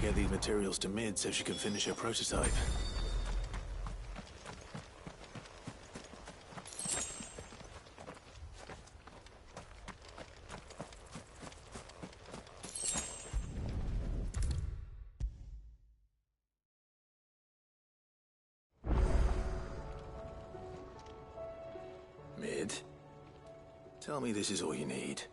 get these materials to Mid so she can finish her prototype. Mid, tell me this is all you need.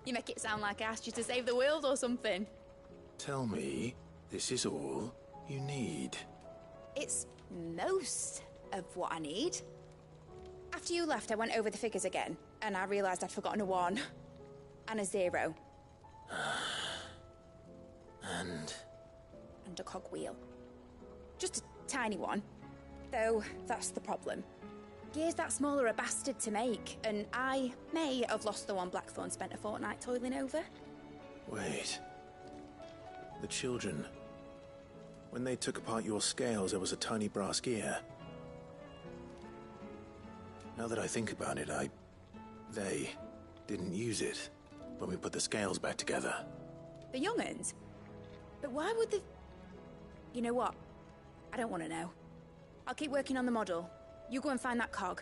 You make it sound like I asked you to save the world or something. Tell me this is all you need. It's most of what I need. After you left, I went over the figures again, and I realised I'd forgotten a 1 and a 0. And a cogwheel. Just a tiny one. Though, that's the problem. Gears that small are a bastard to make, and I may have lost the one Blackthorn spent a fortnight toiling over. wait. The children. When they took apart your scales, there was a tiny brass gear. Now that I think about it, they didn't use it when we put the scales back together. The young'uns? But why would the... You know what? I don't want to know. I'll keep working on the model. You go and find that cog.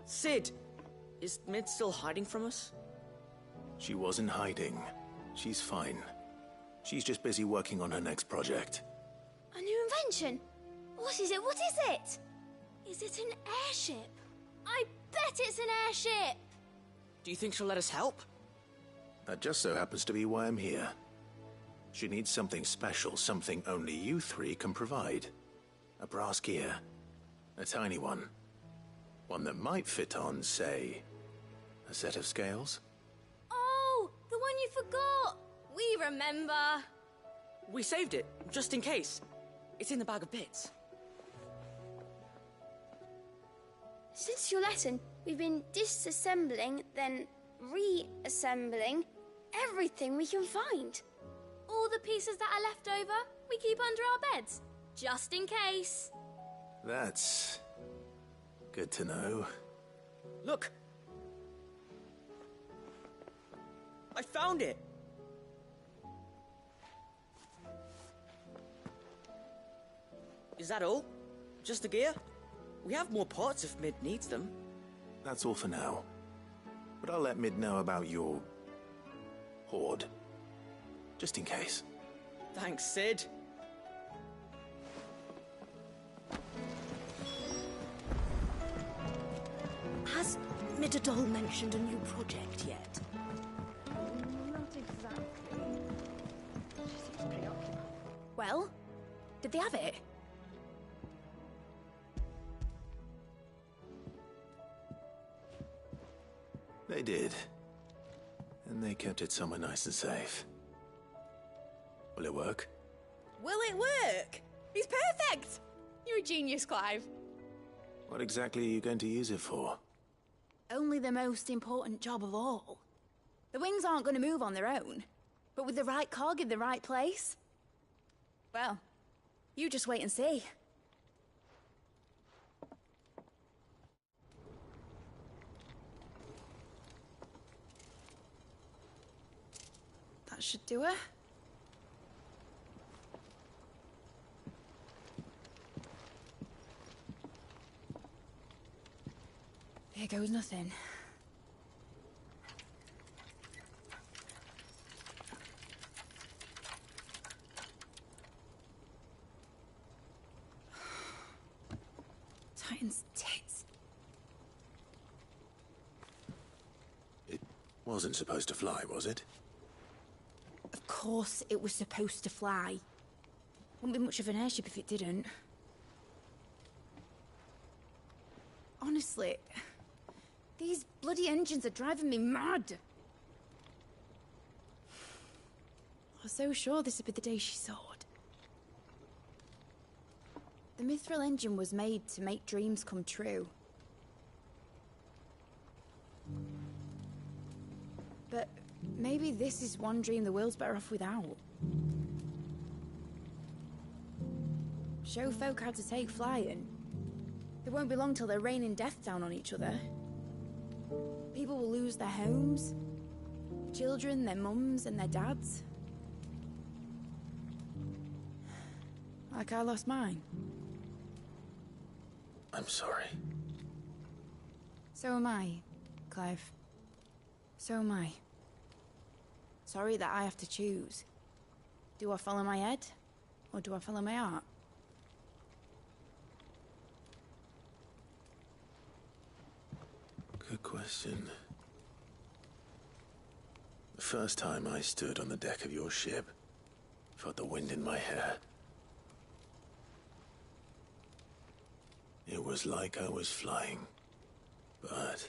Sid! Is Mid still hiding from us? She wasn't hiding. She's fine. She's just busy working on her next project. A new invention? What is it? What is it? Is it an airship? I bet it's an airship! Do you think she'll let us help? That just so happens to be why I'm here. She needs something special, something only you three can provide. A brass gear. A tiny one. One that might fit on, say, a set of scales? Oh, the one you forgot! We remember! We saved it, just in case. It's in the bag of bits. Since your lesson, we've been disassembling, then reassembling everything we can find. All the pieces that are left over, we keep under our beds, just in case. That's good to know. Look! I found it! Is that all? Just the gear? We have more parts if Mid needs them. That's all for now. But I'll let Mid know about your hoard. Just in case. Thanks, Sid. Has Midadol mentioned a new project yet? Not exactly. She seems preoccupied. Well, did they have it? They did. And they kept it somewhere nice and safe. Will it work? Will it work? He's perfect! You're a genius, Clive. What exactly are you going to use it for? Only the most important job of all. The wings aren't going to move on their own. But with the right cog in the right place... Well, you just wait and see. That should do it. Here goes nothing. Titan's tits. It wasn't supposed to fly, was it? Of course it was supposed to fly. Wouldn't be much of an airship if it didn't. Honestly, these bloody engines are driving me mad. I was so sure this would be the day she soared. The Mithril engine was made to make dreams come true. maybe this is one dream the world's better off without. Show folk how to take flying. It won't be long till they're raining death down on each other. People will lose their homes. Children, their mums and their dads. Like I lost mine. I'm sorry. So am I, Clive. So am I. Sorry that I have to choose. Do I follow my head, or do I follow my heart? Good question. The first time I stood on the deck of your ship, felt the wind in my hair. It was like I was flying. But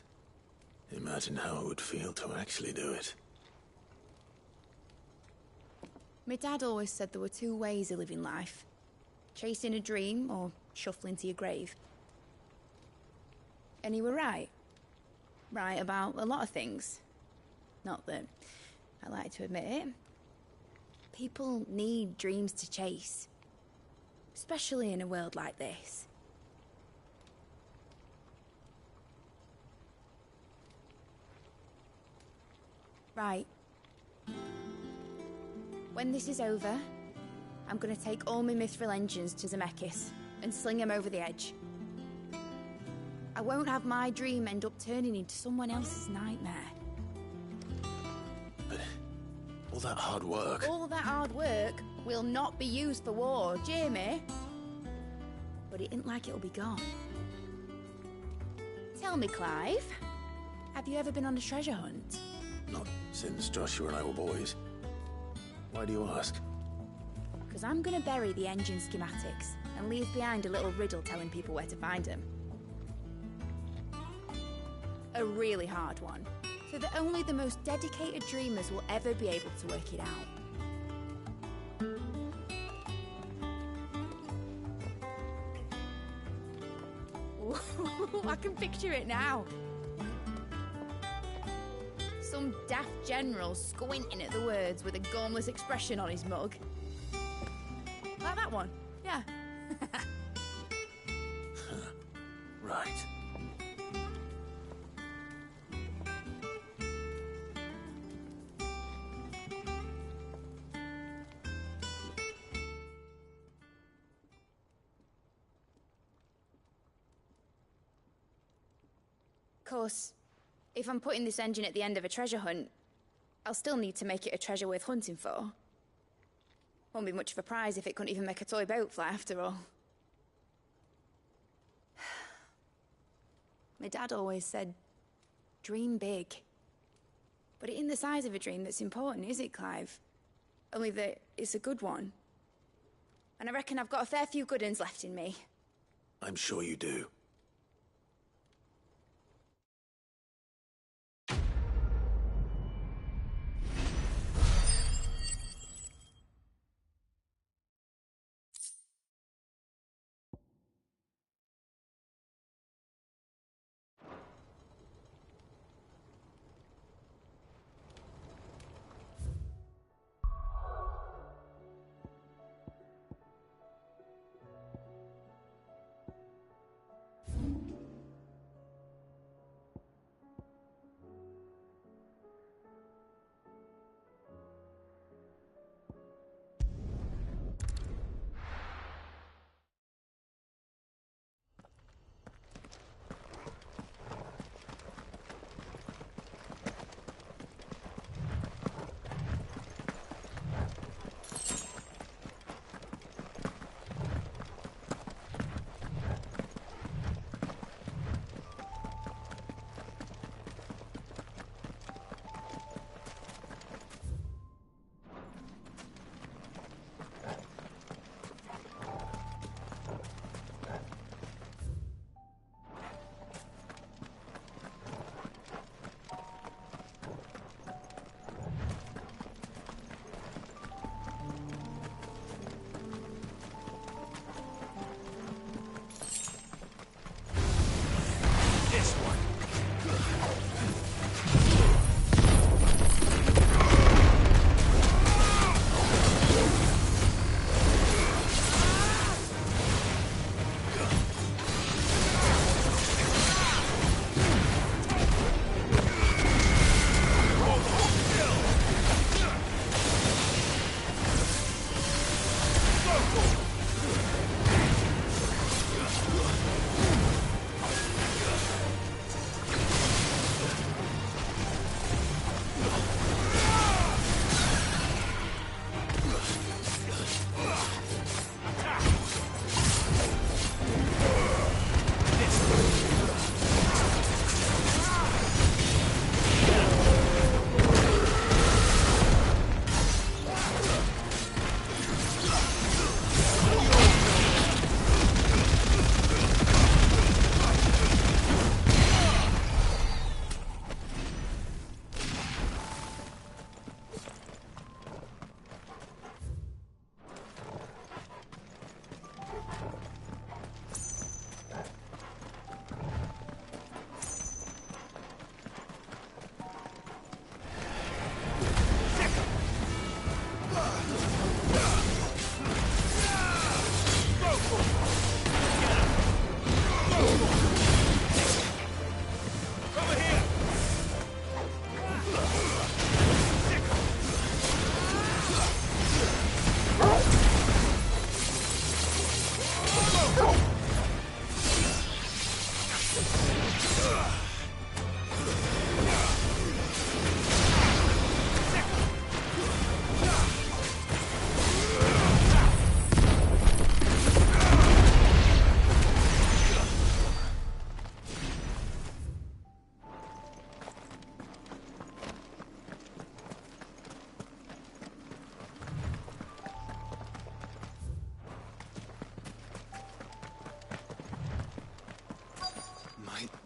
imagine how it would feel to actually do it. My dad always said there were two ways of living life. Chasing a dream or shuffling to your grave. And he were right. Right about a lot of things. Not that I like to admit it. People need dreams to chase. Especially in a world like this. Right. When this is over, I'm gonna take all my mithril engines to Zemeckis and sling them over the edge. I won't have my dream end up turning into someone else's nightmare. But all that hard work... All that hard work will not be used for war, Jamie. But it ain't like it'll be gone. Tell me, Clive, have you ever been on a treasure hunt? Not since Joshua and I were boys. Why do you ask? Because I'm gonna bury the engine schematics and leave behind a little riddle telling people where to find them. A really hard one, so that only the most dedicated dreamers will ever be able to work it out. Ooh, I can picture it now. Some daft general squinting at the words with a gormless expression on his mug. Like that one, yeah. Right. Of course, if I'm putting this engine at the end of a treasure hunt, I'll still need to make it a treasure worth hunting for. Won't be much of a prize if it couldn't even make a toy boat fly after all. My dad always said, dream big. But it ain't the size of a dream that's important, is it, Clive? Only that it's a good one. And I reckon I've got a fair few good uns left in me. I'm sure you do.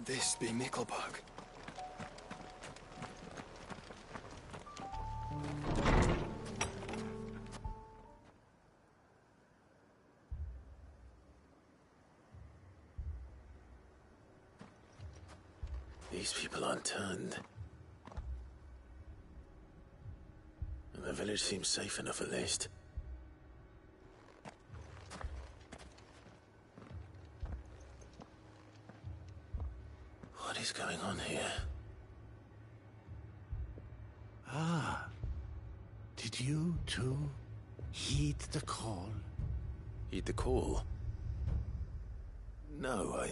This be Mickleburg. These people aren't turned. And the village seems safe enough at least. What is going on here? Ah. Did you too heed the call? Heed the call? No,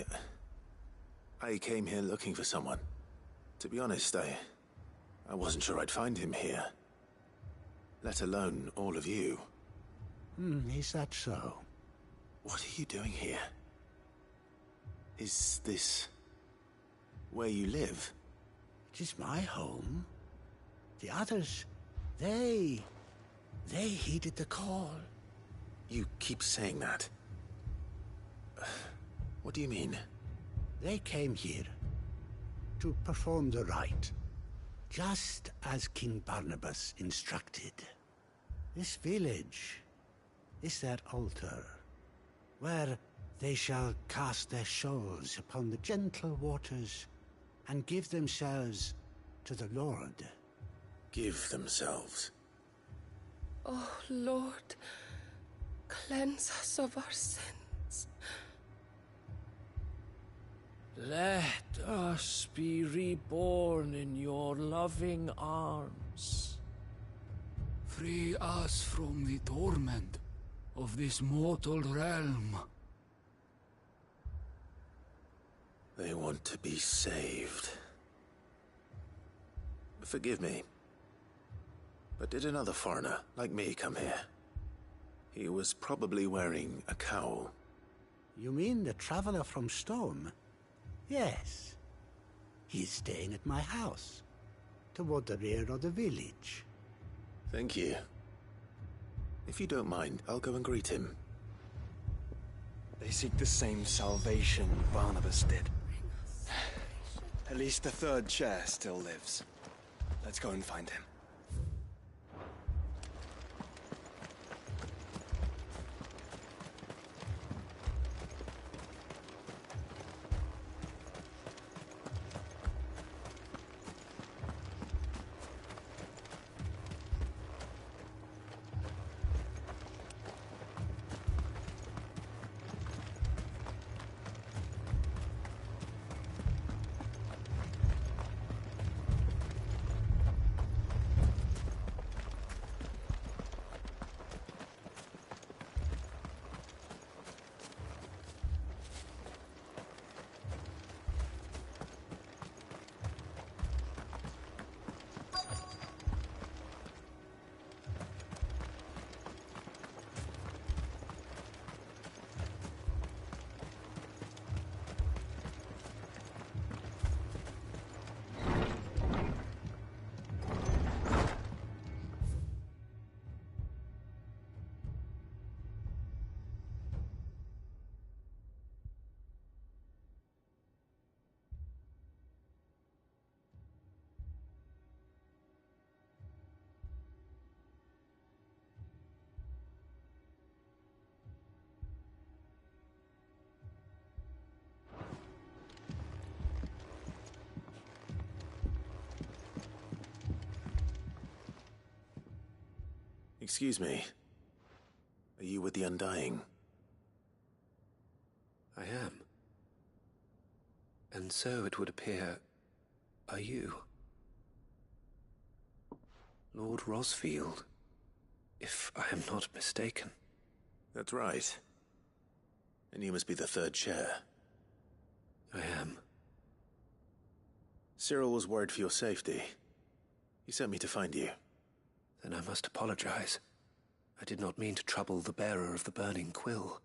I came here looking for someone. To be honest, I wasn't sure I'd find him here. Let alone all of you. Is that so? What are you doing here? Is this where you live? It is my home. The others, they heeded the call. You keep saying that. What do you mean? They came here to perform the rite, just as King Barnabas instructed. This village is their altar, where they shall cast their souls upon the gentle waters and give themselves to the Lord. Give themselves? Oh, Lord, cleanse us of our sins. Let us be reborn in your loving arms. Free us from the torment of this mortal realm. They want to be saved. Forgive me, but did another foreigner like me come here? He was probably wearing a cowl. You mean the traveler from Storm? Yes. He's staying at my house, toward the rear of the village. Thank you. If you don't mind, I'll go and greet him. They seek the same salvation Barnabas did. At least the third chair still lives. Let's go and find him. Excuse me. Are you with the Undying? I am. And so it would appear, are you? Lord Rosfield, if I am not mistaken. That's right. And you must be the third chair. I am. Cyril was worried for your safety. He sent me to find you. Then I must apologize. I did not mean to trouble the bearer of the burning quill.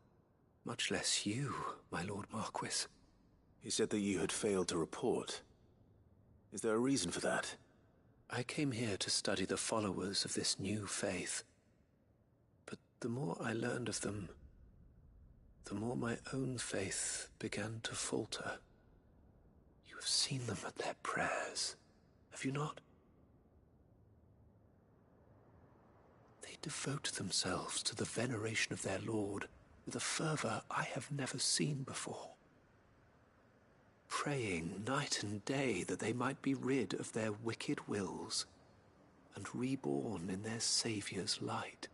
Much less you, my Lord Marquis. He said that you had failed to report. Is there a reason for that? I came here to study the followers of this new faith. But the more I learned of them, the more my own faith began to falter. You have seen them at their prayers, have you not? They devote themselves to the veneration of their Lord with a fervor I have never seen before, praying night and day that they might be rid of their wicked wills and reborn in their Saviour's light.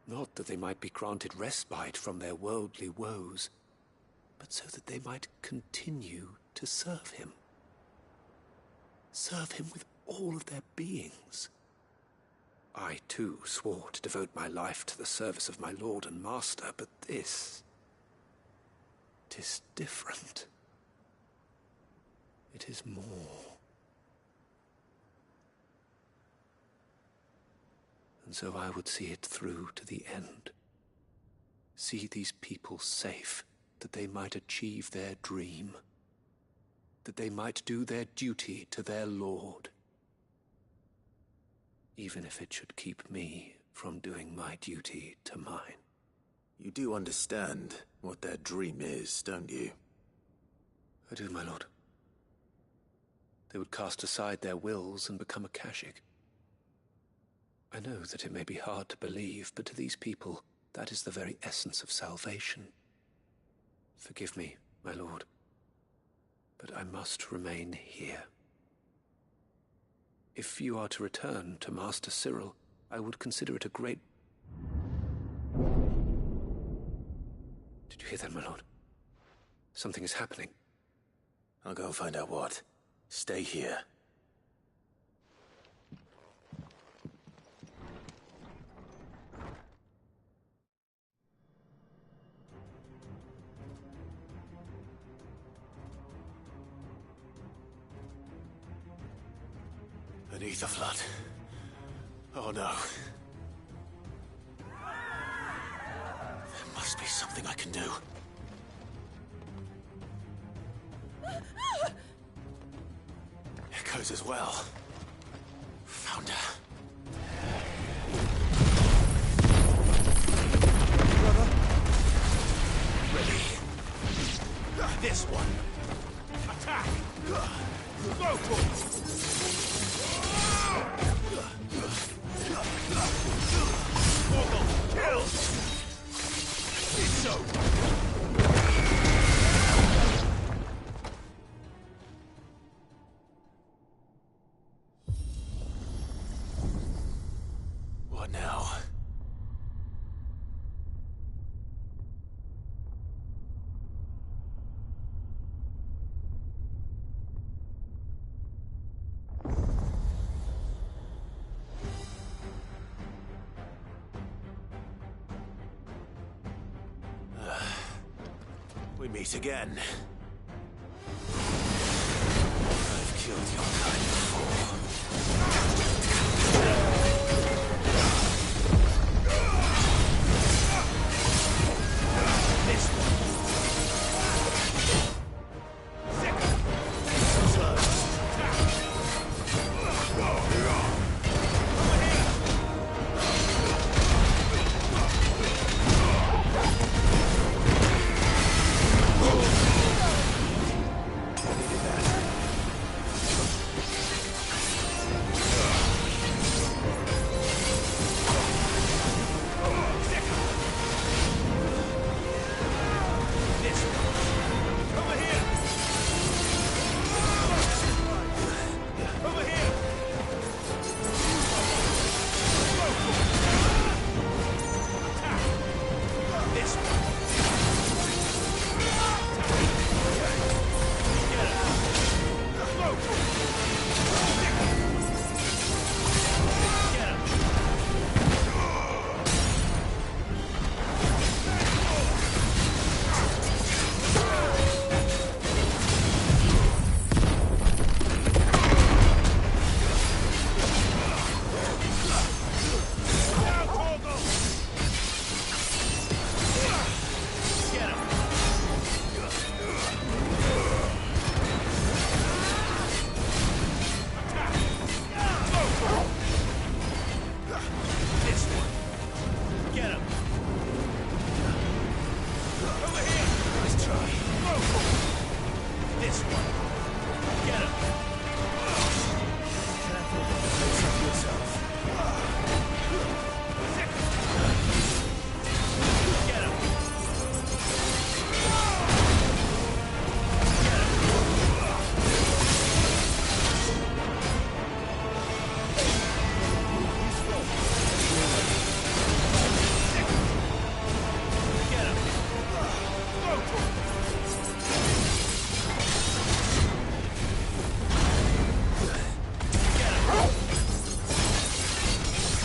Not that they might be granted respite from their worldly woes, but so that they might continue to serve him. Serve him with all of their beings. I, too, swore to devote my life to the service of my Lord and Master, but this... 'tis different. It is more. And so I would see it through to the end. See these people safe, that they might achieve their dream, that they might do their duty to their Lord, even if it should keep me from doing my duty to mine. You do understand what their dream is, don't you? I do, my lord. They would cast aside their wills and become Akashic. I know that it may be hard to believe, but to these people, that is the very essence of salvation. Forgive me, my lord, but I must remain here. If you are to return to Master Cyril, I would consider it a great... Did you hear that, my lord? Something is happening. I'll go and find out what. Stay here. Beneath the flood. Oh no. There must be something I can do. Echoes as well. Found her. Brother. Ready. This one. Attack! Go for it! Kill! It's so. What now? We meet again. I've killed your kind before. This one.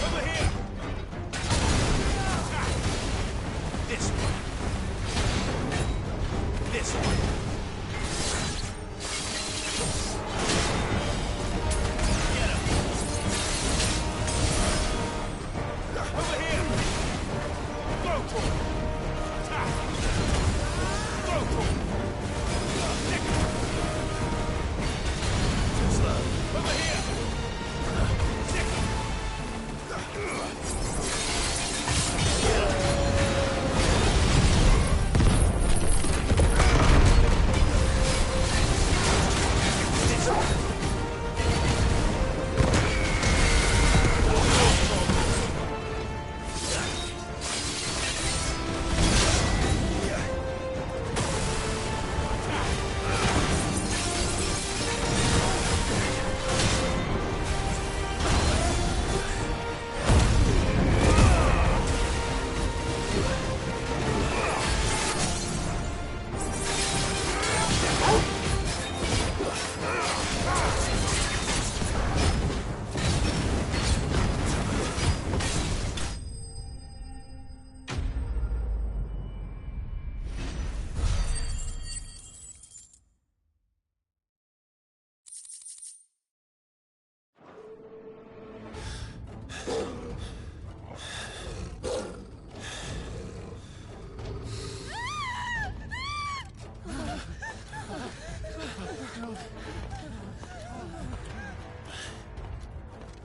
Over here! This one. This one. Get him! Over here! Go for it! Attack! Go for it! Too slow. Over here!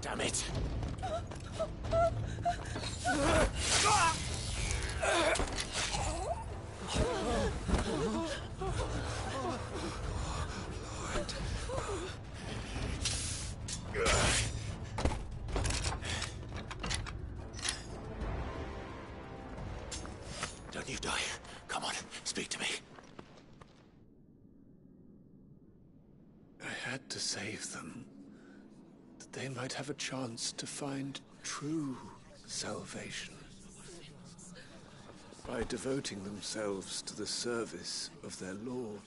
Damn it! Don't you die. Come on, speak to me. I had to save them, that they might have a chance to find true salvation. By devoting themselves to the service of their Lord.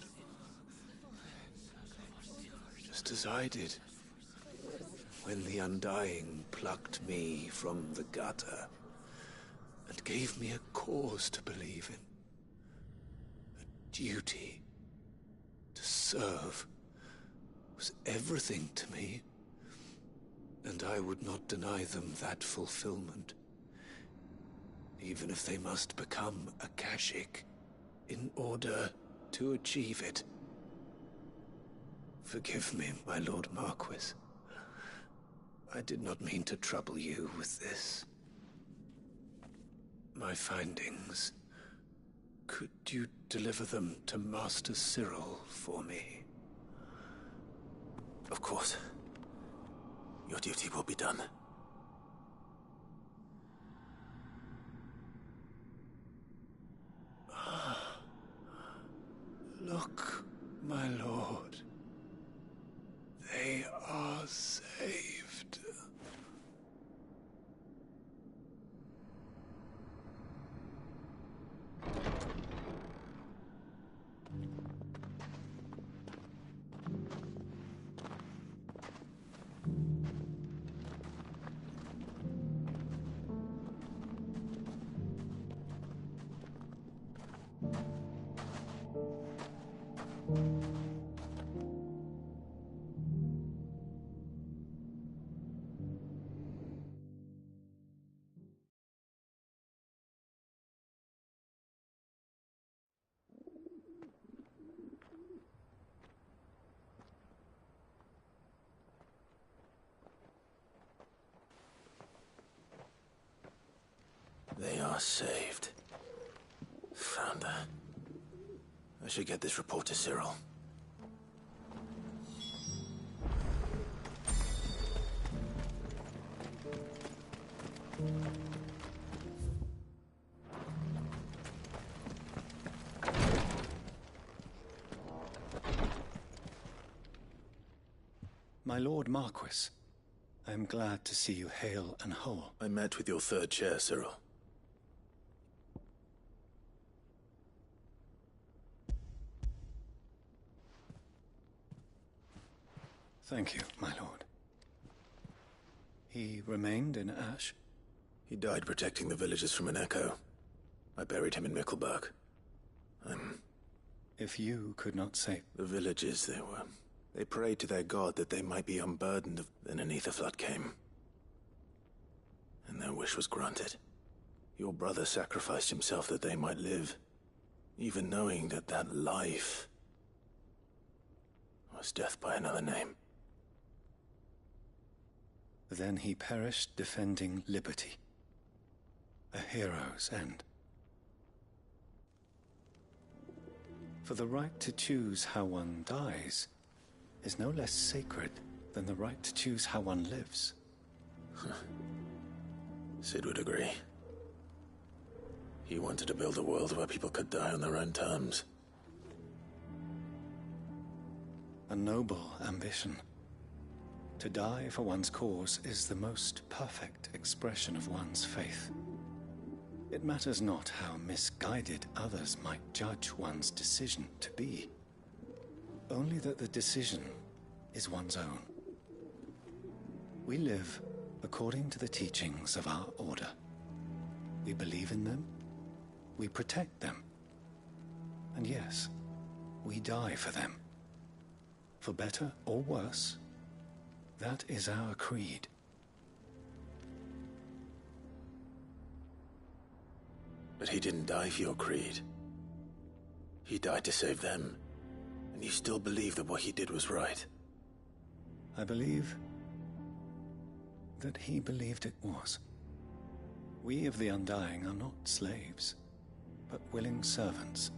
Just as I did, when the Undying plucked me from the gutter and gave me a cause to believe in. A duty to serve was everything to me, and I would not deny them that fulfillment, even if they must become a Kashyyyk in order to achieve it. Forgive me, my Lord Marquis. I did not mean to trouble you with this. My findings. Could you deliver them to Master Cyril for me? Of course. Your duty will be done. Look, my lord. They are saved. They are saved. Found her. I should get this report to Cyril. My Lord Marquis, I am glad to see you hale and whole. I met with your third chair, Cyril. Thank you, my lord. He remained in Ash? He died protecting the villagers from an echo. I buried him in Mickelberg. If you could not save... The villagers, they prayed to their god that they might be unburdened of... Then an ether flood came. And their wish was granted. Your brother sacrificed himself that they might live, even knowing that that life was death by another name. Then he perished defending liberty. A hero's end. For the right to choose how one dies is no less sacred than the right to choose how one lives. Sid would agree. He wanted to build a world where people could die on their own terms. A noble ambition. To die for one's cause is the most perfect expression of one's faith. It matters not how misguided others might judge one's decision to be. Only that the decision is one's own. We live according to the teachings of our order. We believe in them, we protect them, and yes, we die for them. For better or worse, that is our creed. But he didn't die for your creed. He died to save them, and you still believe that what he did was right. I believe that he believed it was. We of the Undying are not slaves, but willing servants.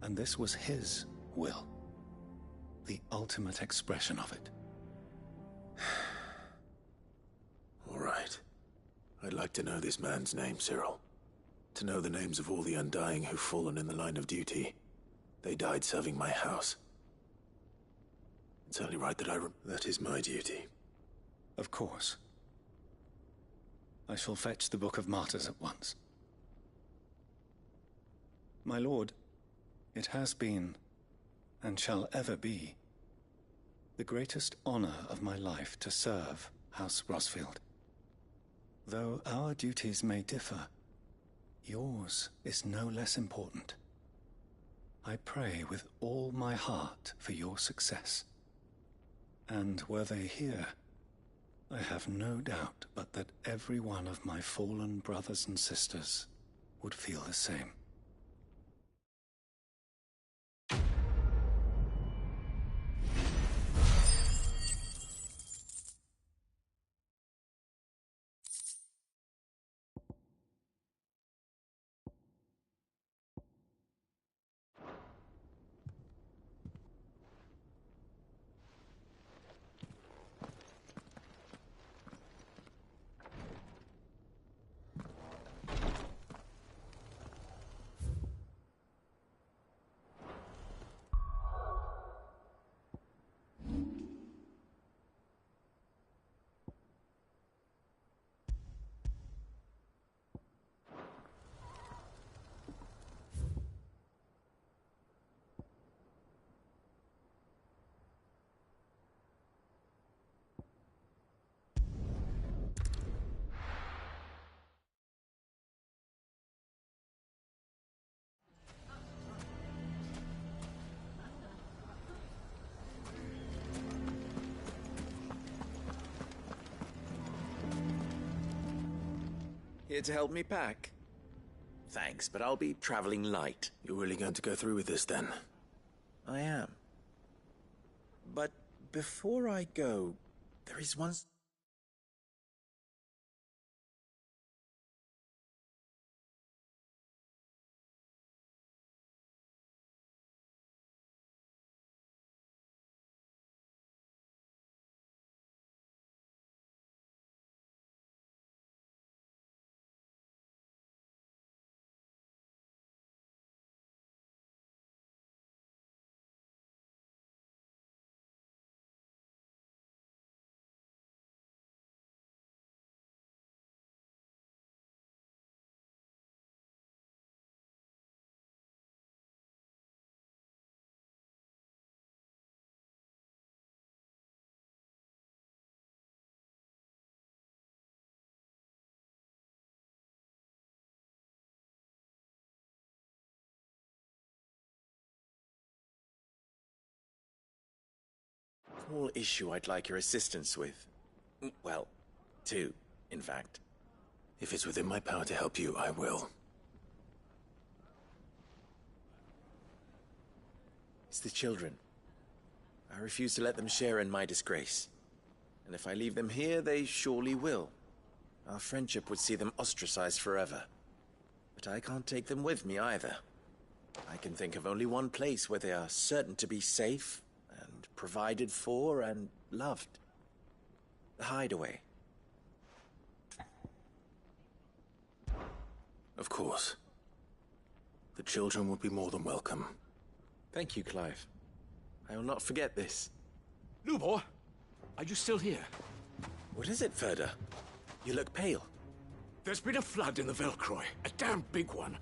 And this was his will, the ultimate expression of it. All right. I'd like to know this man's name, Cyril. To know the names of all the Undying who've fallen in the line of duty. They died serving my house. It's only right that that is my duty. Of course. I shall fetch the Book of Martyrs at once. My lord, it has been, and shall ever be, the greatest honor of my life to serve House Rosfield. Though our duties may differ, yours is no less important. I pray with all my heart for your success. And were they here, I have no doubt but that every one of my fallen brothers and sisters would feel the same. Here to help me pack? Thanks, but I'll be traveling light. You're really going to go through with this, then? I am. But before I go, there is one... small issue I'd like your assistance with. Well, two, in fact. If it's within my power to help you, I will. It's the children. I refuse to let them share in my disgrace. And if I leave them here, they surely will. Our friendship would see them ostracized forever. But I can't take them with me either. I can think of only one place where they are certain to be safe, and provided for, and loved. The Hideaway. Of course. The children would be more than welcome. Thank you, Clive. I will not forget this. Lubor, are you still here? What is it, Ferda? You look pale. There's been a flood in the Velcroy, a damn big one.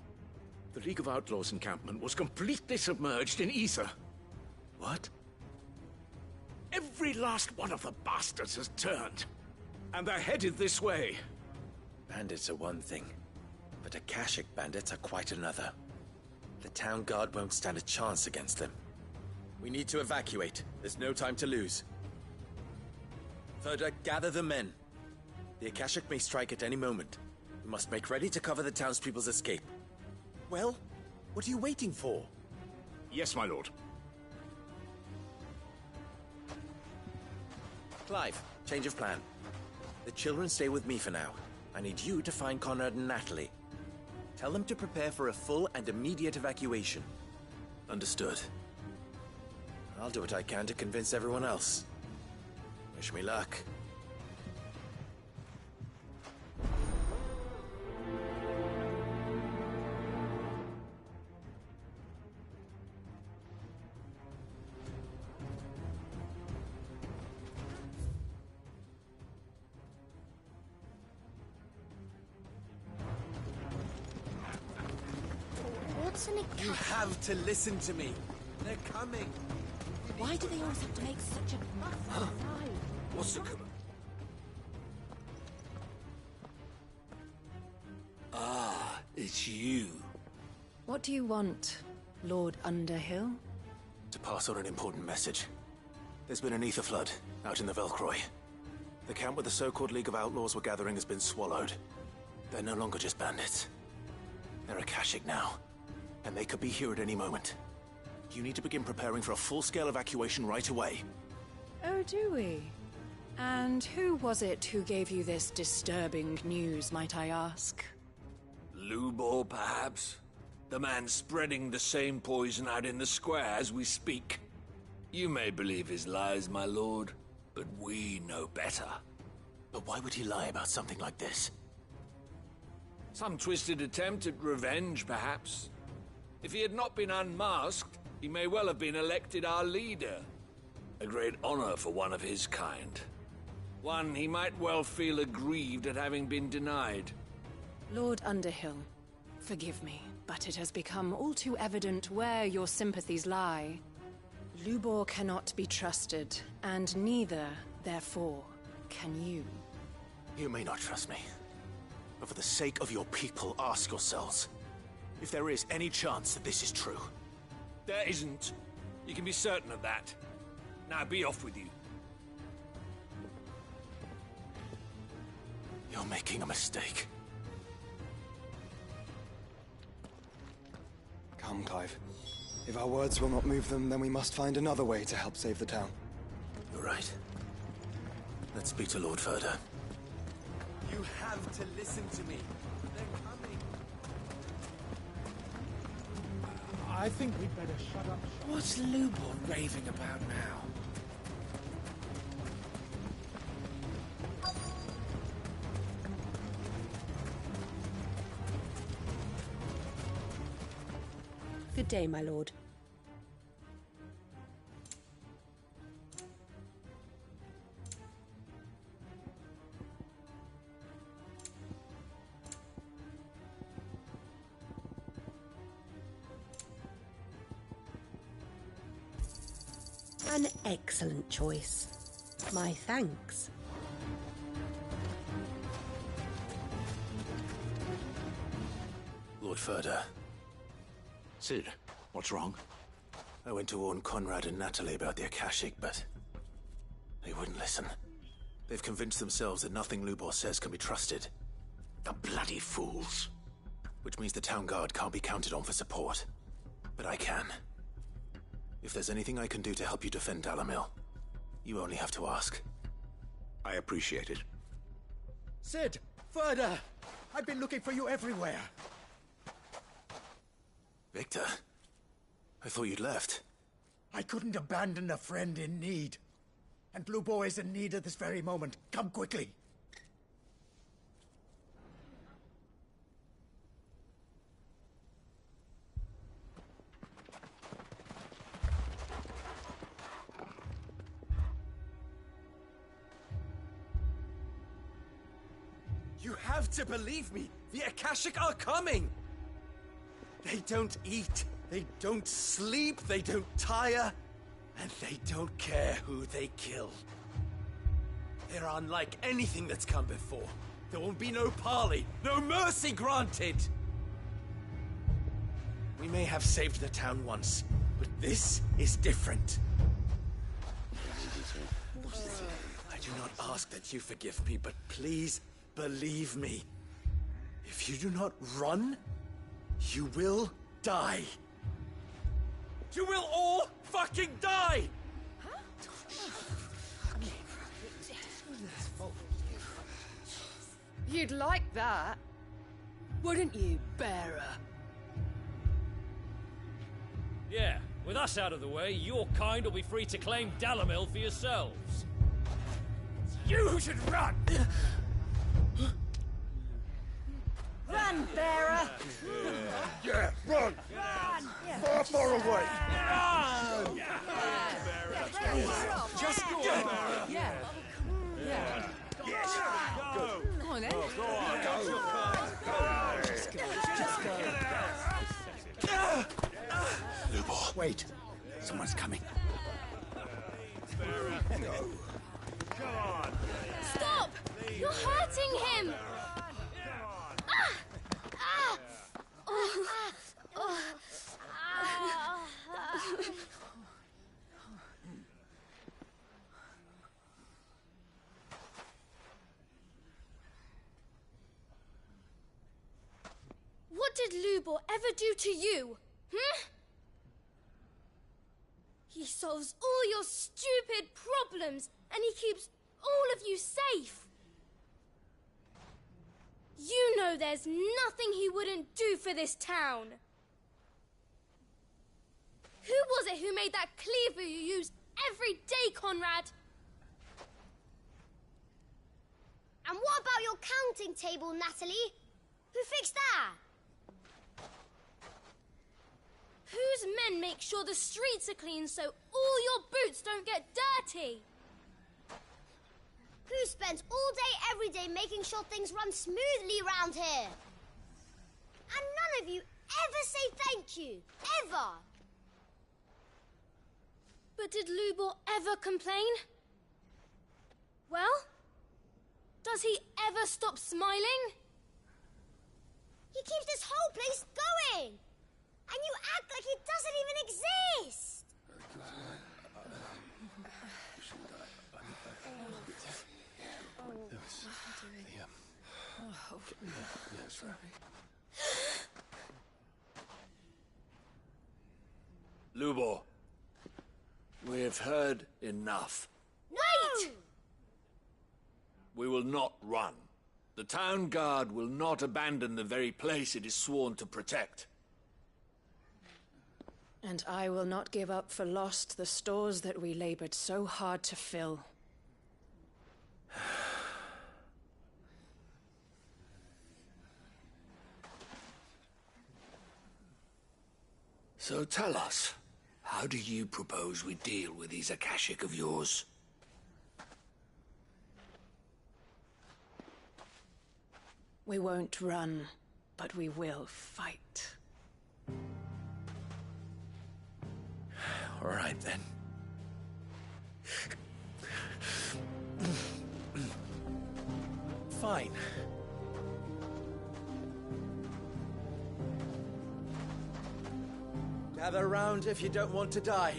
The League of Outlaws encampment was completely submerged in ether. What? Every last one of the bastards has turned, and they're headed this way. Bandits are one thing, but Akashic bandits are quite another. The town guard won't stand a chance against them. We need to evacuate. There's no time to lose. Ferda, gather the men. The Akashic may strike at any moment. We must make ready to cover the townspeople's escape. Well, what are you waiting for? Yes, my lord. Clive, change of plan. The children stay with me for now. I need you to find Conrad and Natalie. Tell them to prepare for a full and immediate evacuation. Understood. I'll do what I can to convince everyone else. Wish me luck. What's in a You have to listen to me. They're coming. Why do they always have to make such a noise? What's the... Ah, it's you. What do you want, Lord Underhill? To pass on an important message. There's been an ether flood out in the Velcroy. The camp where the so-called League of Outlaws were gathering has been swallowed. They're no longer just bandits. They're Akashic now, and they could be here at any moment. You need to begin preparing for a full-scale evacuation right away. Oh, do we? And who was it who gave you this disturbing news, might I ask? Lubor, perhaps? The man spreading the same poison out in the square as we speak. You may believe his lies, my lord, but we know better. But why would he lie about something like this? Some twisted attempt at revenge, perhaps. If he had not been unmasked, he may well have been elected our leader. A great honor for one of his kind. One he might well feel aggrieved at having been denied. Lord Underhill, forgive me, but it has become all too evident where your sympathies lie. Lubor cannot be trusted, and neither, therefore, can you. You may not trust me, but for the sake of your people, ask yourselves if there is any chance that this is true. There isn't. You can be certain of that. Now be off with you. You're making a mistake. Come, Clive. If our words will not move them, then we must find another way to help save the town. You're right. Let's speak to Lord Ferda. You have to listen to me. They're coming. I think we'd better shut up. What's Lubor raving about now? Good day, my lord. An excellent choice. My thanks. Lord Ferda. Cid, what's wrong? I went to warn Conrad and Natalie about the Akashic, but They wouldn't listen. They've convinced themselves that nothing Lubor says can be trusted. The bloody fools. Which means the town guard can't be counted on for support. But I can. If there's anything I can do to help you defend Dalamil, you only have to ask. I appreciate it. Cid! Further! I've been looking for you everywhere. Victor? I thought you'd left. I couldn't abandon a friend in need. And Lubor is in need at this very moment. Come quickly. You have to believe me! The Akashic are coming! They don't eat, they don't sleep, they don't tire, and they don't care who they kill. They're unlike anything that's come before. There won't be no parley, no mercy granted! We may have saved the town once, but this is different. I do not ask that you forgive me, but please believe me. If you do not run, you will die. You will all fucking die! You'd like that, wouldn't you, bearer? Yeah, with us out of the way, your kind will be free to claim Dalamil for yourselves. You should run! Run, bearer! Yeah, run! Far, far away! Run! Just go! Yeah. Yeah. Yes! Go! Go on, then. Go on! Go! Just go. Just go. Lubor! Wait. Someone's coming. Stop! You're hurting him! What did Lubor ever do to you? He solves all your stupid problems, and he keeps all of you safe. You know there's nothing he wouldn't do for this town. Who was it who made that cleaver you use every day, Conrad? And what about your counting table, Natalie? Who fixed that? Whose men make sure the streets are clean so all your boots don't get dirty? Who spends all day, every day making sure things run smoothly round here? And none of you ever say thank you. Ever. But did Lubor ever complain? Well, does he ever stop smiling? He keeps this whole place going. And you act like it doesn't even exist. Lubor, we have heard enough. Wait! We will not run. The town guard will not abandon the very place it is sworn to protect. And I will not give up for lost the stores that we labored so hard to fill. So tell us, how do you propose we deal with these Akashic of yours? We won't run, but we will fight. All right, then. Fine. Gather round if you don't want to die.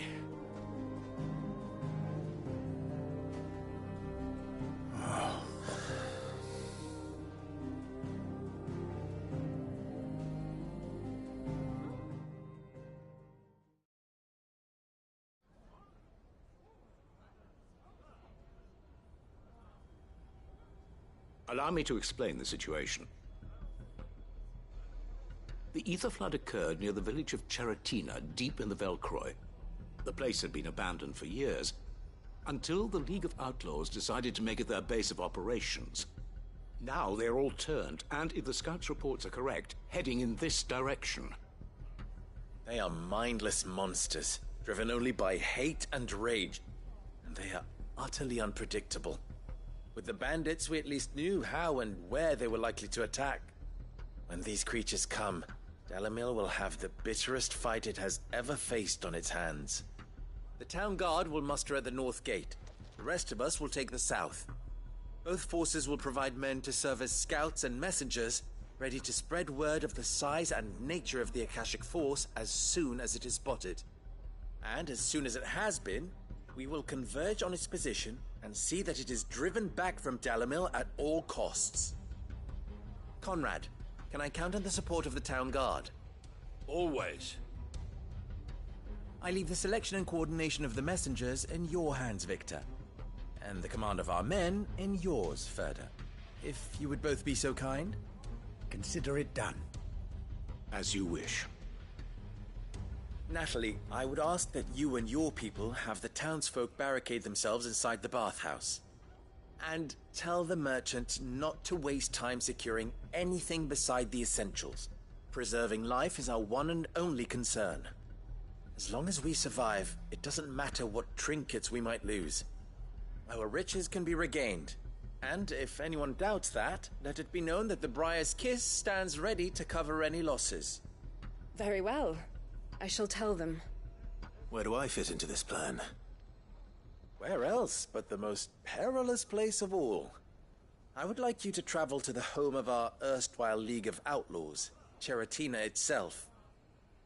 Allow me to explain the situation. The ether flood occurred near the village of Cheratina, deep in the Velcroy. The place had been abandoned for years, until the League of Outlaws decided to make it their base of operations. Now they're all turned, and if the scouts' reports are correct, heading in this direction. They are mindless monsters, driven only by hate and rage, and they are utterly unpredictable. With the bandits, we at least knew how and where they were likely to attack. When these creatures come, Dalimil will have the bitterest fight it has ever faced on its hands. The town guard will muster at the north gate. The rest of us will take the south. Both forces will provide men to serve as scouts and messengers, ready to spread word of the size and nature of the Akashic Force as soon as it is spotted. And as soon as it has been, we will converge on its position and see that it is driven back from Dalimil at all costs. Conrad, can I count on the support of the town guard? Always. I leave the selection and coordination of the messengers in your hands, Victor. And the command of our men in yours, Ferda. If you would both be so kind. Consider it done. As you wish. Natalie, I would ask that you and your people have the townsfolk barricade themselves inside the bathhouse. And tell the merchant not to waste time securing anything beside the essentials. Preserving life is our one and only concern. As long as we survive, it doesn't matter what trinkets we might lose. Our riches can be regained. And if anyone doubts that, let it be known that the Briar's Kiss stands ready to cover any losses. Very well. I shall tell them. Where do I fit into this plan? Where else but the most perilous place of all? I would like you to travel to the home of our erstwhile League of Outlaws, Cheratina itself.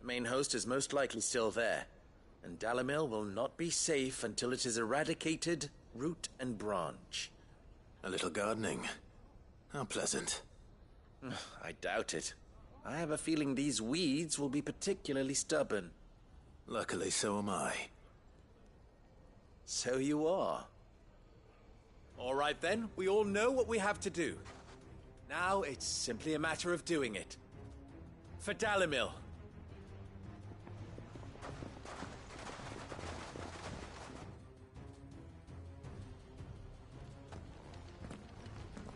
The main host is most likely still there, and Dalimil will not be safe until it is eradicated, root and branch. A little gardening. How pleasant. I doubt it. I have a feeling these weeds will be particularly stubborn. Luckily, so am I. So you are. All right then, we all know what we have to do. Now it's simply a matter of doing it. For Dalimil.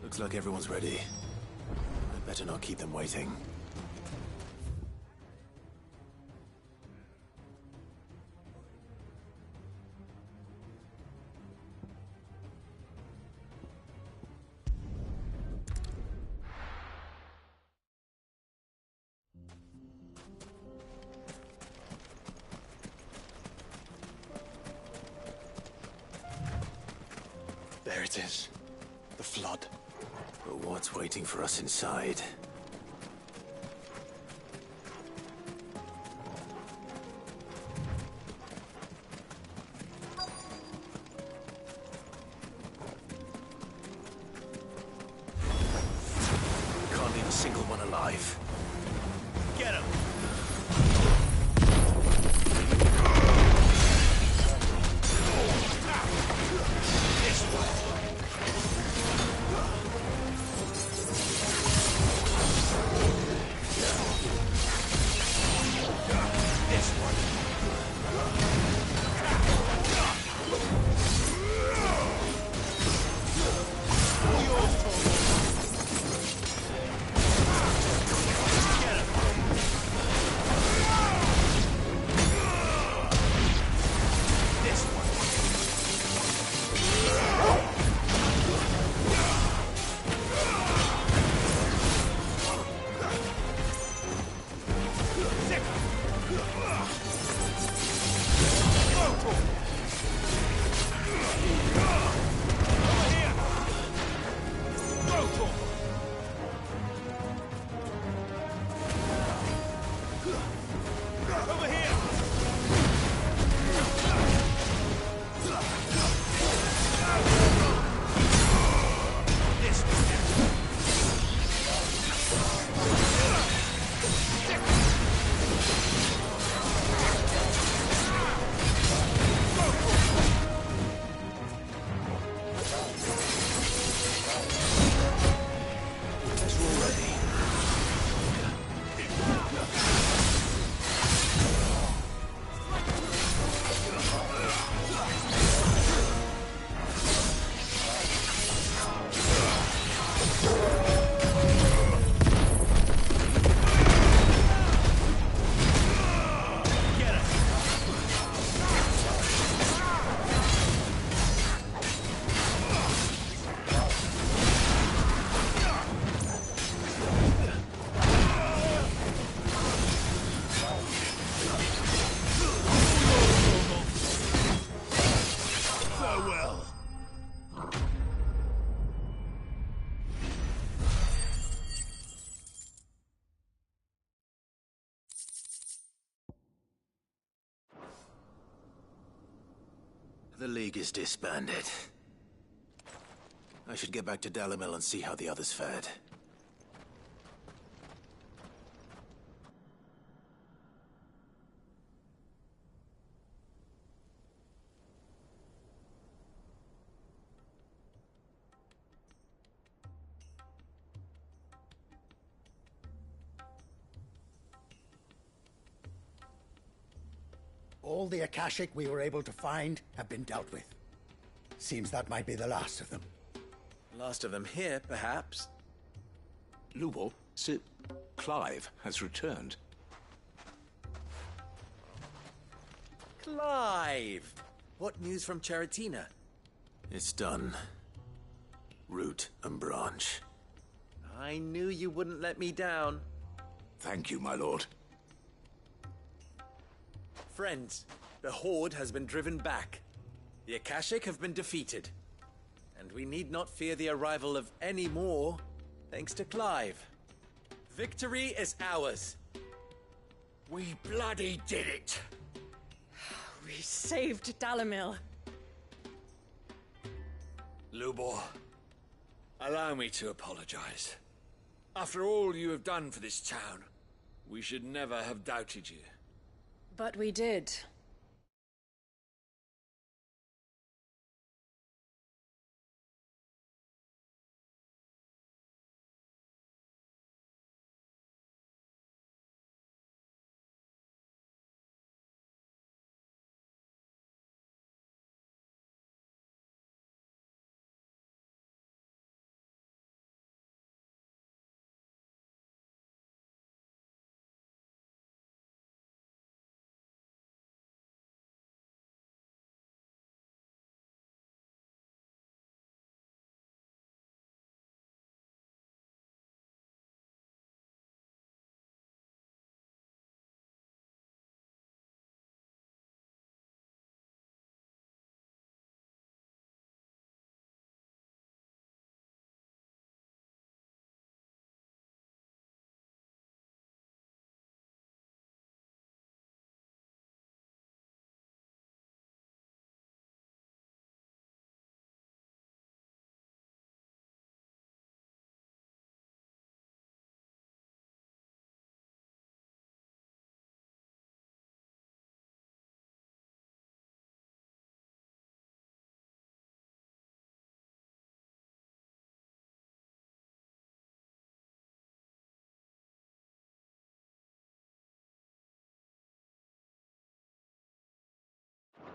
Looks like everyone's ready. I'd better not keep them waiting. There it is. The flood. But what's waiting for us inside? Can't leave a single one alive. Get him! The League is disbanded. I should get back to Dalimil and see how the others fared. All the Akashic we were able to find have been dealt with. Seems that might be the last of them. Last of them here, perhaps. Lubor, Sir Clive has returned. Clive! What news from Charatina? It's done. Root and branch. I knew you wouldn't let me down. Thank you, my lord. Friends, the Horde has been driven back. The Akashic have been defeated. And we need not fear the arrival of any more, thanks to Clive. Victory is ours. We bloody did it! We saved Dalimil. Lubor, allow me to apologize. After all you have done for this town, we should never have doubted you. But we did.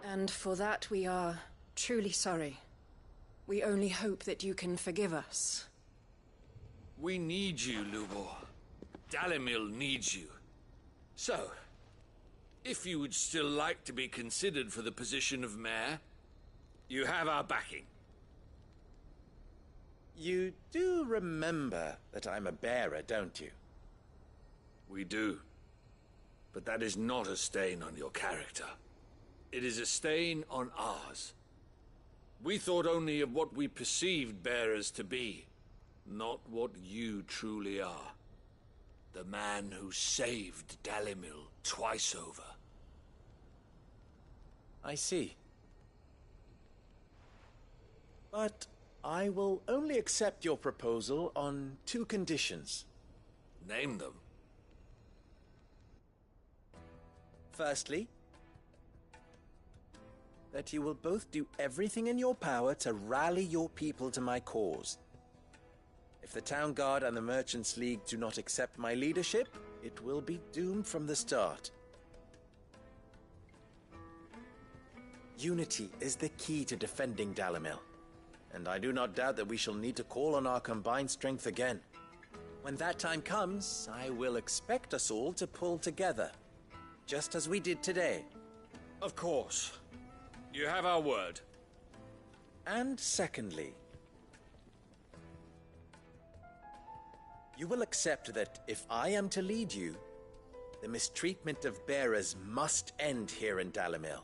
And for that we are truly sorry. We only hope that you can forgive us. We need you, Lubor. Dalimil needs you. So, if you would still like to be considered for the position of mayor, you have our backing. You do remember that I'm a bearer, don't you? We do. But that is not a stain on your character. It is a stain on ours. We thought only of what we perceived bearers to be, not what you truly are. The man who saved Dalimil twice over. I see. But I will only accept your proposal on 2 conditions. Name them. Firstly, that you will both do everything in your power to rally your people to my cause. If the Town Guard and the Merchants League do not accept my leadership, it will be doomed from the start. Unity is the key to defending Dalimil, and I do not doubt that we shall need to call on our combined strength again. When that time comes, I will expect us all to pull together, just as we did today. Of course. You have our word. And secondly, you will accept that if I am to lead you, the mistreatment of bearers must end here in Dalimil.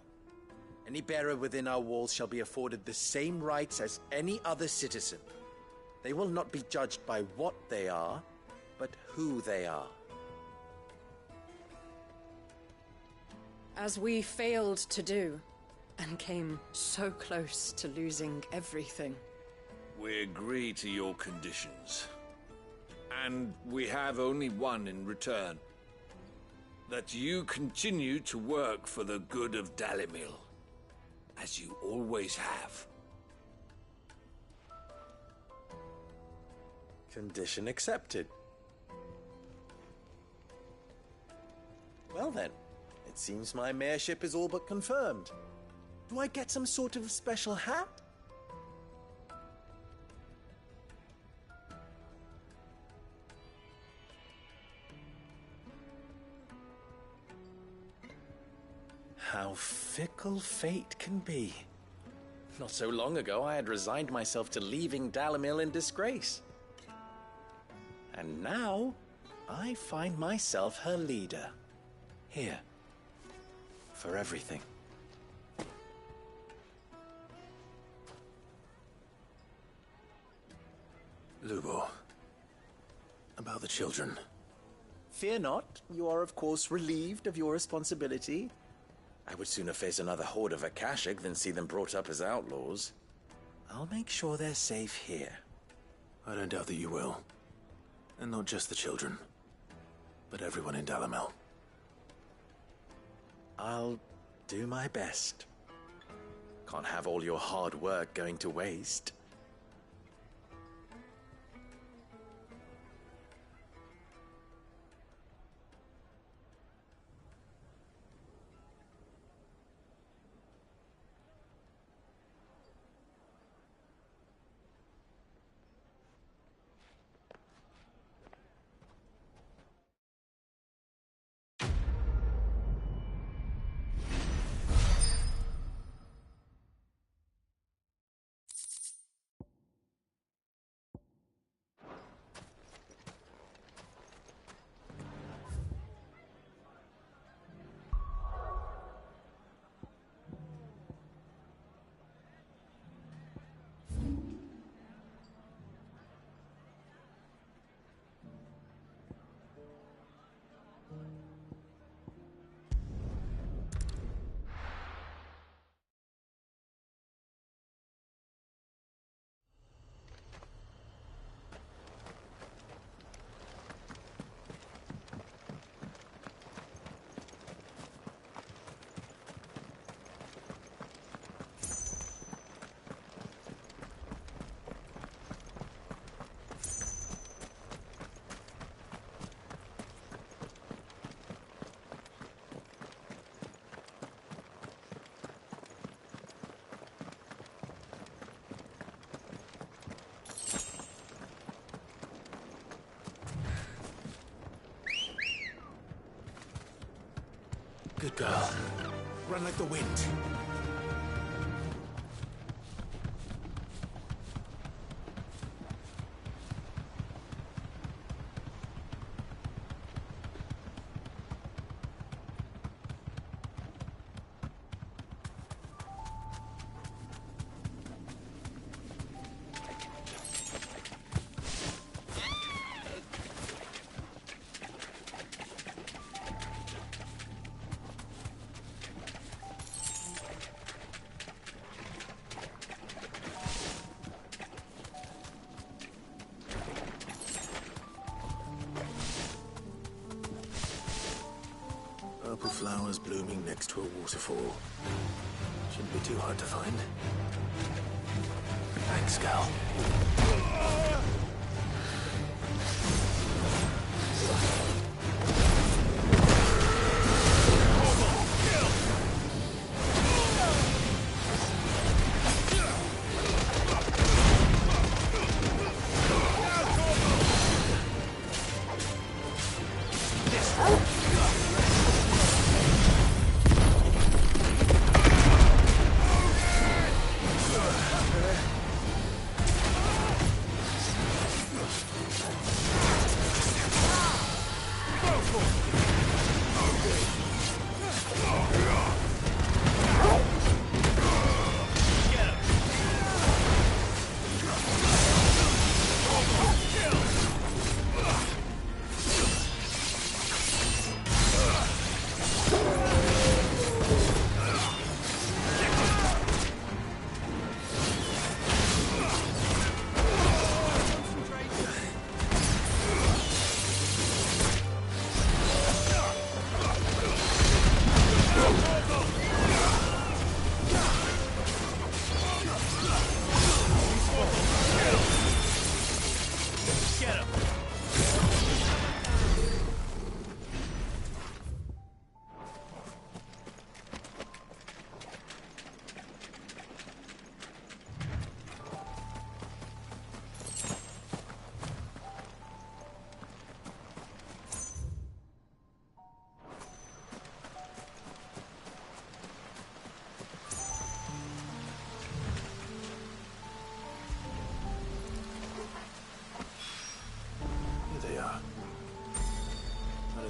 Any bearer within our walls shall be afforded the same rights as any other citizen. They will not be judged by what they are, but who they are. As we failed to do, and came so close to losing everything. We agree to your conditions. And we have only one in return. That you continue to work for the good of Dalimil, as you always have. Condition accepted. Well then, it seems my mayorship is all but confirmed. Do I get some sort of special hat? How fickle fate can be. Not so long ago, I had resigned myself to leaving Dalimil in disgrace. And now, I find myself her leader. Here. For everything. Lubor. About the children. Fear not. You are, of course, relieved of your responsibility. I would sooner face another horde of Akashic than see them brought up as outlaws. I'll make sure they're safe here. I don't doubt that you will. And not just the children, but everyone in Dalimil. I'll do my best. Can't have all your hard work going to waste. Good girl. Run like the wind. Purple flowers blooming next to a waterfall. Shouldn't be too hard to find. Thanks, Gal.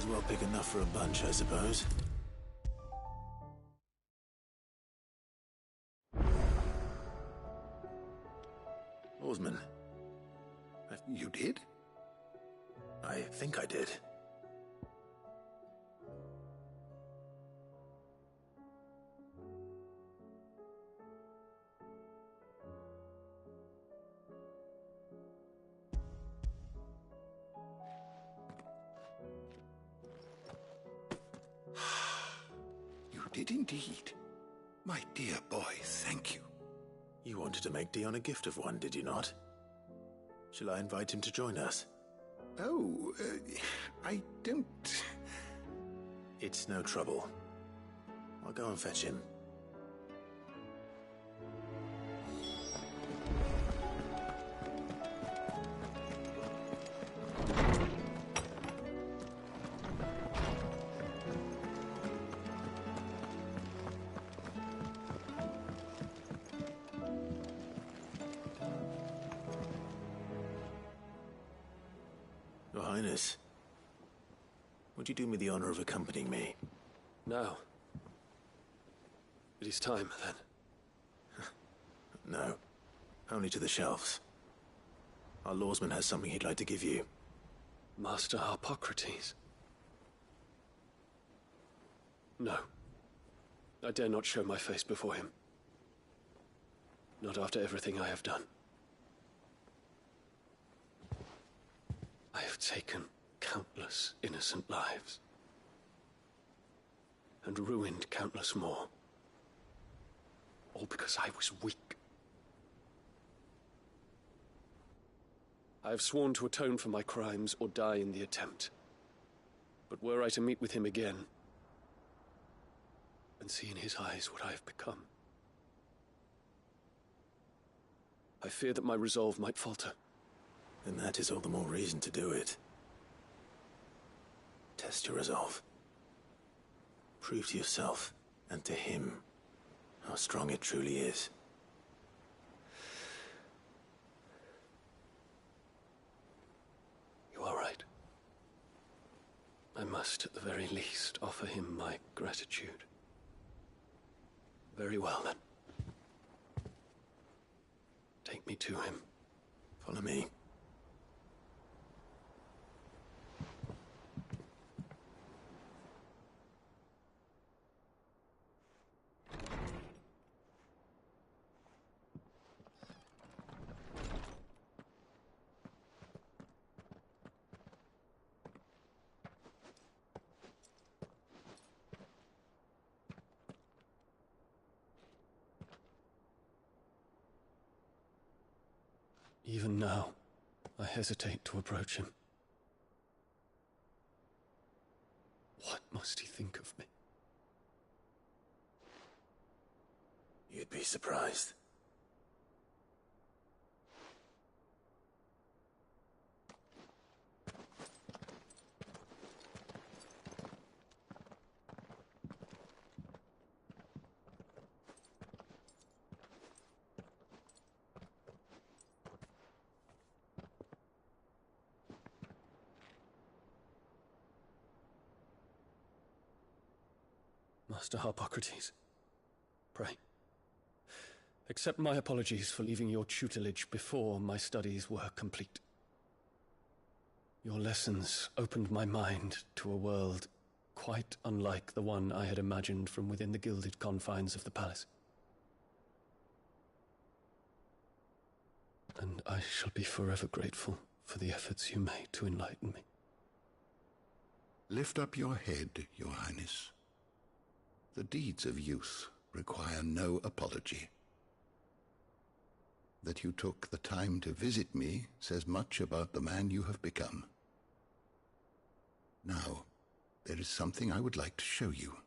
well pick enough for a bunch, I suppose. Oarsman. You did? I think I did. You did indeed. My dear boy, thank you. You wanted to make Dion a gift of one, did you not? Shall I invite him to join us? Oh, I don't... It's no trouble. I'll go and fetch him. Your Highness, would you do me the honor of accompanying me? Now. It is time, then. No. Only to the shelves. Our lawsman has something he'd like to give you. Master Harpocrates? No. I dare not show my face before him. Not after everything I have done. I have taken countless innocent lives. And ruined countless more. All because I was weak. I have sworn to atone for my crimes or die in the attempt. But were I to meet with him again, and see in his eyes what I have become, I fear that my resolve might falter. Then that is all the more reason to do it. Test your resolve. Prove to yourself, and to him, how strong it truly is. You are right. I must, at the very least, offer him my gratitude. Very well, then. Take me to him. Follow me. Even now, I hesitate to approach him. What must he think of me? You'd be surprised. Master Harpocrates, pray, accept my apologies for leaving your tutelage before my studies were complete. Your lessons opened my mind to a world quite unlike the one I had imagined from within the gilded confines of the palace. And I shall be forever grateful for the efforts you made to enlighten me. Lift up your head, Your Highness. The deeds of youth require no apology. That you took the time to visit me says much about the man you have become. Now, there is something I would like to show you.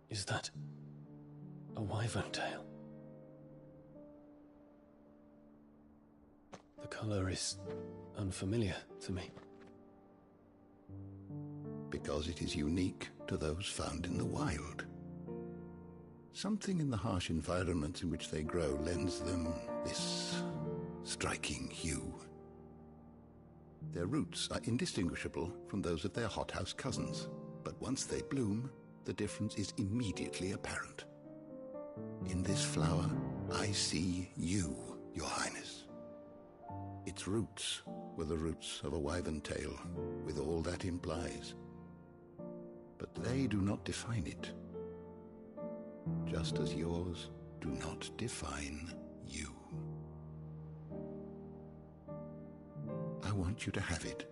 Is that a wyvern tail? The color is unfamiliar to me. Because it is unique to those found in the wild. Something in the harsh environments in which they grow lends them this striking hue. Their roots are indistinguishable from those of their hothouse cousins, but once they bloom, the difference is immediately apparent. In this flower, I see you, Your Highness. Its roots were the roots of a wyvern tail, with all that implies. But they do not define it, just as yours do not define you. I want you to have it,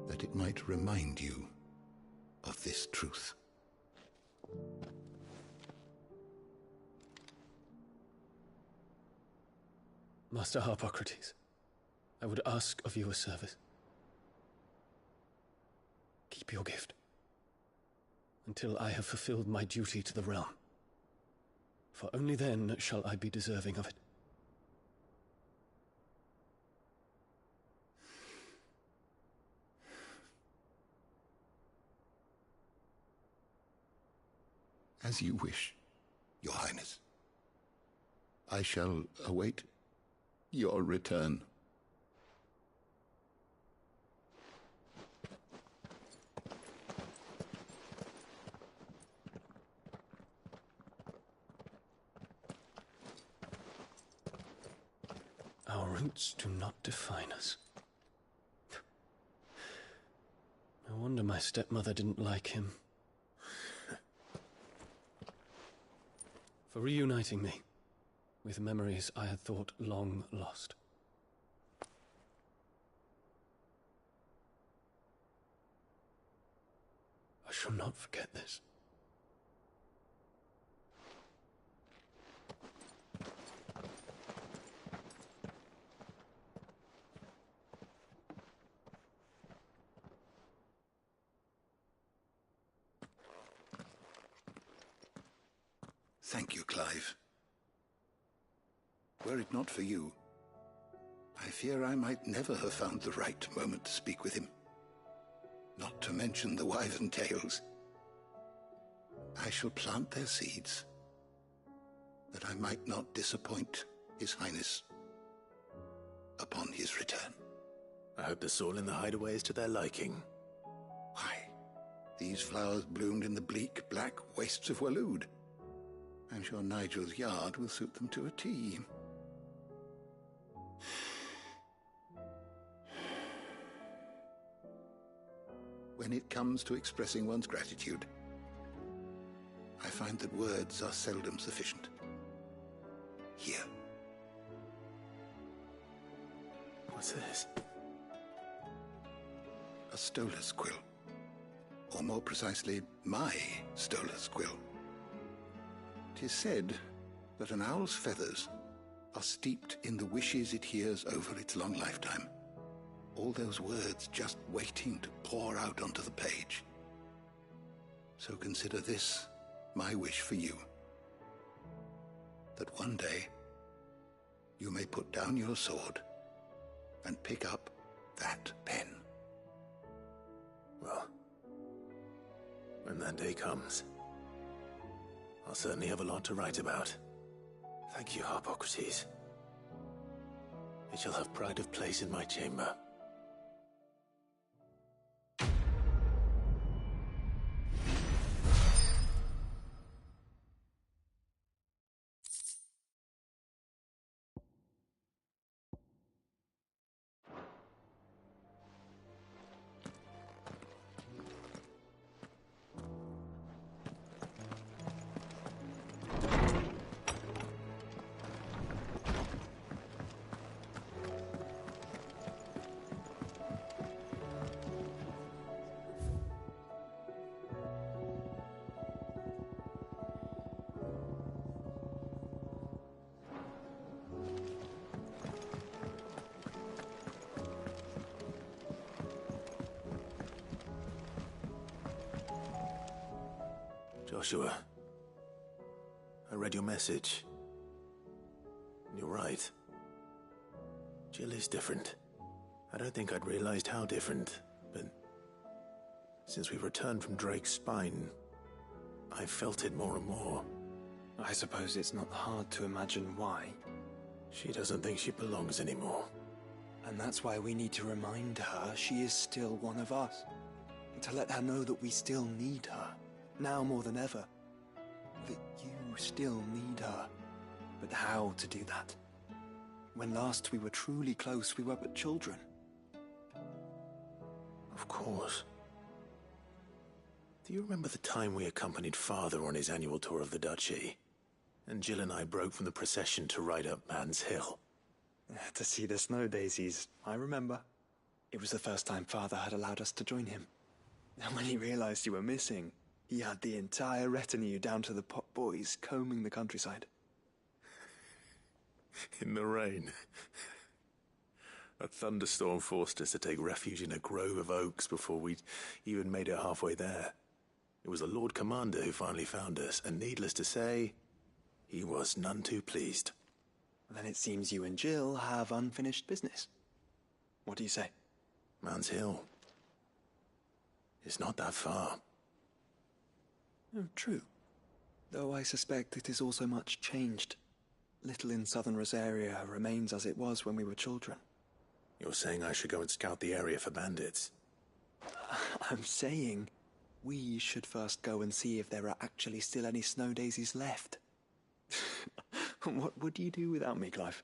that it might remind you of this truth. Master Harpocrates, I would ask of you a service. Keep your gift until I have fulfilled my duty to the realm, for only then shall I be deserving of it. As you wish, Your Highness. I shall await your return. Our roots do not define us. No wonder my stepmother didn't like him. For reuniting me with memories I had thought long lost. I shall not forget this. Thank you, Clive. Were it not for you, I fear I might never have found the right moment to speak with him. Not to mention the wyvern tales. I shall plant their seeds, that I might not disappoint His Highness upon his return. I hope the soil in the hideaway is to their liking. Why, these flowers bloomed in the bleak, black wastes of Waloed. I'm sure Nigel's yard will suit them to a T. When it comes to expressing one's gratitude, I find that words are seldom sufficient. Here. What's this? A Stolas quill. Or more precisely, my Stolas quill. 'Tis said that an owl's feathers are steeped in the wishes it hears over its long lifetime. All those words just waiting to pour out onto the page. So consider this my wish for you. That one day you may put down your sword and pick up that pen. Well, when that day comes, I'll certainly have a lot to write about. Thank you, Harpocrates. It shall have pride of place in my chamber. Joshua, I read your message. You're right. Jill is different. I don't think I'd realized how different, but since we returned from Drake's Spine, I've felt it more and more. I suppose it's not hard to imagine why. She doesn't think she belongs anymore. And that's why we need to remind her she is still one of us. To let her know that we still need her, now more than ever. That you still need her. But how to do that? When last we were truly close, we were but children. Of course. Do you remember the time we accompanied Father on his annual tour of the Duchy? And Jill and I broke from the procession to ride up Man's Hill. To see the snow daisies, I remember. It was the first time Father had allowed us to join him. And when he realized you were missing, he had the entire retinue down to the pot boys combing the countryside. In the rain. A thunderstorm forced us to take refuge in a grove of oaks before we'd even made it halfway there. It was the Lord Commander who finally found us, and needless to say, he was none too pleased. Then it seems you and Jill have unfinished business. What do you say? Man's Hill. It's not that far. Oh, true. Though I suspect it is also much changed. Little in southern Rosaria remains as it was when we were children. You're saying I should go and scout the area for bandits? I'm saying we should first go and see if there are actually still any snow daisies left. What would you do without me, Clive?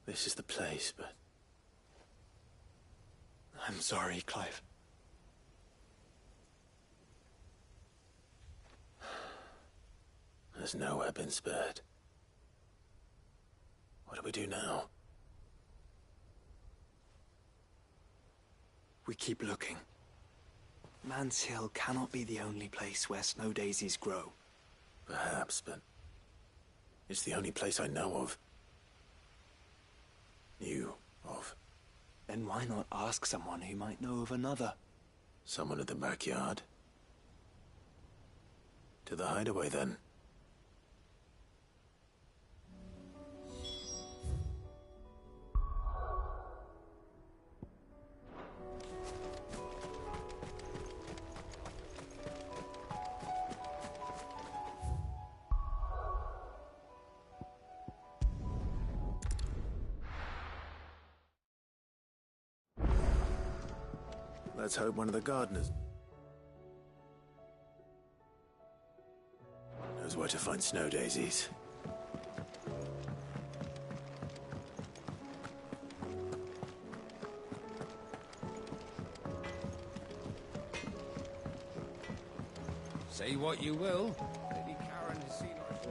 This is the place, but... I'm sorry, Clive. There's nowhere been spared. What do we do now? We keep looking. Man's Hill cannot be the only place where snow daisies grow. Perhaps, but... it's the only place I know of. Knew of. Then why not ask someone who might know of another? Someone at the backyard? To the hideaway, then. Let's hope one of the gardeners knows where to find snow daisies. Say what you will, Lady Karen has seen us.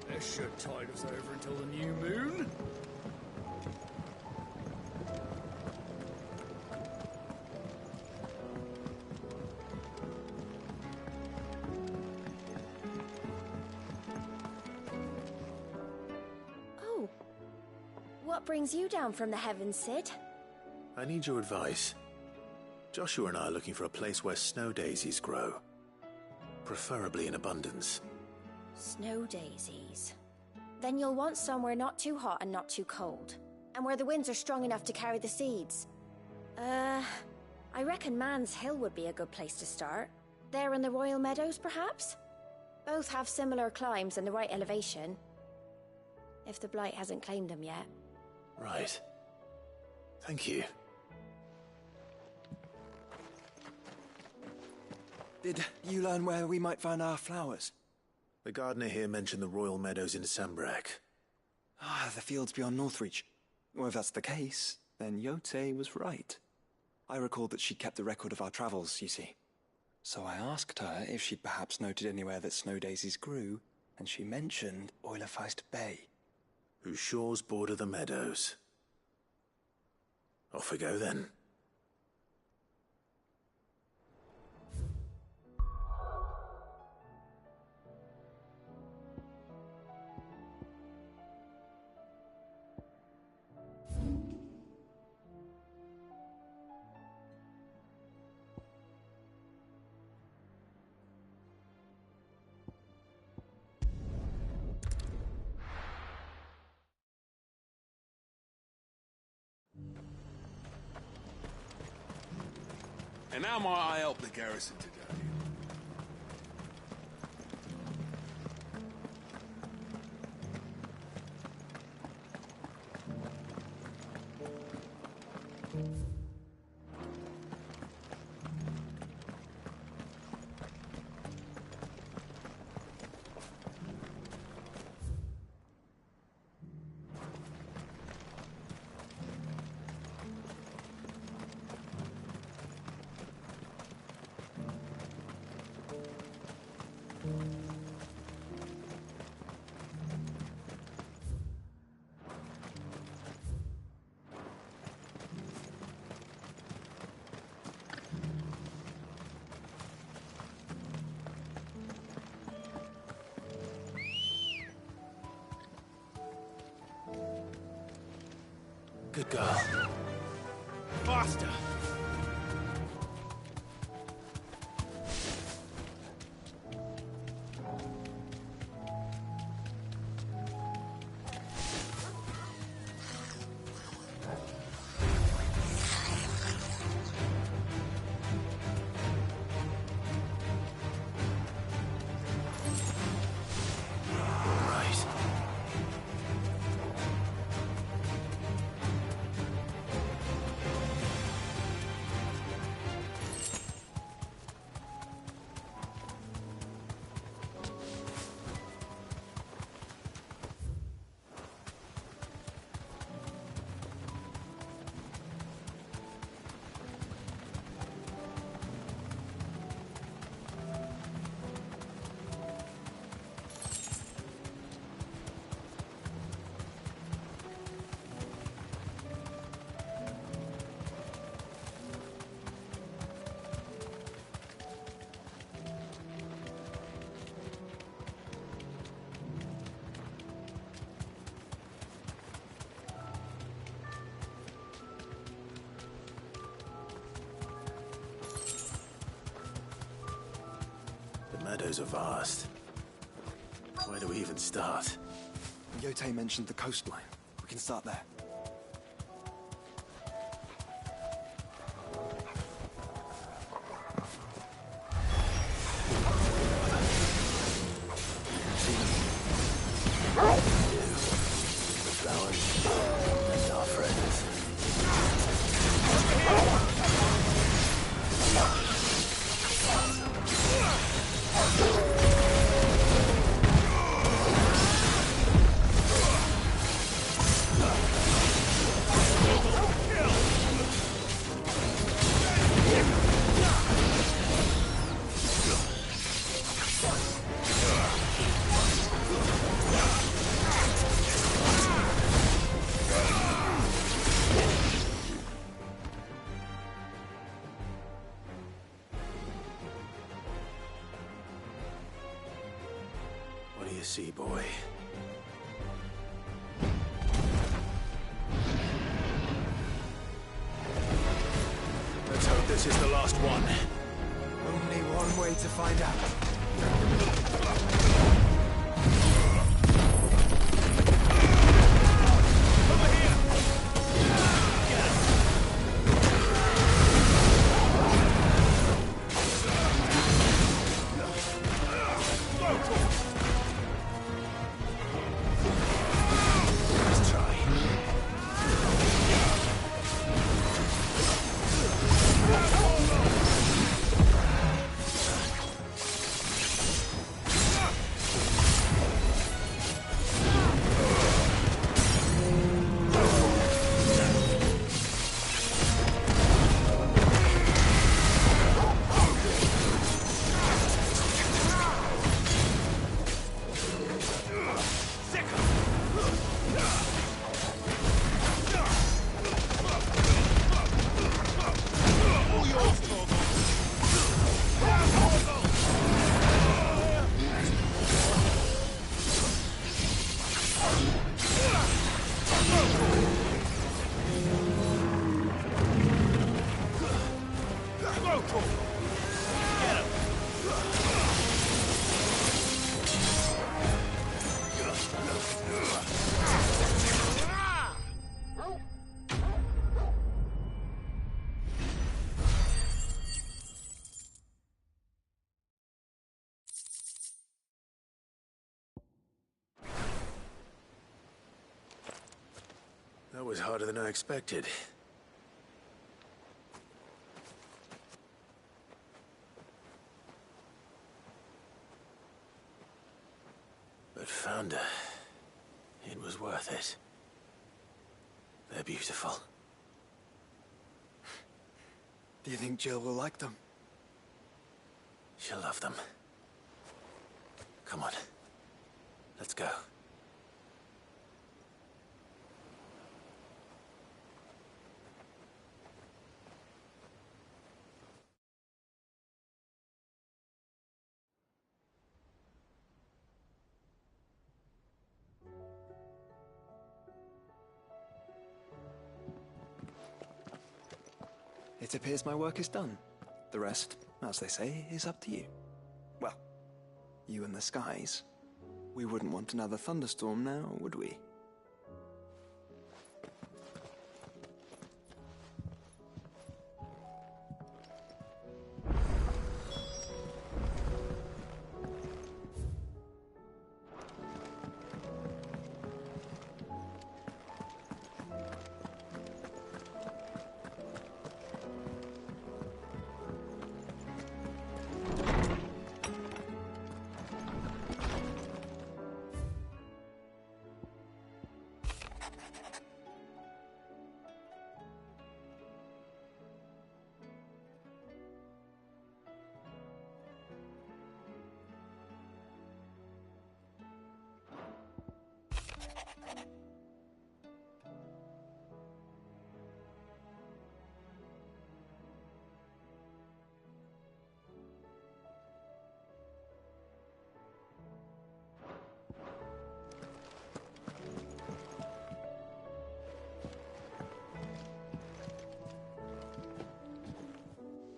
This should tide us over until the new moon. Oh. What brings you down from the heavens, Cid? I need your advice. Joshua and I are looking for a place where snow daisies grow. Preferably in abundance. Snow daisies. Then you'll want somewhere not too hot and not too cold. And where the winds are strong enough to carry the seeds. I reckon Man's Hill would be a good place to start. There in the Royal Meadows, perhaps? Both have similar climbs and the right elevation. If the Blight hasn't claimed them yet. Right. Thank you. Did you learn where we might find our flowers? The gardener here mentioned the Royal Meadows in Sambrack. Ah, the fields beyond Northreach. Well, if that's the case, then Yote was right. I recalled that she kept a record of our travels, you see. So I asked her if she'd perhaps noted anywhere that snow daisies grew, and she mentioned Oilafeist Bay. Whose shores border the meadows. Off we go then. And how might I help the garrison today? Good girl. Faster! The meadows are vast. Where do we even start? Yote mentioned the coastline. We can start there. The flowers and our friends. see, boy. Let's hope this is the last one. Only one way to find out. That was harder than I expected. But Founder, it was worth it. They're beautiful. Do you think Jill will like them? She'll love them. Come on. Let's go. It appears my work is done. The rest, as they say, is up to you. Well, you and the skies. We wouldn't want another thunderstorm now, would we?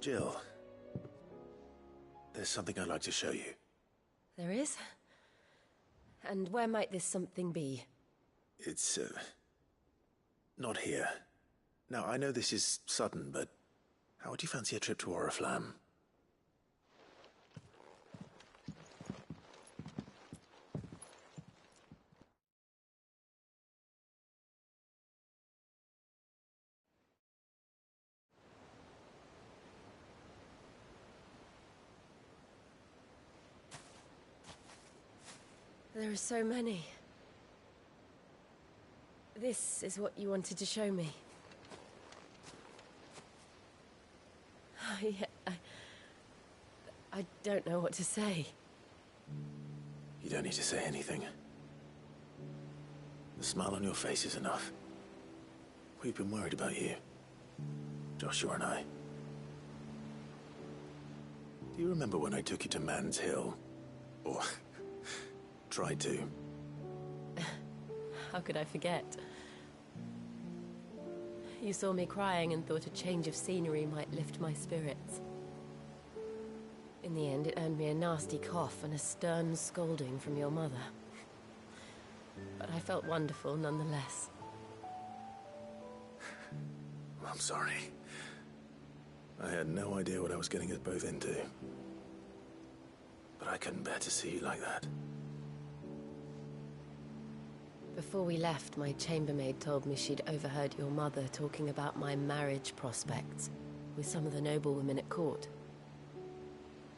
Jill, there's something I'd like to show you. There is? And where might this something be? It's, not here. Now, I know this is sudden, but how would you fancy a trip to Oriflamme? There are so many. This is what you wanted to show me. I don't know what to say. You don't need to say anything. The smile on your face is enough. We've been worried about you, Joshua and I. Do you remember when I took you to Man's Hill? Or tried to. How could I forget? You saw me crying and thought a change of scenery might lift my spirits. In the end, it earned me a nasty cough and a stern scolding from your mother. But I felt wonderful nonetheless. I'm sorry. I had no idea what I was getting us both into. But I couldn't bear to see you like that. Before we left, my chambermaid told me she'd overheard your mother talking about my marriage prospects with some of the noblewomen at court.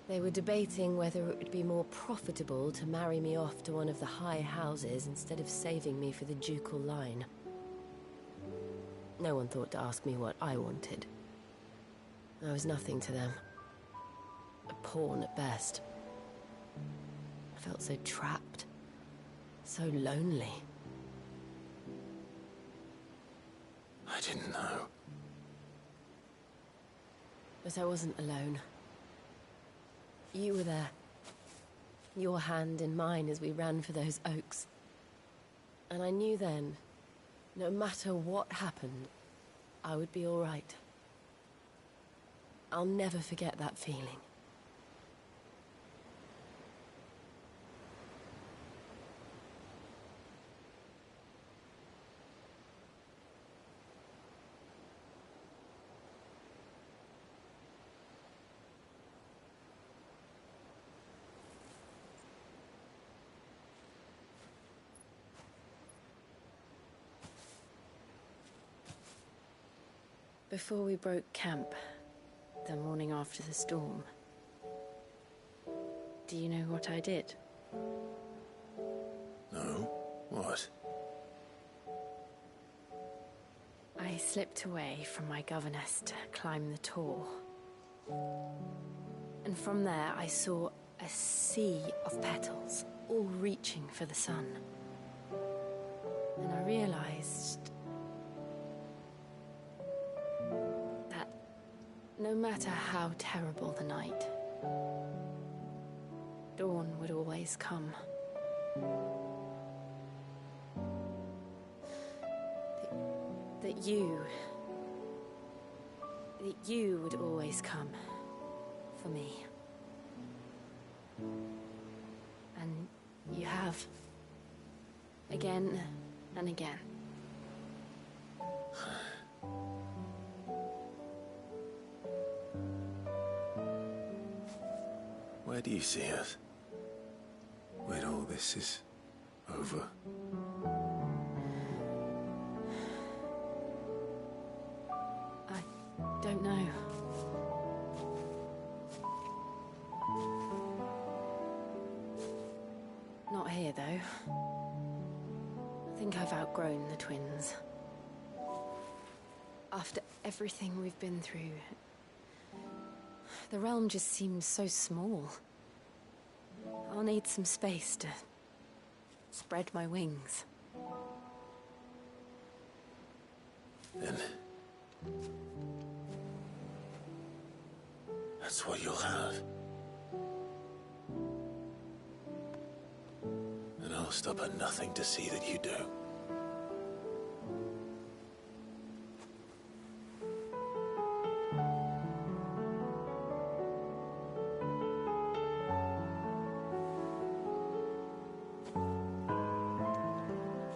They were debating whether it would be more profitable to marry me off to one of the high houses instead of saving me for the ducal line. No one thought to ask me what I wanted. I was nothing to them. A pawn at best. I felt so trapped. So lonely. I didn't know. But I wasn't alone. You were there. Your hand in mine as we ran for those oaks. And I knew then, no matter what happened, I would be all right. I'll never forget that feeling. Before we broke camp, the morning after the storm, do you know what I did? No? What? I slipped away from my governess to climb the tor. And from there I saw a sea of petals, all reaching for the sun. And I realized that no matter how terrible the night, dawn would always come. That you would always come for me. And you have. Again and again. Where do you see us? When all this is over? I don't know. Not here, though. I think I've outgrown the twins. After everything we've been through, the realm just seems so small. I'll need some space to spread my wings. Then that's what you'll have. And I'll stop at nothing to see that you do.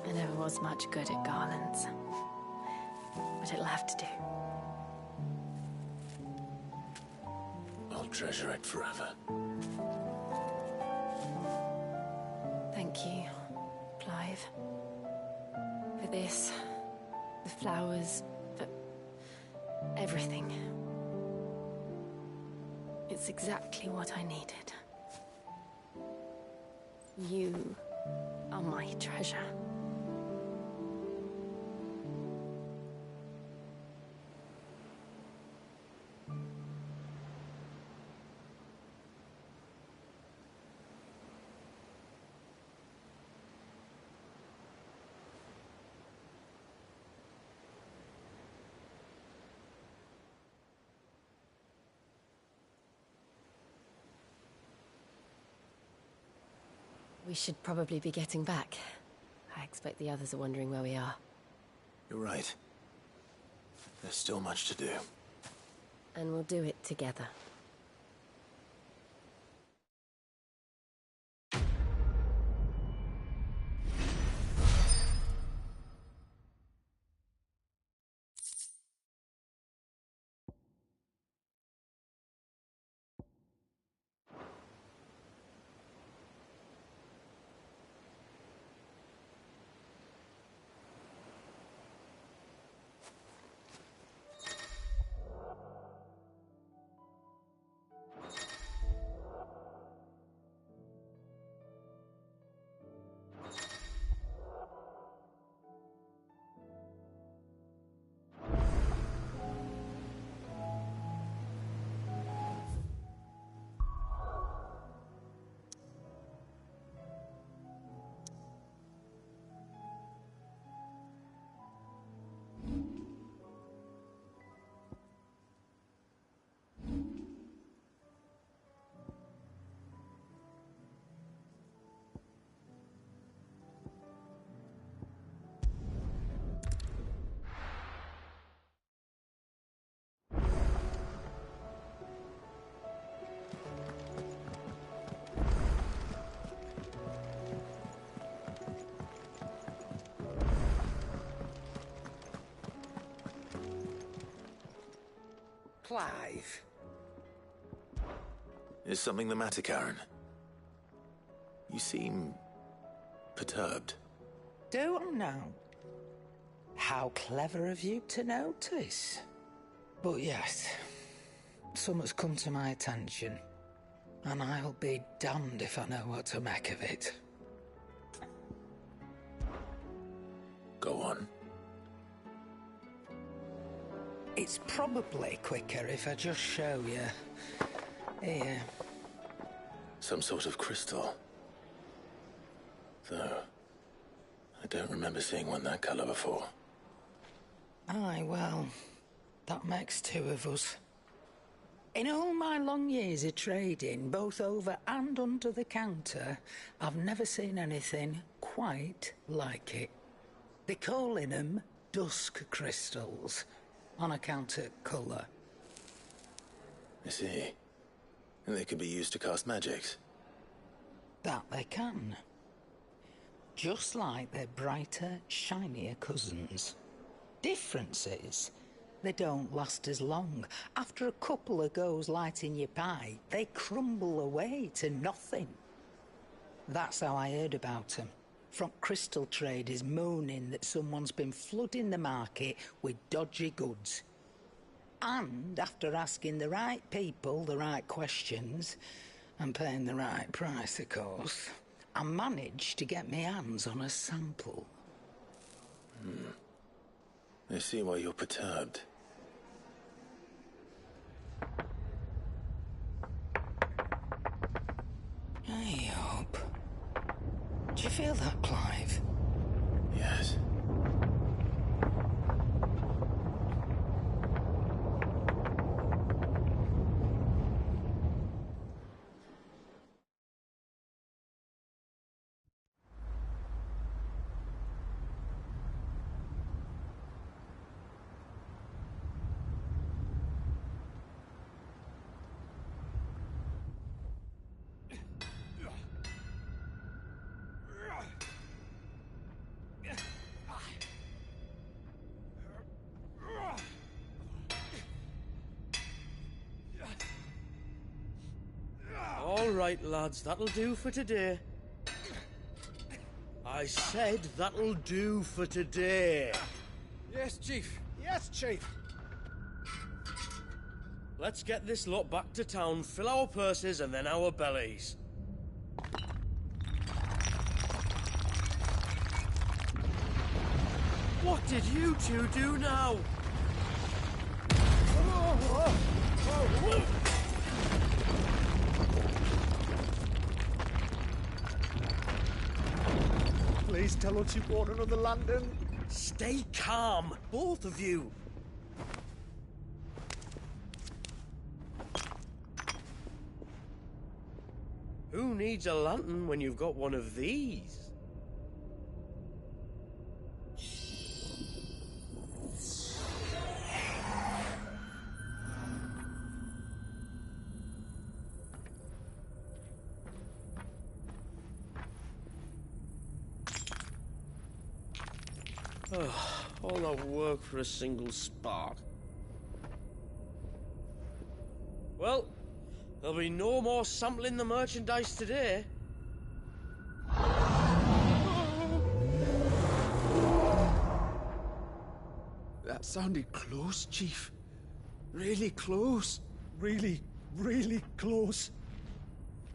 I never was much good at garlands, but it'll have to do. I'll treasure it forever. Thank you, Clive. For this, the flowers, for everything. It's exactly what I needed. You are my treasure. We should probably be getting back. I expect the others are wondering where we are. You're right. There's still much to do. And we'll do it together. Clive. Is something the matter, Karen? You seem perturbed. Don't know. How clever of you to notice. But yes, something's come to my attention, and I'll be damned if I know what to make of it. Go on. It's probably quicker if I just show you. Here. Some sort of crystal. Though, I don't remember seeing one that colour before. Aye, well, that makes two of us. In all my long years of trading, both over and under the counter, I've never seen anything quite like it. They're calling them dusk crystals, on account of colour. I see. And they can be used to cast magics. That they can. Just like their brighter, shinier cousins. Difference is, they don't last as long. After a couple of goes lighting your pie, they crumble away to nothing. That's how I heard about them. From crystal traders moaning that someone's been flooding the market with dodgy goods. And after asking the right people the right questions, and paying the right price, of course, I managed to get my hands on a sample. I see why you're perturbed. Hey, Hope. Do you feel that, Clive? Yes. All right, lads, that'll do for today. I said that'll do for today. Yes, Chief. Yes, Chief. Let's get this lot back to town, fill our purses and then our bellies. What did you two do now? Please tell us you bought another lantern. Stay calm, both of you. Who needs a lantern when you've got one of these? All that work for a single spark. Well, there'll be no more sampling the merchandise today. That sounded close, Chief. Really close. Really, really close.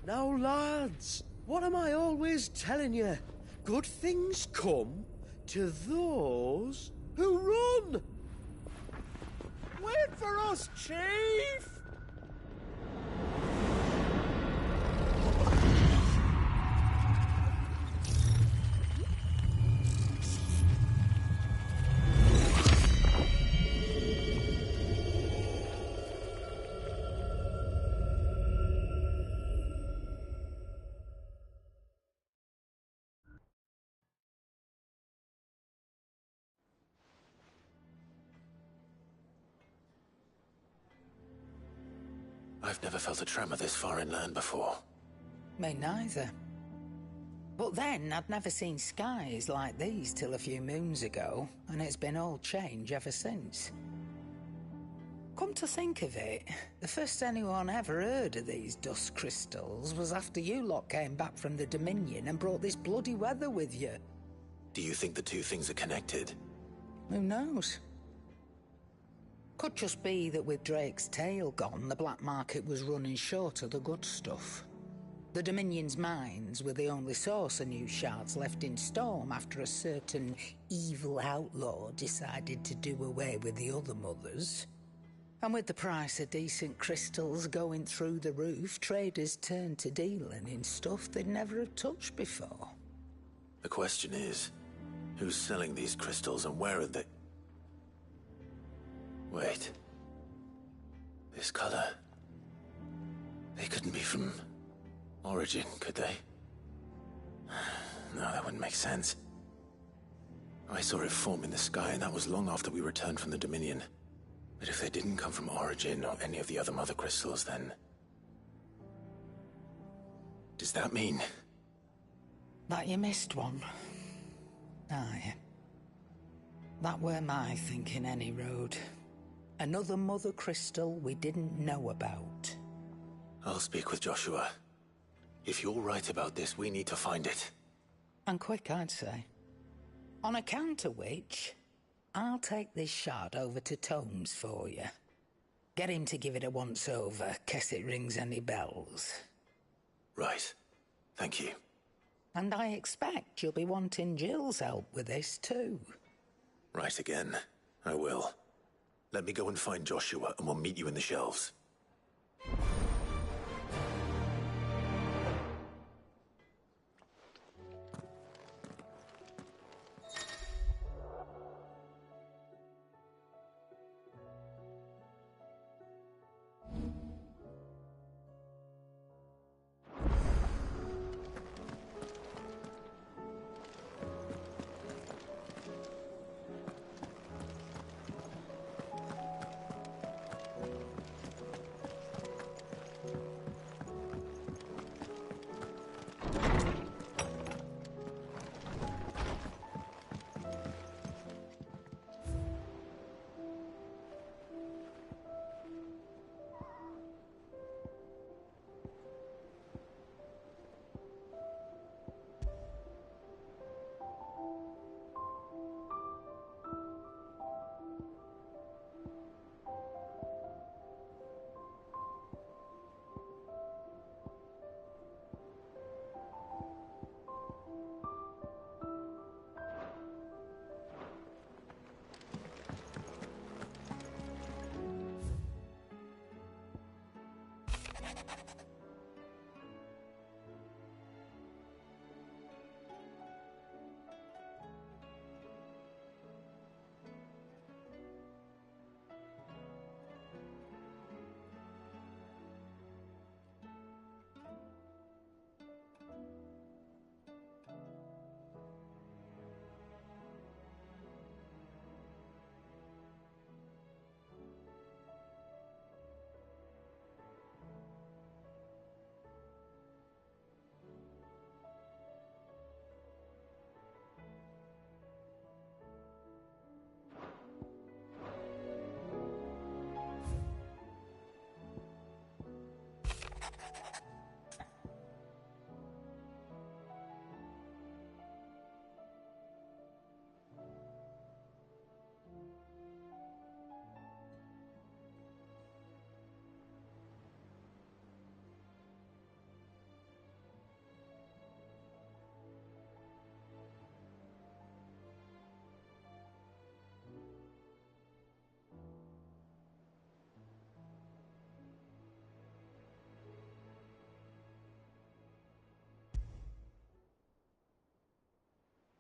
Now, lads, what am I always telling you? Good things come to those who run! Wait for us, Chief! I've never felt a tremor this far inland before. Me neither. But then, I'd never seen skies like these till a few moons ago, and it's been all change ever since. Come to think of it, the first anyone ever heard of these dust crystals was after you lot came back from the Dominion and brought this bloody weather with you. Do you think the two things are connected? Who knows? Could just be that with Drake's tail gone, the black market was running short of the good stuff. The Dominion's mines were the only source of new shards left in Storm after a certain evil outlaw decided to do away with the other mothers. And with the price of decent crystals going through the roof, traders turned to dealing in stuff they'd never have touched before. The question is, who's selling these crystals and where are they? Wait. This color. They couldn't be from Origin, could they? No, that wouldn't make sense. I saw it form in the sky, and that was long after we returned from the Dominion. But if they didn't come from Origin or any of the other mother crystals, then... does that mean... that you missed one? Aye. That were my thinking, any road. Another mother crystal we didn't know about. I'll speak with Joshua. If you're right about this, we need to find it. And quick, I'd say. On account of which, I'll take this shard over to Tomes for you. Get him to give it a once-over, case it rings any bells. Right. Thank you. And I expect you'll be wanting Jill's help with this, too. Right again. I will. Let me go and find Joshua, and we'll meet you in the shelves.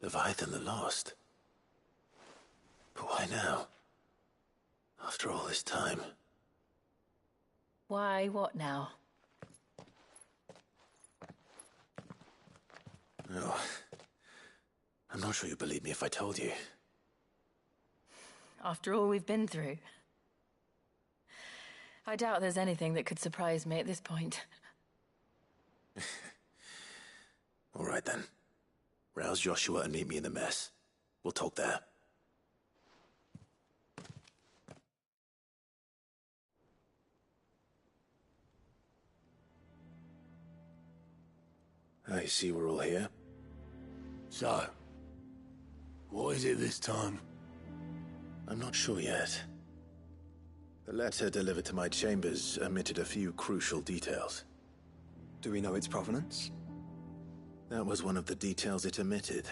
Leviathan the Lost. But why now? After all this time. Why, what now? Oh. I'm not sure you'd believe me if I told you. After all we've been through. I doubt there's anything that could surprise me at this point. All right then. Rouse Joshua and meet me in the mess. We'll talk there. I see we're all here. So, what is it this time? I'm not sure yet. The letter delivered to my chambers omitted a few crucial details. Do we know its provenance? That was one of the details it omitted.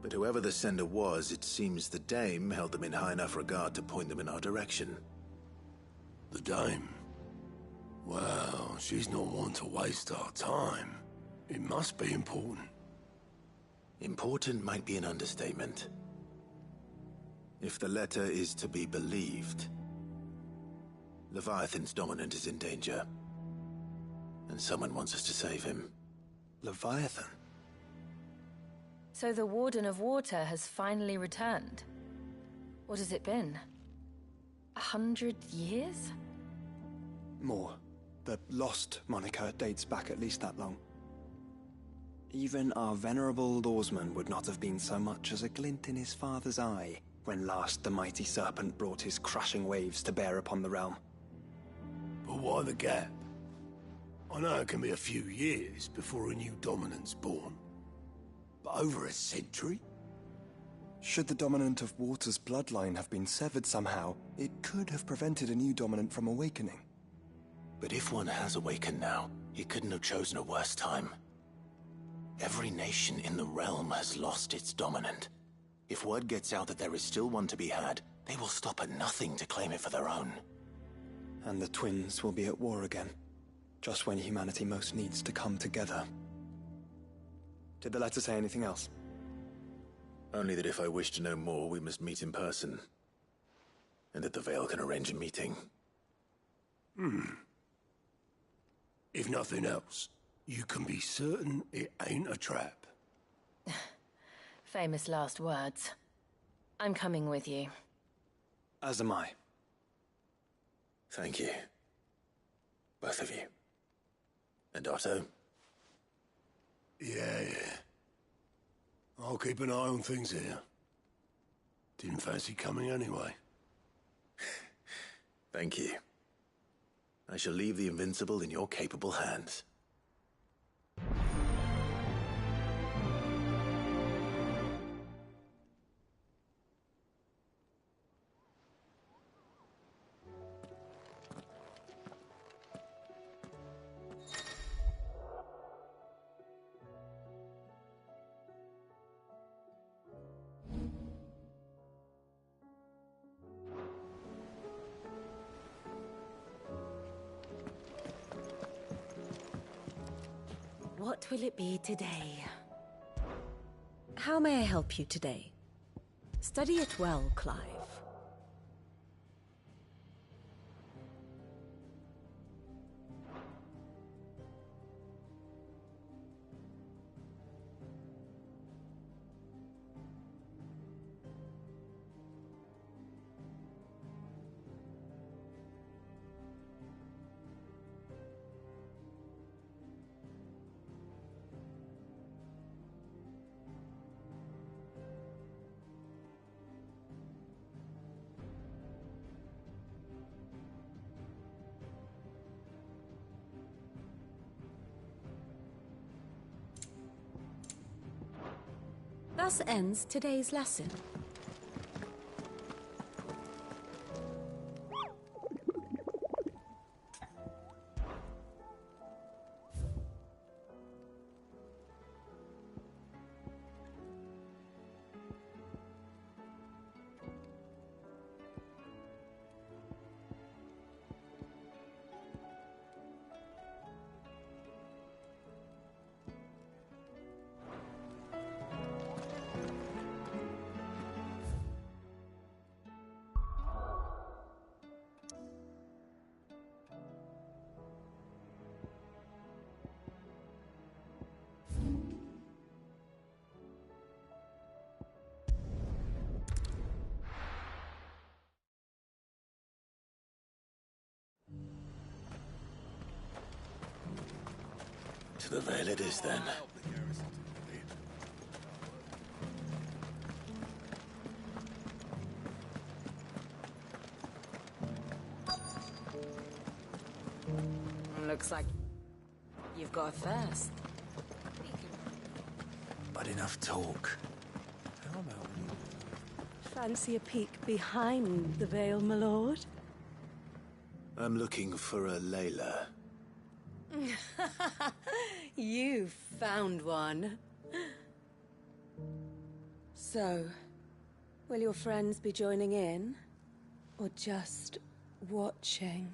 But whoever the sender was, it seems the Dame held them in high enough regard to point them in our direction. The Dame? Well, she's not one to waste our time. It must be important. Important might be an understatement. If the letter is to be believed, Leviathan's dominant is in danger. And someone wants us to save him. Leviathan? So the Warden of Water has finally returned. What has it been? 100 years? More. The Lost moniker dates back at least that long. Even our venerable lawsman would not have been so much as a glint in his father's eye when last the mighty serpent brought his crushing waves to bear upon the realm. But why the gap? I know it can be a few years before a new dominant's born. But over a century? Should the dominant of Water's bloodline have been severed somehow, it could have prevented a new dominant from awakening. But if one has awakened now, he couldn't have chosen a worse time. Every nation in the realm has lost its dominant. If word gets out that there is still one to be had, they will stop at nothing to claim it for their own. And the twins will be at war again, just when humanity most needs to come together. Did the letter say anything else? Only that if I wish to know more, we must meet in person. And that the Veil can arrange a meeting. If nothing else, you can be certain it ain't a trap. Famous last words. I'm coming with you. As am I. Thank you. Both of you. And Otto? Yeah. I'll keep an eye on things here. Didn't fancy coming anyway. Thank you. I shall leave the Invincible in your capable hands. What will it be today? How may I help you today? Study it well, Clive. Thus ends today's lesson. To the Vale it is, then. Looks like you've got a thirst. But enough talk. How about Fancy a peek behind the veil, my lord? I'm looking for a Layla. You found one. So, will your friends be joining in? Or just watching?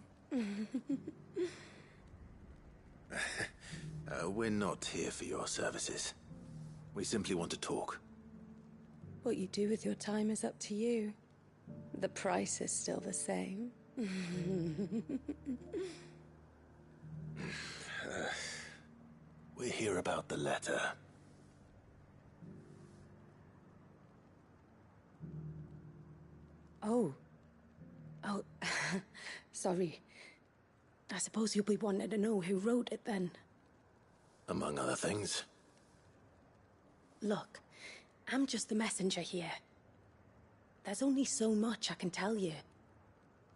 We're not here for your services. We simply want to talk. What you do with your time is up to you. The price is still the same. We're here about the letter. Oh. Sorry. I suppose you'll be wanting to know who wrote it then. Among other things. Look, I'm just the messenger here. There's only so much I can tell you.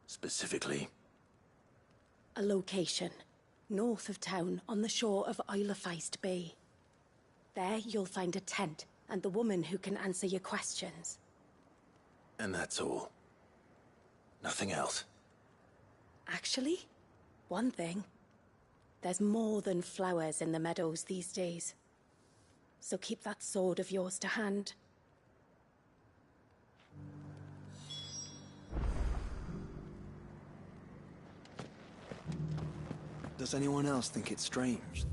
Specifically? A location, north of town, on the shore of Isle of Feist Bay. There you'll find a tent, and the woman who can answer your questions. And that's all? Nothing else? Actually, one thing. There's more than flowers in the meadows these days. So keep that sword of yours to hand. Does anyone else think it's strange?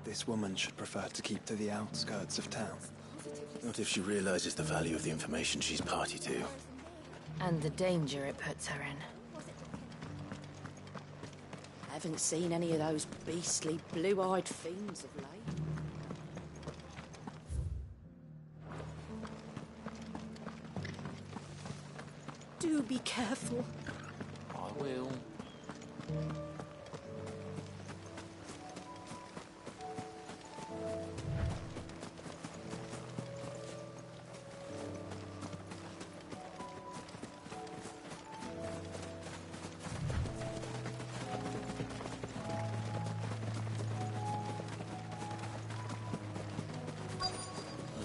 This woman should prefer to keep to the outskirts of town. Not if she realizes the value of the information she's party to. And the danger it puts her in. Haven't seen any of those beastly blue-eyed fiends of late. Do be careful. I will.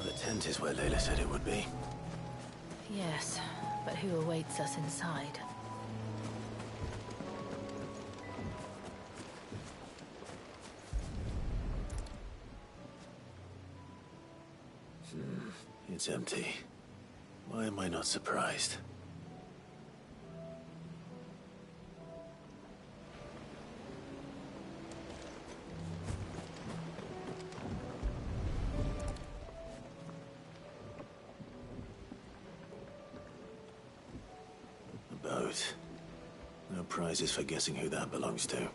The tent is where Layla said it would be. Yes, but who awaits us inside? It's empty. Why am I not surprised? A boat. No prizes for guessing who that belongs to.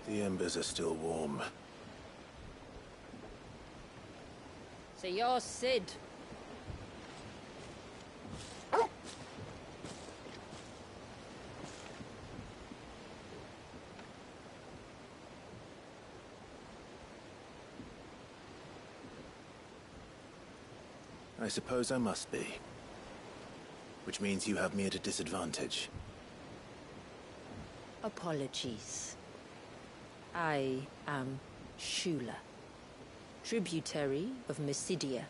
The embers are still warm. So you're Sid. I suppose I must be. Which means you have me at a disadvantage. Apologies. I am Shula, tributary of Mysidia,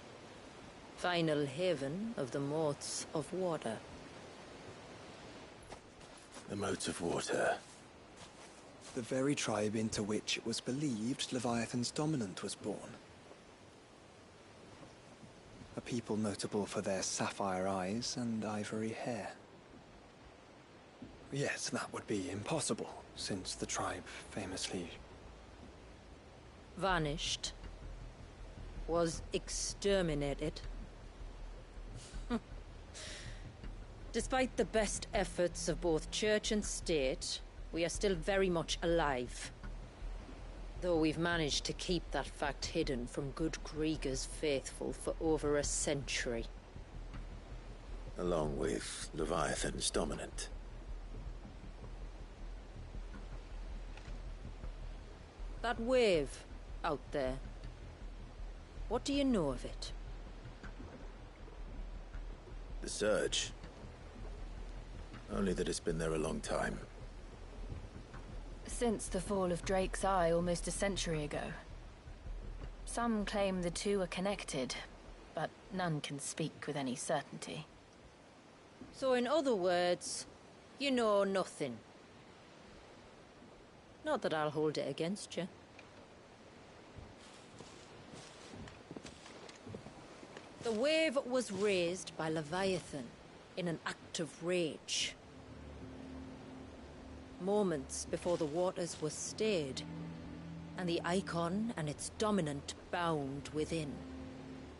final haven of the Motes of Water. The Motes of Water. The very tribe into which it was believed Leviathan's dominant was born. A people notable for their sapphire eyes and ivory hair. Yet that would be impossible, since the tribe famously Vanished. Was exterminated. Despite the best efforts of both church and state, we are still very much alive. Though we've managed to keep that fact hidden from good Grieger's faithful for over a century. Along with Leviathan's dominant. That wave out there. What do you know of it? The Surge. Only that it's been there a long time. Since the fall of Drake's Eye almost a century ago. Some claim the two are connected, but none can speak with any certainty. So in other words, you know nothing. Not that I'll hold it against you. The wave was raised by Leviathan in an act of rage. Moments before the waters were stayed, and the Icon and its dominant bound within.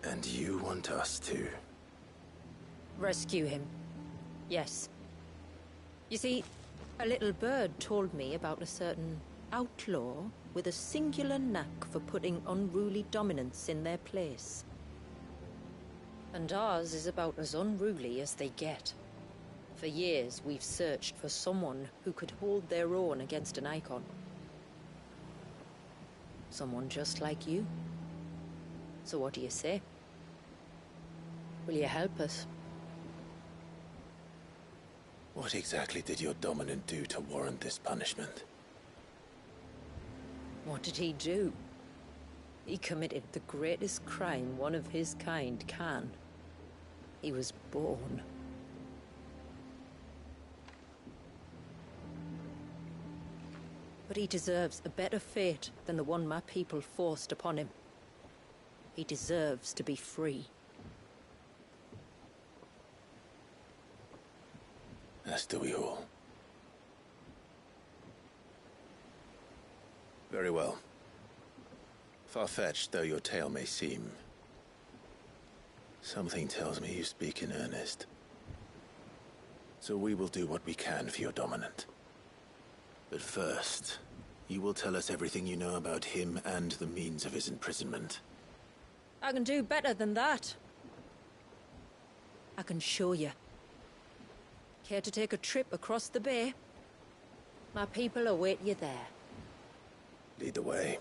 And you want us to? Rescue him. Yes. You see, a little bird told me about a certain outlaw with a singular knack for putting unruly dominants in their place. And ours is about as unruly as they get. For years, we've searched for someone who could hold their own against an Icon. Someone just like you. So what do you say? Will you help us? What exactly did your dominant do to warrant this punishment? What did he do? He committed the greatest crime one of his kind can. He was born. But he deserves a better fate than the one my people forced upon him. He deserves to be free. As do we all. Very well. Far-fetched though your tale may seem, something tells me you speak in earnest. So we will do what we can for your dominant. But first, you will tell us everything you know about him and the means of his imprisonment. I can do better than that. I can show you. Care to take a trip across the bay? My people await you there. Lead the way.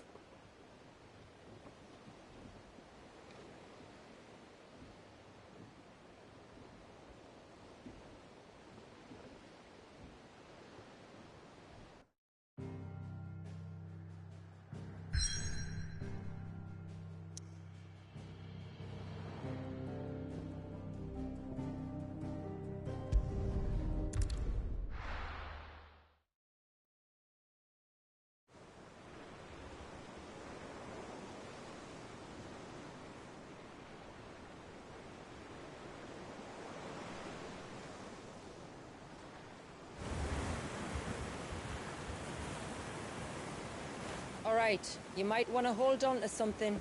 All right, you might want to hold on to something.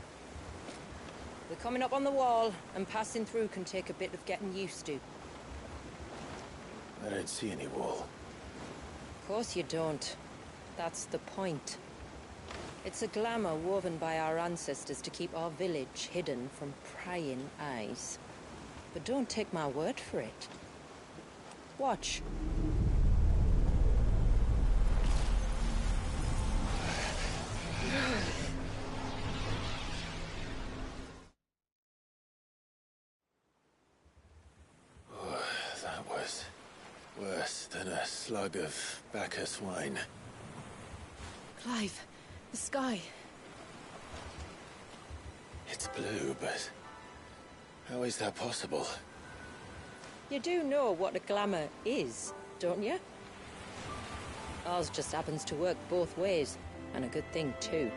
We're coming up on the wall, and passing through can take a bit of getting used to. I don't see any wall. Of course you don't. That's the point. It's a glamour woven by our ancestors to keep our village hidden from prying eyes. But don't take my word for it. Watch. Oh, that was worse than a slug of Bacchus wine. Clive, the sky. It's blue, but how is that possible? You do know what a glamour is, don't you? Ours just happens to work both ways, and a good thing too.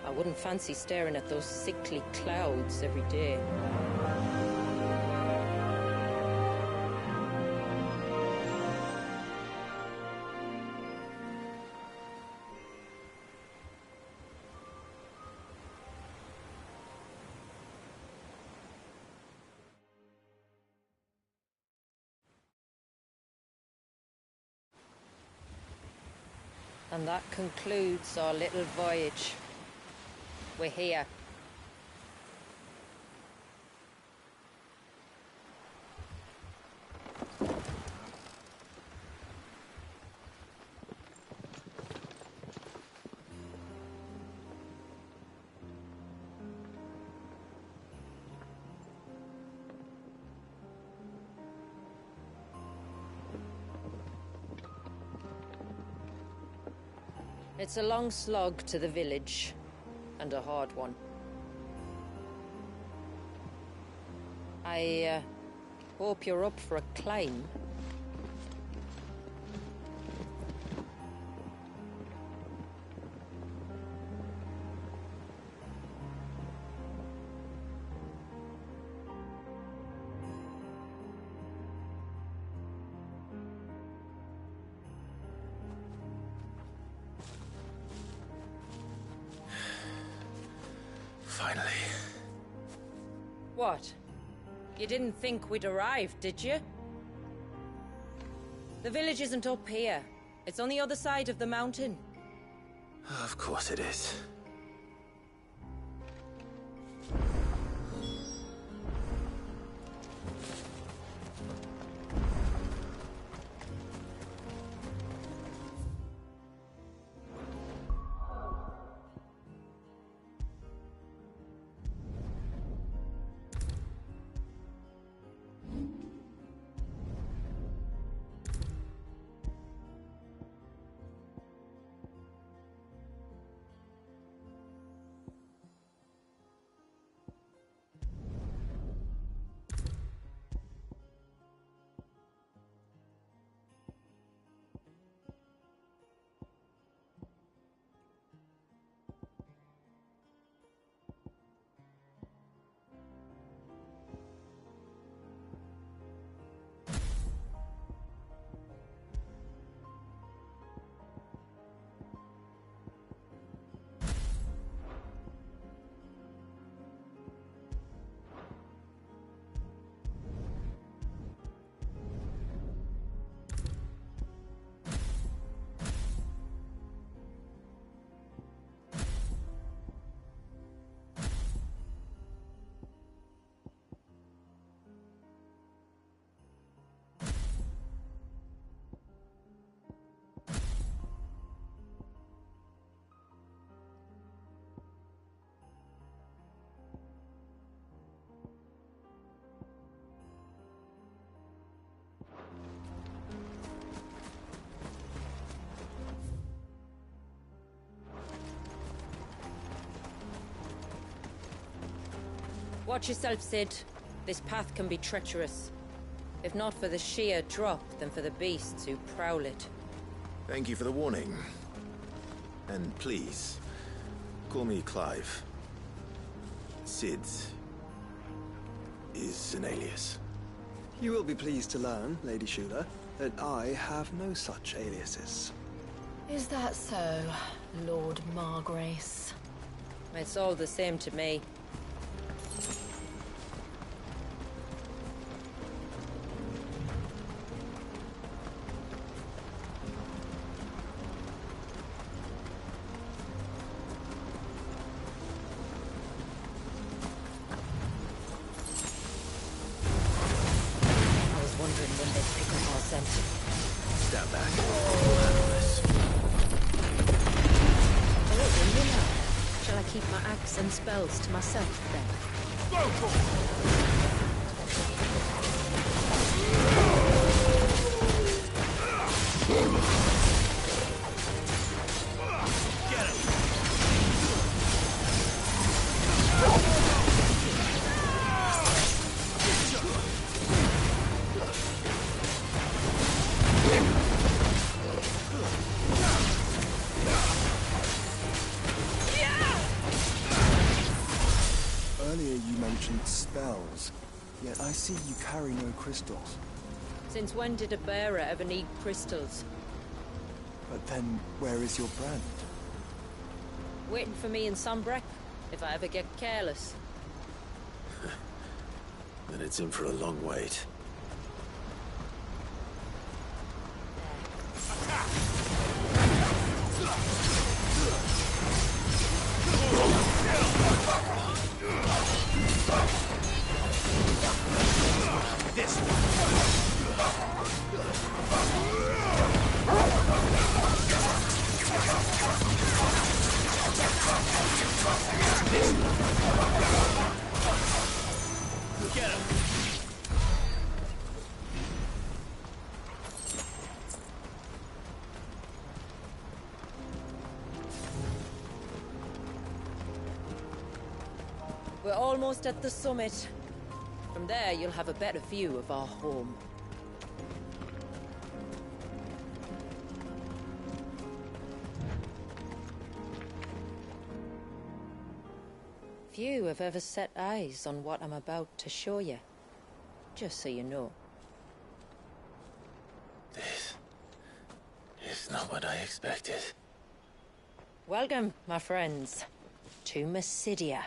I wouldn't fancy staring at those sickly clouds every day. And that concludes our little voyage. We're here. It's a long slog to the village, and a hard one. I hope you're up for a climb. Finally. What? You didn't think we'd arrived, did you? The village isn't up here. It's on the other side of the mountain. Of course it is. Watch yourself, Cid. This path can be treacherous. If not for the sheer drop, then for the beasts who prowl it. Thank you for the warning. And please, call me Clive. Cid is an alias. You will be pleased to learn, Lady Shula, that I have no such aliases. Is that so, Lord Margrace? It's all the same to me. Stand back. We'll handle this. Shall I keep my axe and spells to myself then? Go for it! Earlier you mentioned spells, yet I see you carry no crystals. Since when did a bearer ever need crystals? But then, where is your brand? Waiting for me in Sunbreck, if I ever get careless. Then it's in for a long wait. Get him! We're almost at the summit. From there, you'll have a better view of our home. Few have ever set eyes on what I'm about to show you. Just so you know. This is not what I expected. Welcome, my friends, to Mysidia.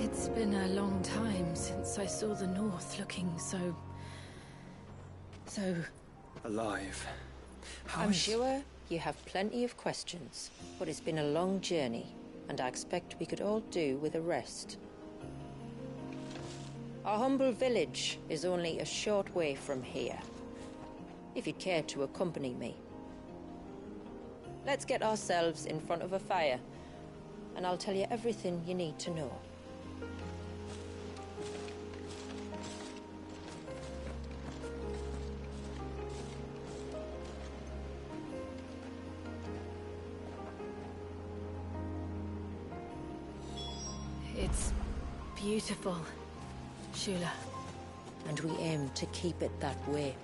It's been a long time since I saw the North looking so alive. I'm sure you have plenty of questions, but it's been a long journey, and I expect we could all do with a rest. Our humble village is only a short way from here, if you'd care to accompany me. Let's get ourselves in front of a fire, and I'll tell you everything you need to know. It's beautiful, Shula. And we aim to keep it that way.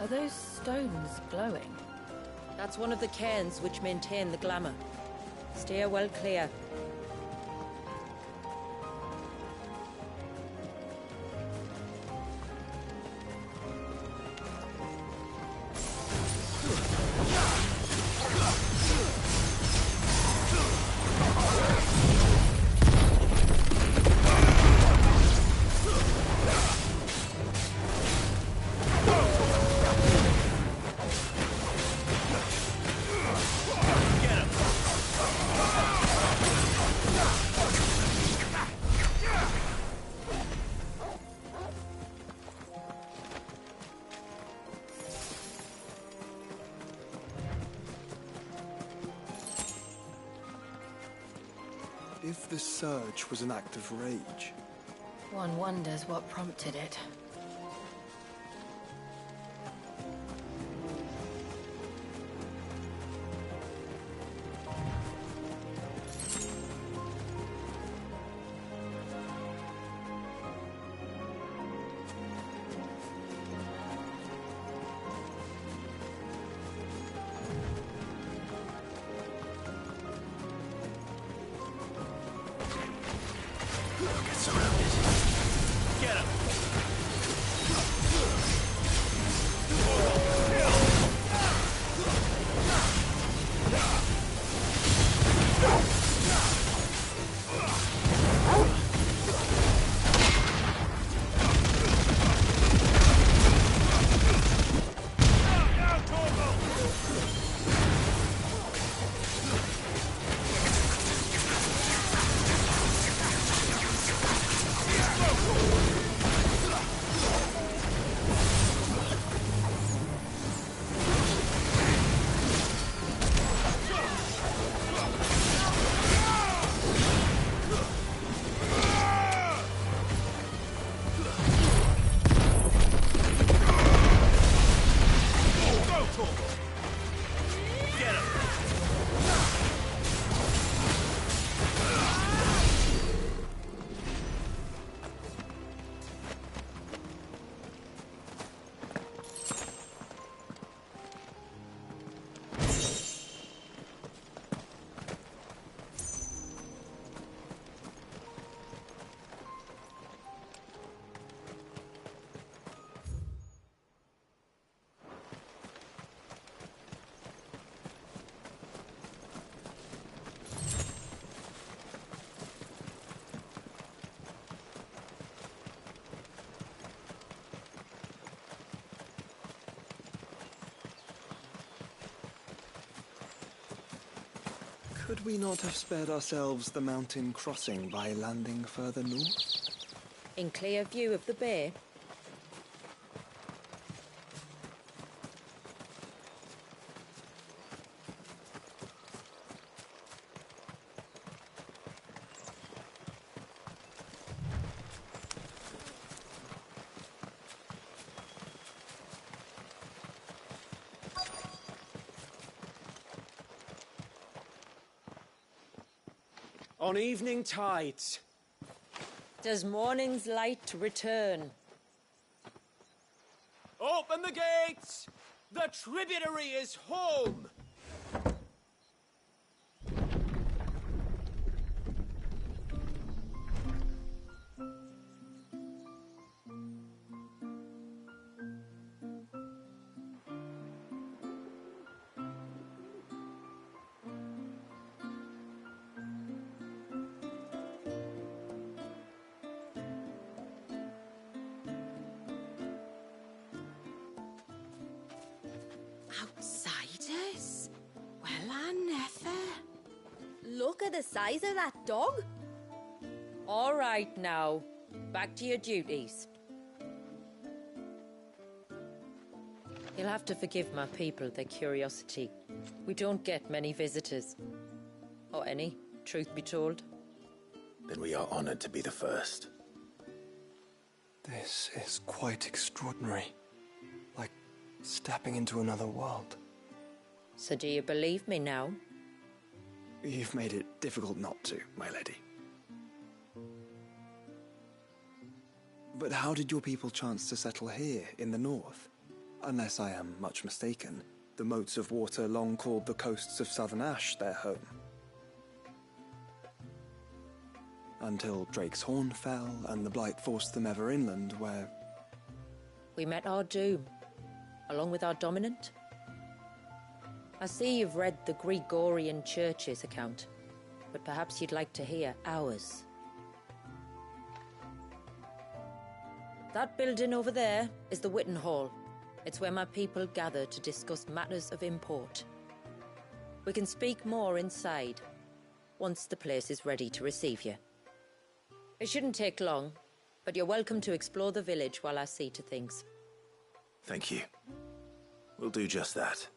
Are those stones glowing? That's one of the cairns which maintain the glamour. Steer well clear. If the surge was an act of rage... One wonders what prompted it. Get surrounded. Get him! Could we not have spared ourselves the mountain crossing by landing further north? In clear view of the bay? On evening tides. Does morning's light return? Open the gates! The tributary is home! Outsiders? Well, I never. Look at the size of that dog. All right now, back to your duties. You'll have to forgive my people their curiosity. We don't get many visitors. Or any, truth be told. Then we are honored to be the first. This is quite extraordinary. Like stepping into another world. So do you believe me now? You've made it difficult not to, my lady. But how did your people chance to settle here, in the north? Unless I am much mistaken, the moats of water long called the coasts of Southern Ash their home. Until Drake's Horn fell, and the Blight forced them ever inland, where... We met our doom, along with our dominant. I see you've read the Gregorian Church's account, but perhaps you'd like to hear ours. That building over there is the Witten Hall. It's where my people gather to discuss matters of import. We can speak more inside, once the place is ready to receive you. It shouldn't take long, but you're welcome to explore the village while I see to things. Thank you. We'll do just that.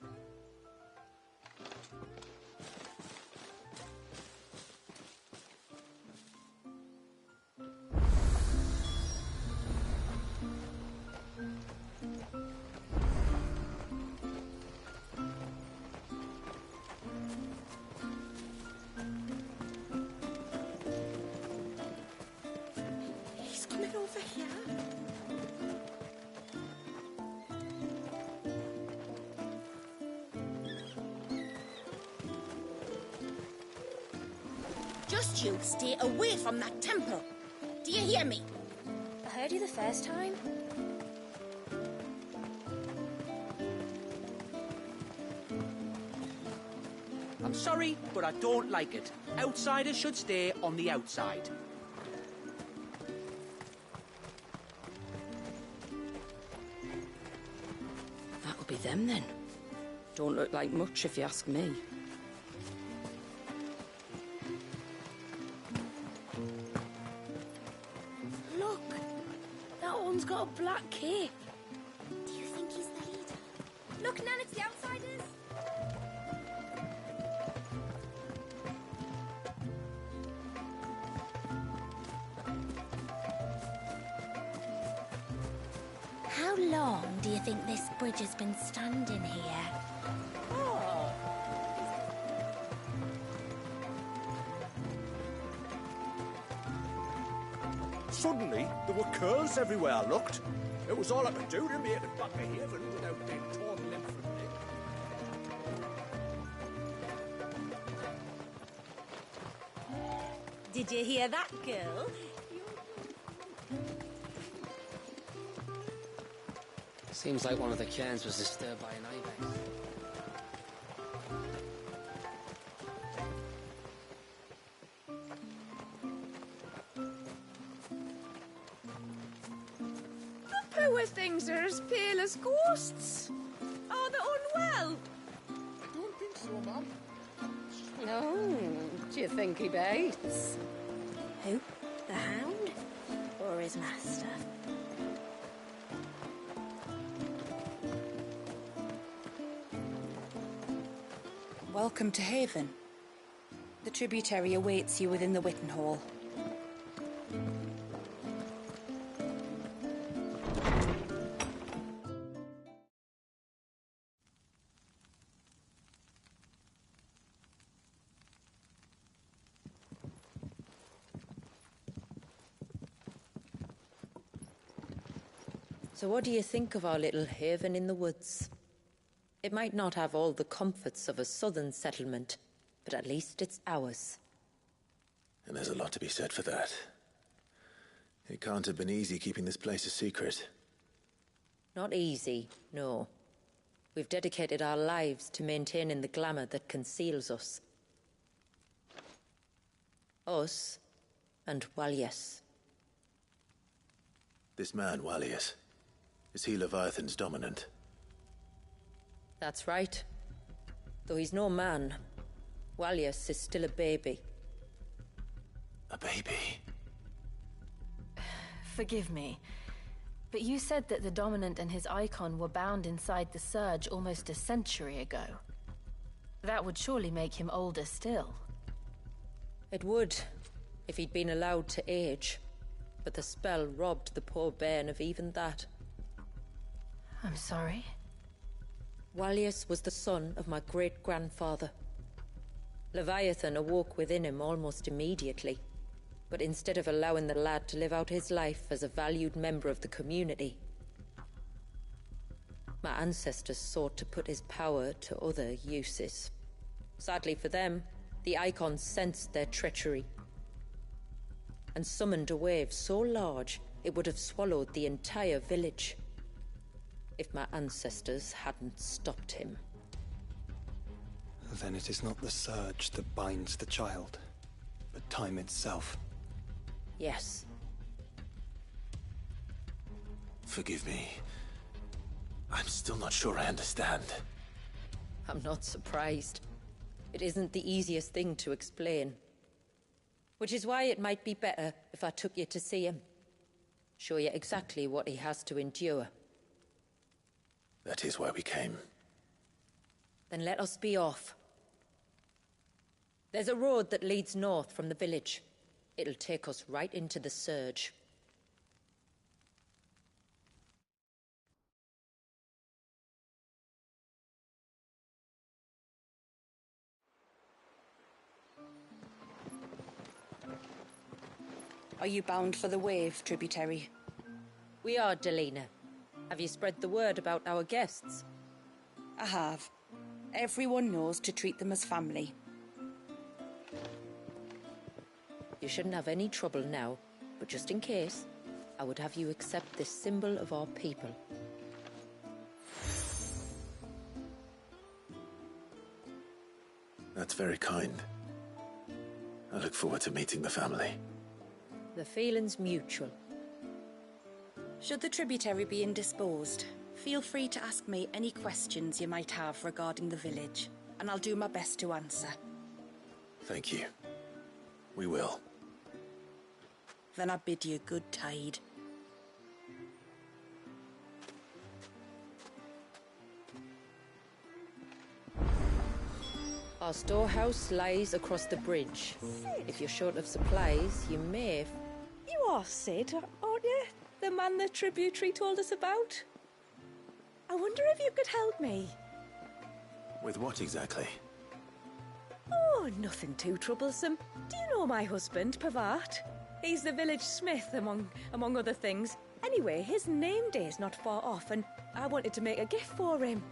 He's coming over here. Just you stay away from that temple. Do you hear me? I heard you the first time. I'm sorry, but I don't like it. Outsiders should stay on the outside. That'll be them then. Don't look like much if you ask me. Look, that one's got a black cape. Do you think he's the leader? Look, Nan, it's the outsiders. How long do you think this bridge has been standing here? Suddenly, there were curls everywhere I looked. It was all I could do to make it back to haven without being torn limb from limb. Did you hear that, girl? Seems like one of the cairns was disturbed by an ibex. The poor things are as pale as ghosts. Are they unwell? I don't think so, Mum. No. Do you think he baits? Who? The Hound? Or his master? Welcome to Haven. The tributary awaits you within the Witten Hall. So what do you think of our little haven in the woods? It might not have all the comforts of a southern settlement, but at least it's ours. And there's a lot to be said for that. It can't have been easy keeping this place a secret. Not easy, no. We've dedicated our lives to maintaining the glamour that conceals us. Us and Walyas. This man, Walyas, is he Leviathan's dominant? That's right. Though he's no man, Walyas is still a baby. A baby? Forgive me, but you said that the Dominant and his icon were bound inside the Surge almost a century ago. That would surely make him older still. It would, if he'd been allowed to age. But the spell robbed the poor bairn of even that. I'm sorry? Walyas was the son of my great-grandfather. Leviathan awoke within him almost immediately. But instead of allowing the lad to live out his life as a valued member of the community, my ancestors sought to put his power to other uses. Sadly for them, the Icon sensed their treachery and summoned a wave so large it would have swallowed the entire village if my ancestors hadn't stopped him. Then it is not the Surge that binds the child, but time itself. Yes. Forgive me. I'm still not sure I understand. I'm not surprised. It isn't the easiest thing to explain. Which is why it might be better if I took you to see him. Show you exactly what he has to endure. That is why we came. Then let us be off. There's a road that leads north from the village. It'll take us right into the Surge. Are you bound for the Wave, tributary? We are, Delina. Have you spread the word about our guests? I have. Everyone knows to treat them as family. You shouldn't have any trouble now, but just in case, I would have you accept this symbol of our people. That's very kind. I look forward to meeting the family. The feeling's mutual. Should the tributary be indisposed, feel free to ask me any questions you might have regarding the village, and I'll do my best to answer. Thank you. We will. Then I bid you good tide. Our storehouse lies across the bridge. Sid. If you're short of supplies, you may... You are Sid, aren't you? The man the tributary told us about? I wonder if you could help me. With what exactly? Oh, nothing too troublesome. Do you know my husband, Pavat? He's the village smith, among other things. Anyway, his name day's not far off, and I wanted to make a gift for him.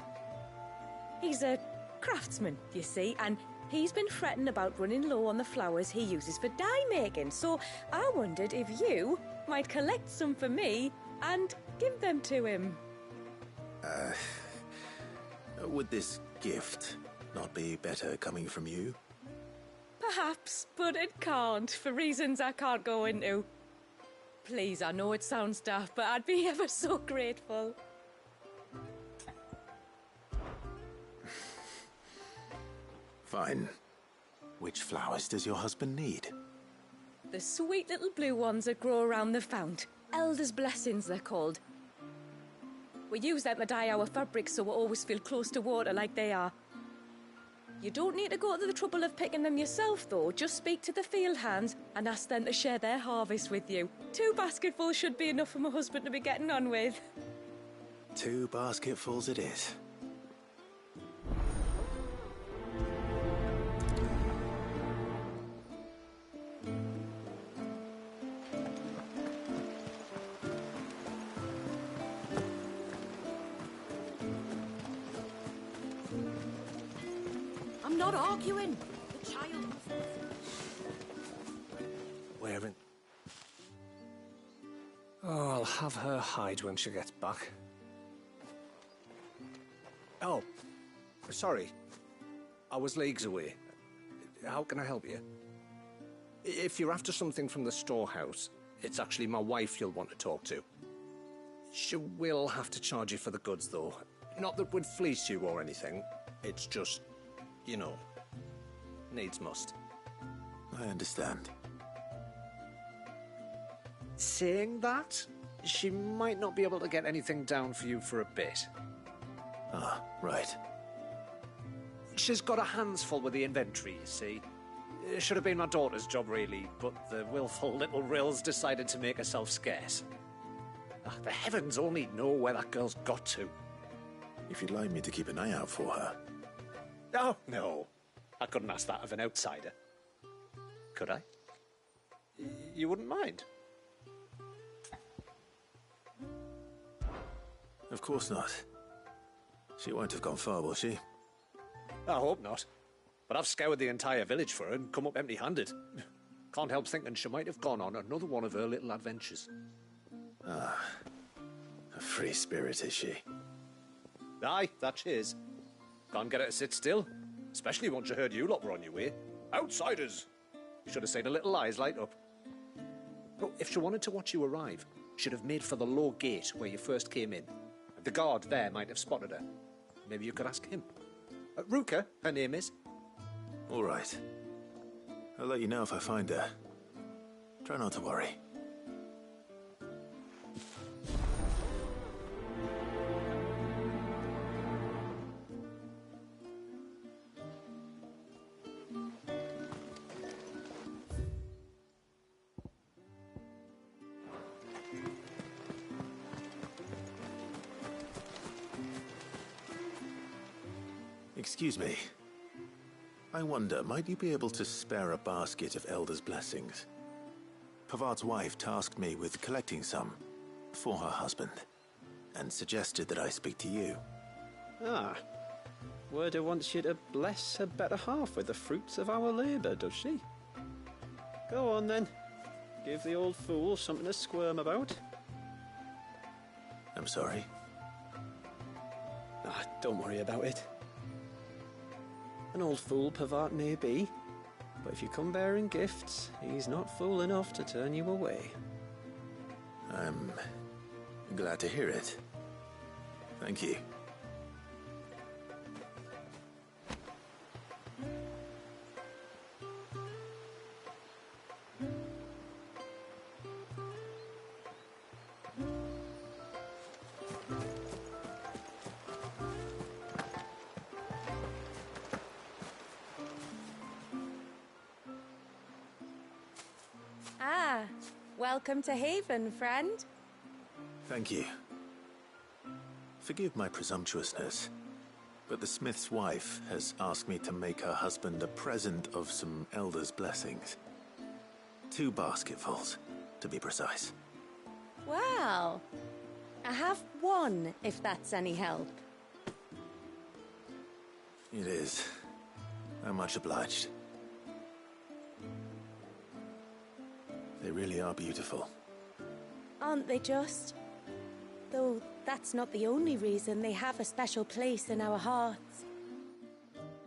He's a craftsman, you see, and he's been fretting about running low on the flowers he uses for dye making, so I wondered if you might collect some for me and give them to him. Would this gift not be better coming from you? Perhaps, but it can't, for reasons I can't go into. Please, I know it sounds daft, but I'd be ever so grateful. Fine. Which flowers does your husband need? The sweet little blue ones that grow around the fount. Elder's blessings, they're called. We use them to dye our fabrics so we always feel close to water like they are. You don't need to go to the trouble of picking them yourself, though. Just speak to the field hands and ask them to share their harvest with you. 2 basketfuls should be enough for my husband to be getting on with. 2 basketfuls it is. I'm not arguing. The child... Wearing. Oh, I'll have her hide when she gets back. Oh, sorry. I was leagues away. How can I help you? If you're after something from the storehouse, it's actually my wife you'll want to talk to. She will have to charge you for the goods, though. Not that we'd fleece you or anything. It's just, you know, needs must. I understand. Saying that, she might not be able to get anything down for you for a bit. Ah, right. She's got her hands full with the inventory, you see. It should have been my daughter's job, really, but the willful little Rills decided to make herself scarce. Ah, the heavens only know where that girl's got to. If you'd like me to keep an eye out for her. Oh, no. I couldn't ask that of an outsider. Could I? You wouldn't mind? Of course not. She won't have gone far, will she? I hope not. But I've scoured the entire village for her and come up empty-handed. Can't help thinking she might have gone on another one of her little adventures. Ah, a free spirit, is she? Aye, that she is. Can't get her to sit still, especially once she heard you lot were on your way. Outsiders! You should have seen her little eyes light up. But if she wanted to watch you arrive, she'd have made for the low gate where you first came in. The guard there might have spotted her. Maybe you could ask him. Ruka, her name is. All right. I'll let you know if I find her. Try not to worry. Excuse me. I wonder, might you be able to spare a basket of Elder's blessings? Pavard's wife tasked me with collecting some for her husband, and suggested that I speak to you. Ah. Werda wants you to bless her better half with the fruits of our labour, does she? Go on then. Give the old fool something to squirm about. I'm sorry. Ah, don't worry about it. An old fool Pavard may be, but if you come bearing gifts, he's not fool enough to turn you away. I'm glad to hear it. Thank you. Ah, welcome to Haven, friend. Thank you. Forgive my presumptuousness, but the smith's wife has asked me to make her husband a present of some Elder's blessings. 2 basketfuls, to be precise. Well, I have 1, if that's any help. It is. I'm much obliged. They really are beautiful. Aren't they just? Though that's not the only reason they have a special place in our hearts.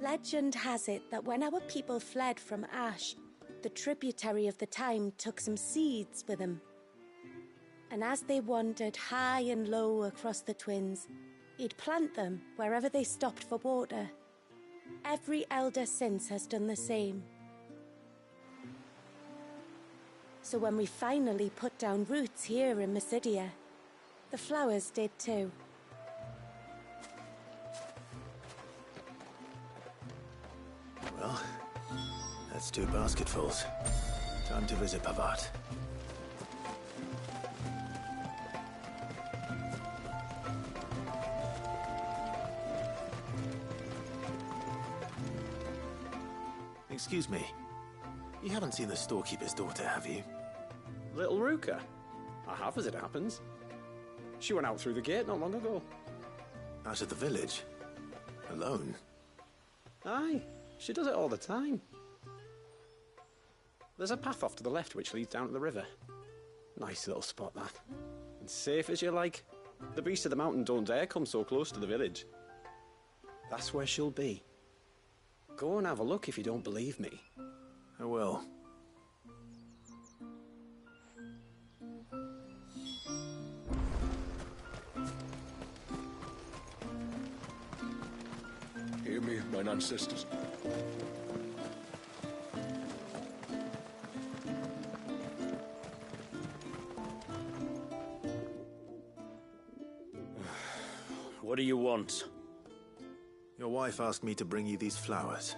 Legend has it that when our people fled from Ash, the tributary of the time took some seeds with them. And as they wandered high and low across the Twins, he'd plant them wherever they stopped for water. Every elder since has done the same, So when we finally put down roots here in Mysidia, the flowers did too. Well, that's 2 basketfuls. Time to visit Pavat. Excuse me. You haven't seen the storekeeper's daughter, have you? Little Ruka? I have, as it happens. She went out through the gate not long ago. Out of the village? Alone? Aye, she does it all the time. There's a path off to the left which leads down to the river. Nice little spot, that. And safe as you like. The beasts of the mountain don't dare come so close to the village. That's where she'll be. Go and have a look if you don't believe me. I will. Hear me, mine ancestors. What do you want? Your wife asked me to bring you these flowers.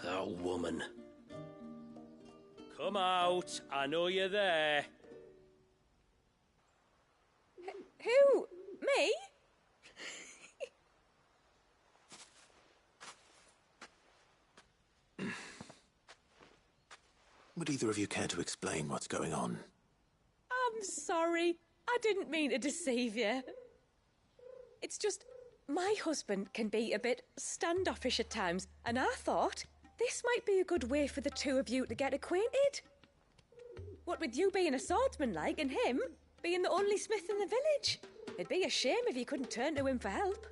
That woman. Come out. I know you're there. Who? Me? Would either of you care to explain what's going on? I'm sorry. I didn't mean to deceive you. It's just, my husband can be a bit standoffish at times, and I thought this might be a good way for the two of you to get acquainted. What with you being a swordsman like, and him being the only smith in the village. It'd be a shame if you couldn't turn to him for help.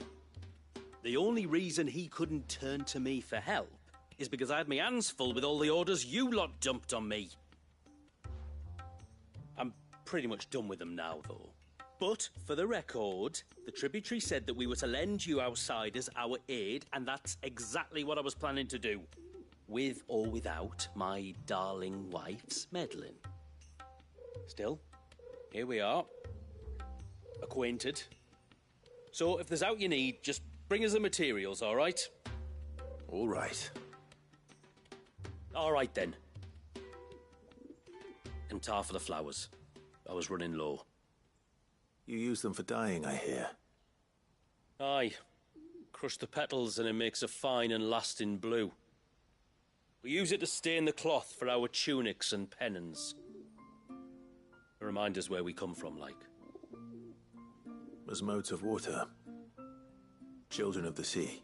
The only reason he couldn't turn to me for help is because I had my hands full with all the orders you lot dumped on me. I'm pretty much done with them now, though. But, for the record, the tributary said that we were to lend you outsiders our aid, and that's exactly what I was planning to do. With or without my darling wife's meddling. Still, here we are. Acquainted. So, if there's out you need, just bring us the materials, all right? All right. All right, then. And tar for the flowers. I was running low. You use them for dyeing, I hear. Aye. Crush the petals and it makes a fine and lasting blue. We use it to stain the cloth for our tunics and pennons. Remind us where we come from, like. As modes of water. Children of the sea.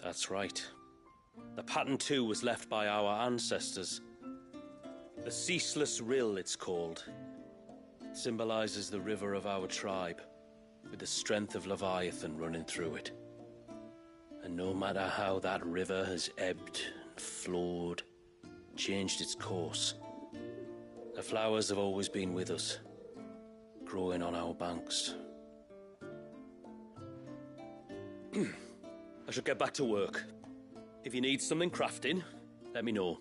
That's right. The pattern, too, was left by our ancestors. The Ceaseless Rill, it's called. It symbolizes the river of our tribe, with the strength of Leviathan running through it. And no matter how that river has ebbed and flowed, changed its course, the flowers have always been with us, growing on our banks. I should get back to work. If you need something crafting, let me know.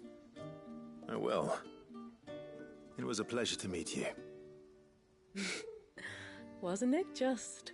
I will. It was a pleasure to meet you. Wasn't it just?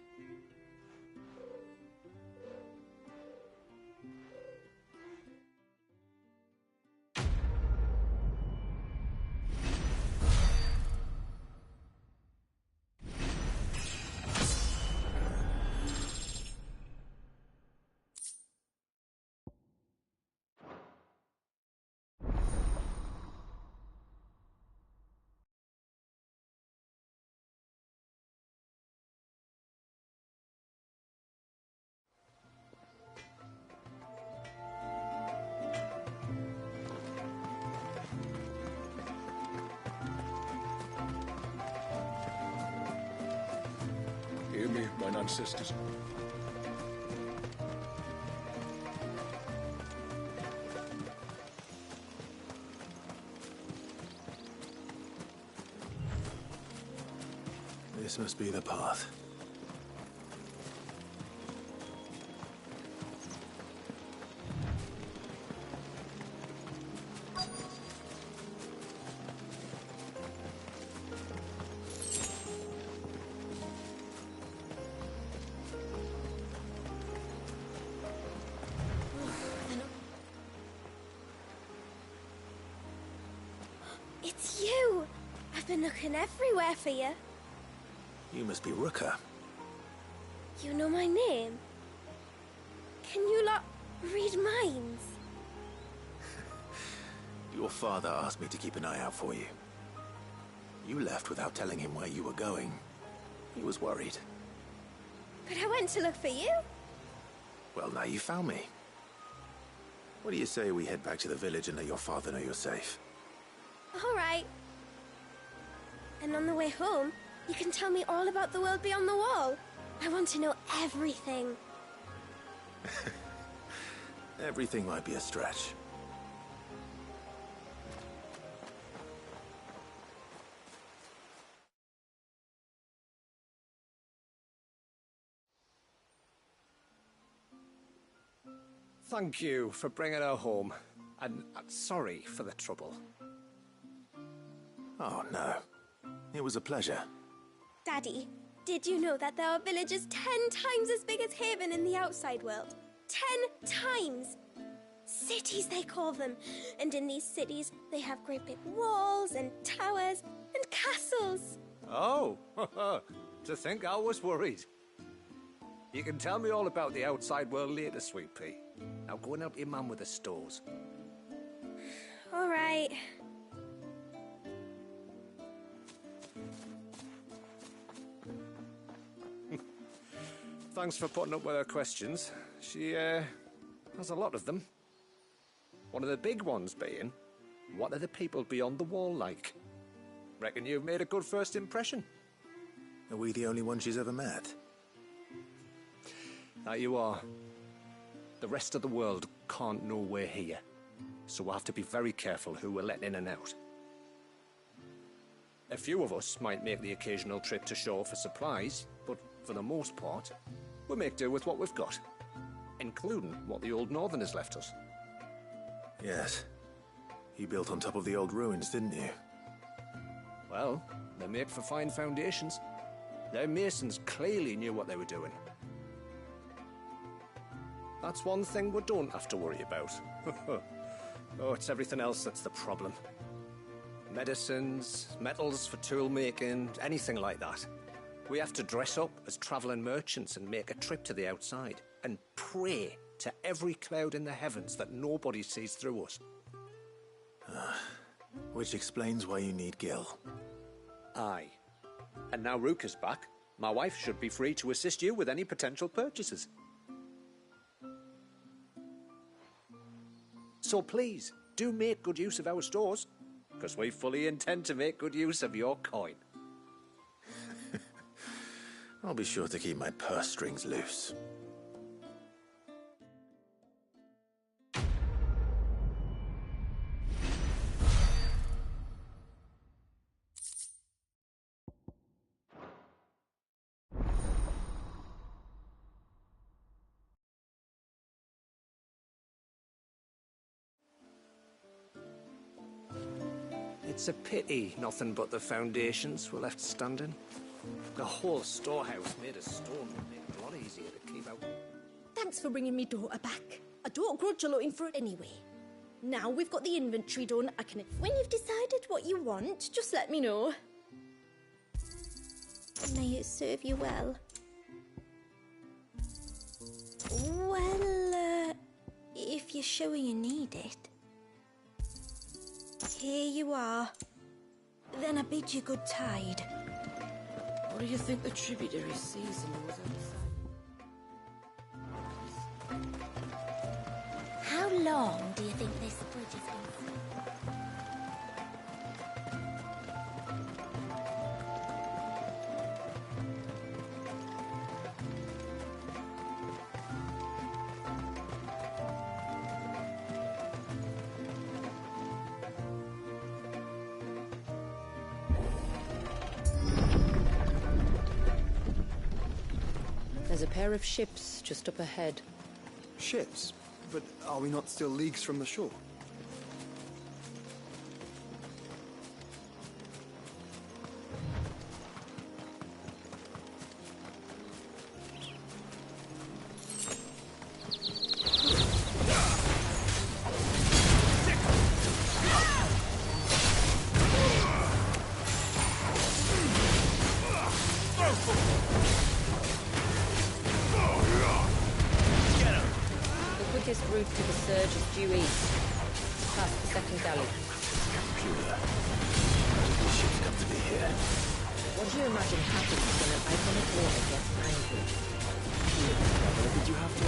Hear me, mine ancestors. This This must be the path. It's you! I've been looking everywhere for you. You must be Ruka. You know my name? Can you lot read minds? Your father asked me to keep an eye out for you. You left without telling him where you were going. He was worried. But I went to look for you. Well, now you found me. What do you say we head back to the village and let your father know you're safe? All right. And on the way home, you can tell me all about the world beyond the wall. I want to know everything. Everything might be a stretch. Thank you for bringing her home. And sorry for the trouble. Oh, no. It was a pleasure. Daddy, did you know that there are villages 10 times as big as Haven in the outside world? 10 times! Cities, they call them. And in these cities, they have great big walls and towers and castles. Oh, to think I was worried. You can tell me all about the outside world later, Sweet Pea. Now go and help your mum with the stores. All right. Thanks for putting up with her questions. She, has a lot of them. One of the big ones being, what are the people beyond the wall like? Reckon you've made a good first impression. Are we the only one she's ever met? That you are. The rest of the world can't know we're here, so we'll have to be very careful who we're letting in and out. A few of us might make the occasional trip to shore for supplies, but for the most part, we make do with what we've got, including what the old Northerners left us. Yes. You built on top of the old ruins, didn't you? Well, they're made for fine foundations. Their masons clearly knew what they were doing. That's one thing we don't have to worry about. Oh, it's everything else that's the problem. Medicines, metals for tool making, anything like that. We have to dress up as travelling merchants and make a trip to the outside and pray to every cloud in the heavens that nobody sees through us. Which explains why you need Gil. Aye. And now Ruka's back, my wife should be free to assist you with any potential purchases. So please, do make good use of our stores, because we fully intend to make good use of your coin. I'll be sure to keep my purse strings loose. It's a pity nothing but the foundations were left standing. The whole storehouse made of stone would make it a lot easier to keep out. Thanks for bringing me daughter back. I don't grudge you looking for it anyway. Now we've got the inventory done, I can... When you've decided what you want, just let me know. May it serve you well. Well, if you're sure you need it. Here you are. Then I bid you good tide. What do you think the tributary season was outside? How long do you think this bridge has been? There's a pair of ships just up ahead. Ships? But are we not still leagues from the shore? Route to the surge is due east, past the second galley. Computer, how did these ships come to be here? What do you imagine happens when an iconic water gets angry? What did you have to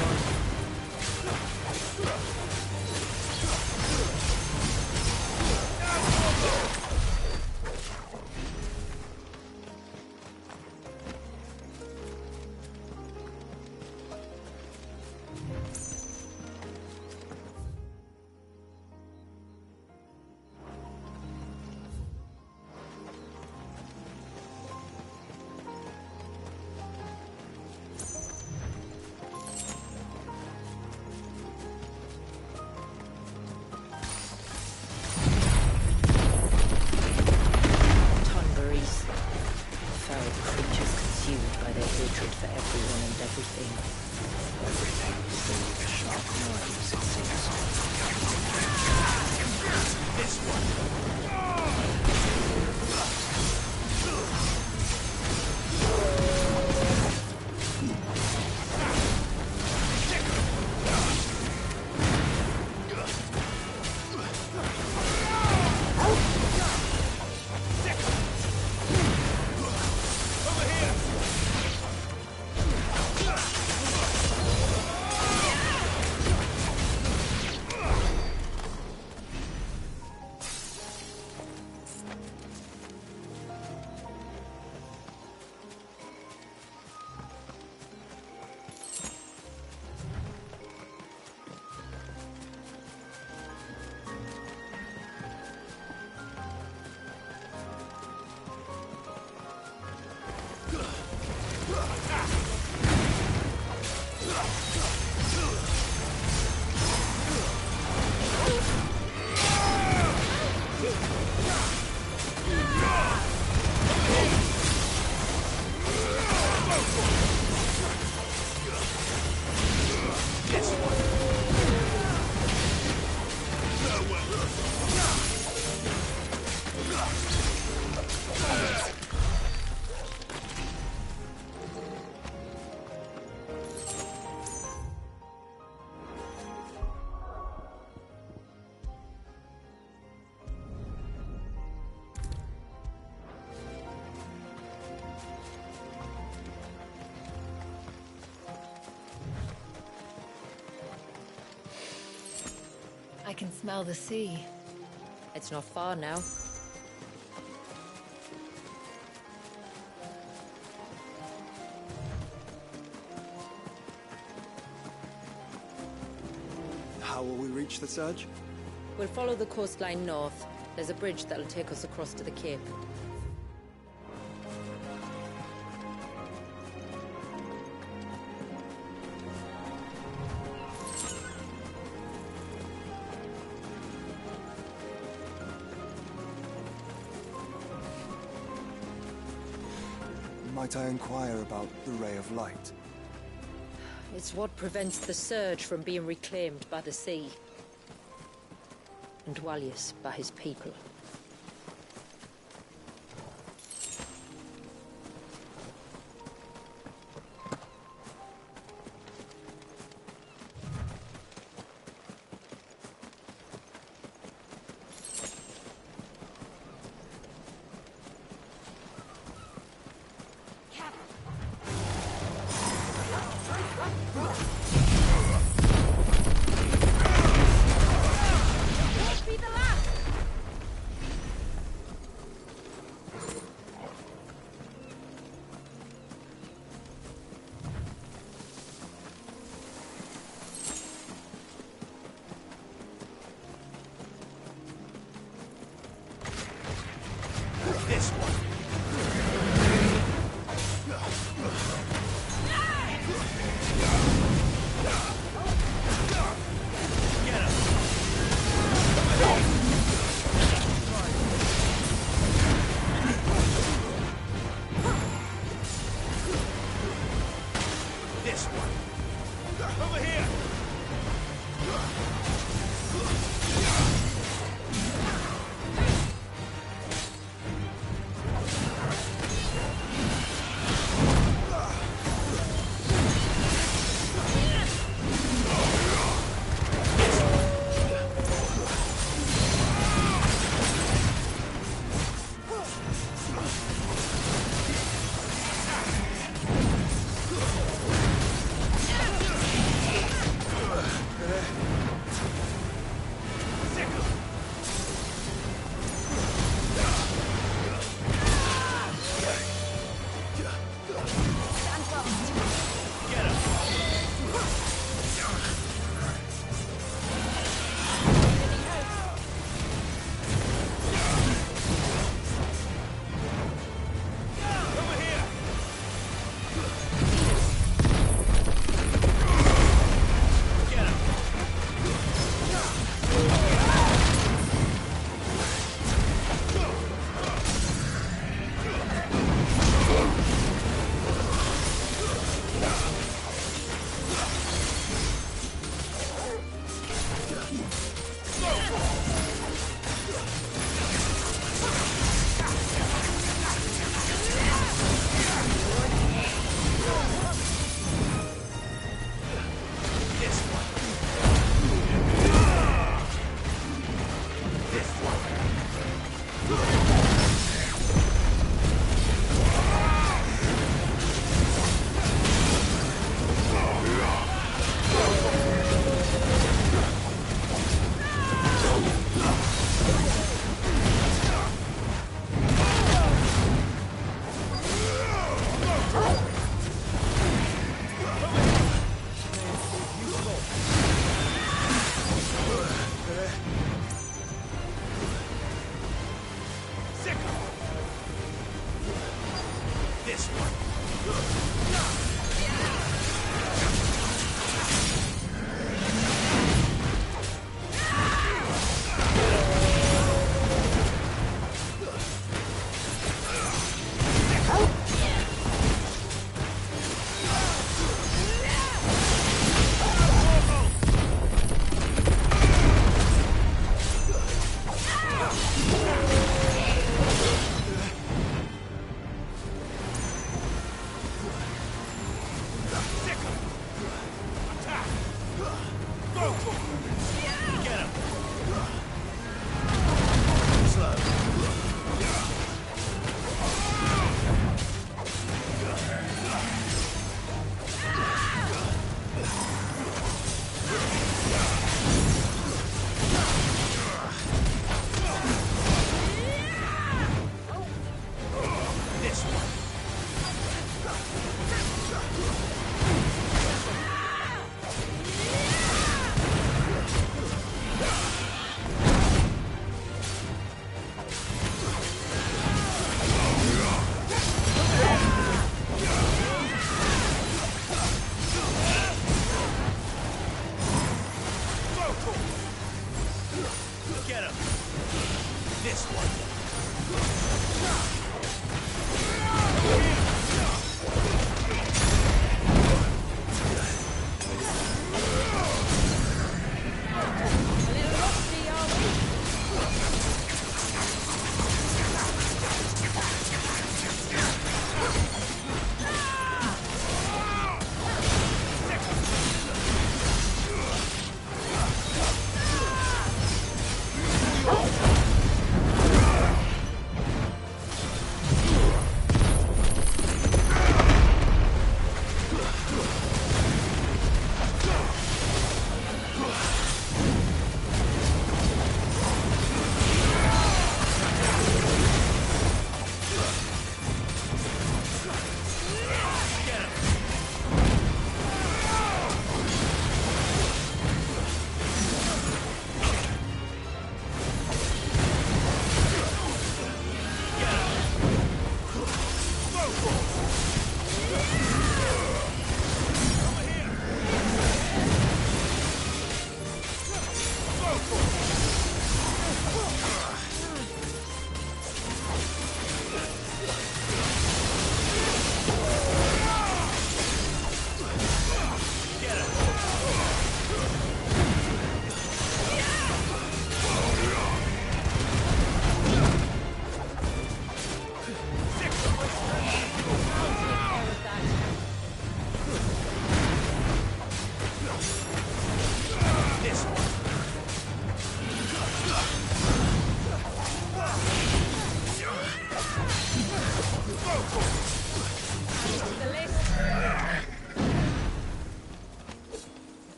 I can smell the sea. It's not far now. How will we reach the surge? We'll follow the coastline north. There's a bridge that'll take us across to the cape. Might I inquire about the Ray of Light? It's what prevents the surge from being reclaimed by the sea. And Dwalius by his people. This one. Over here!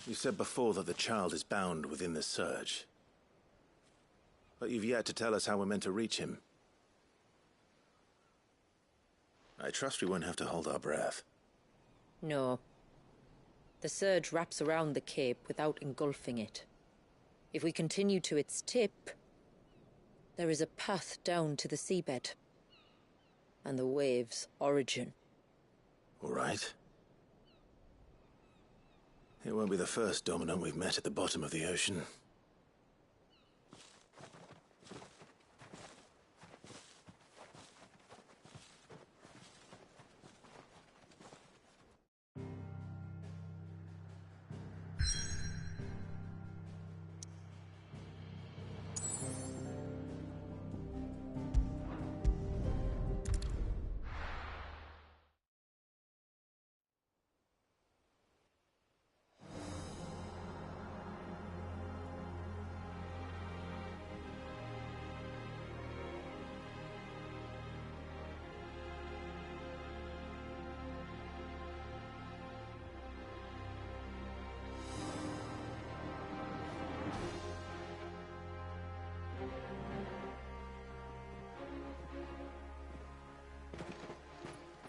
You said before that the child is bound within the surge. But you've yet to tell us how we're meant to reach him. I trust we won't have to hold our breath. No. The surge wraps around the cape without engulfing it. If we continue to its tip, there is a path down to the seabed. And the wave's origin. All right. It won't be the first dominant we've met at the bottom of the ocean.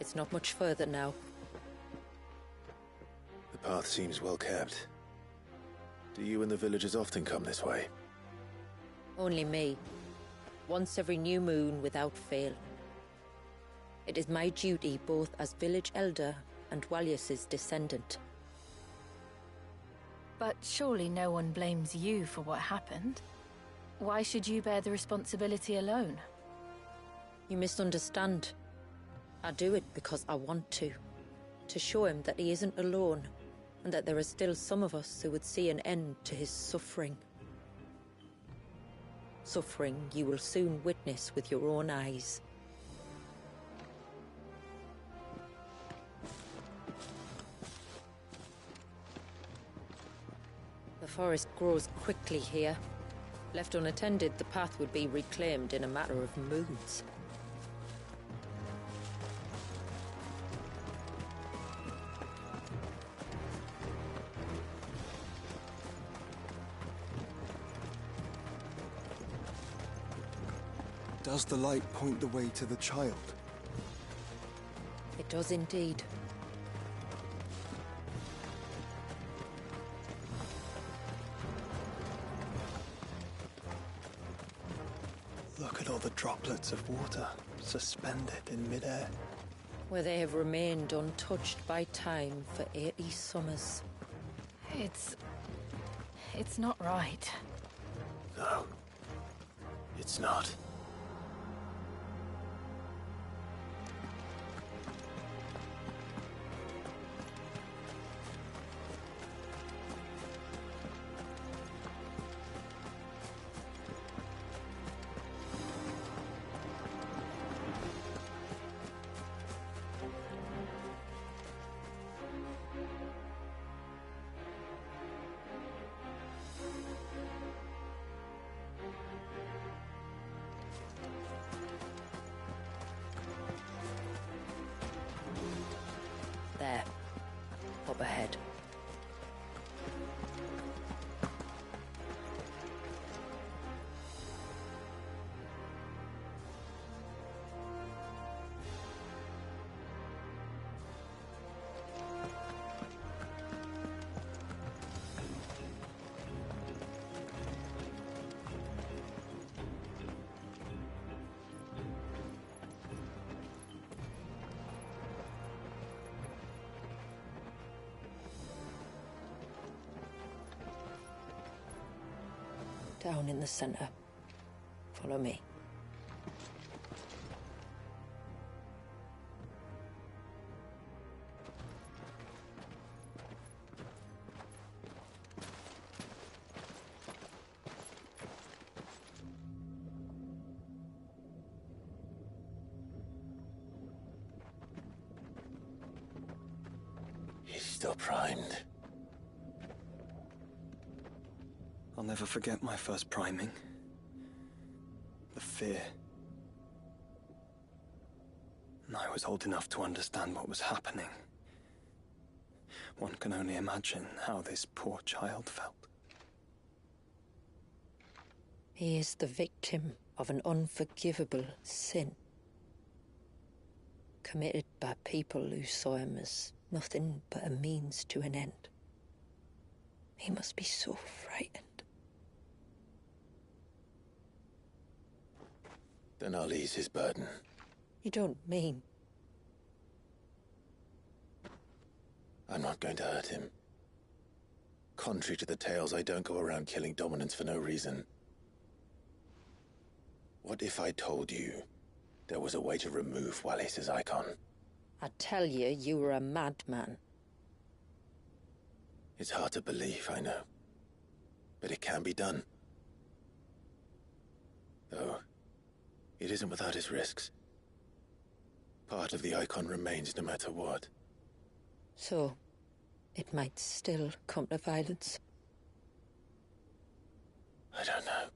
It's not much further now. The path seems well kept. Do you and the villagers often come this way? Only me. Once every new moon without fail. It is my duty both as village elder and Walyus's descendant. But surely no one blames you for what happened. Why should you bear the responsibility alone? You misunderstand. I do it because I want to. To show him that he isn't alone, and that there are still some of us who would see an end to his suffering. Suffering you will soon witness with your own eyes. The forest grows quickly here. Left unattended, the path would be reclaimed in a matter of moons. Does the light point the way to the child? It does indeed. Look at all the droplets of water suspended in midair. Where they have remained untouched by time for 80 summers. It's not right. No. It's not. There. Up ahead. Down in the center. Follow me. He's still primed. I'll never forget my first priming. The fear. And I was old enough to understand what was happening. One can only imagine how this poor child felt. He is the victim of an unforgivable sin, committed by people who saw him as nothing but a means to an end. He must be so frightened. Then I'll ease his burden. You don't mean... I'm not going to hurt him. Contrary to the tales, I don't go around killing dominants for no reason. What if I told you there was a way to remove Wallis's icon? I tell you, you were a madman. It's hard to believe, I know. But it can be done. Though, it isn't without its risks. Part of the icon remains no matter what. So, it might still come to violence. I don't know.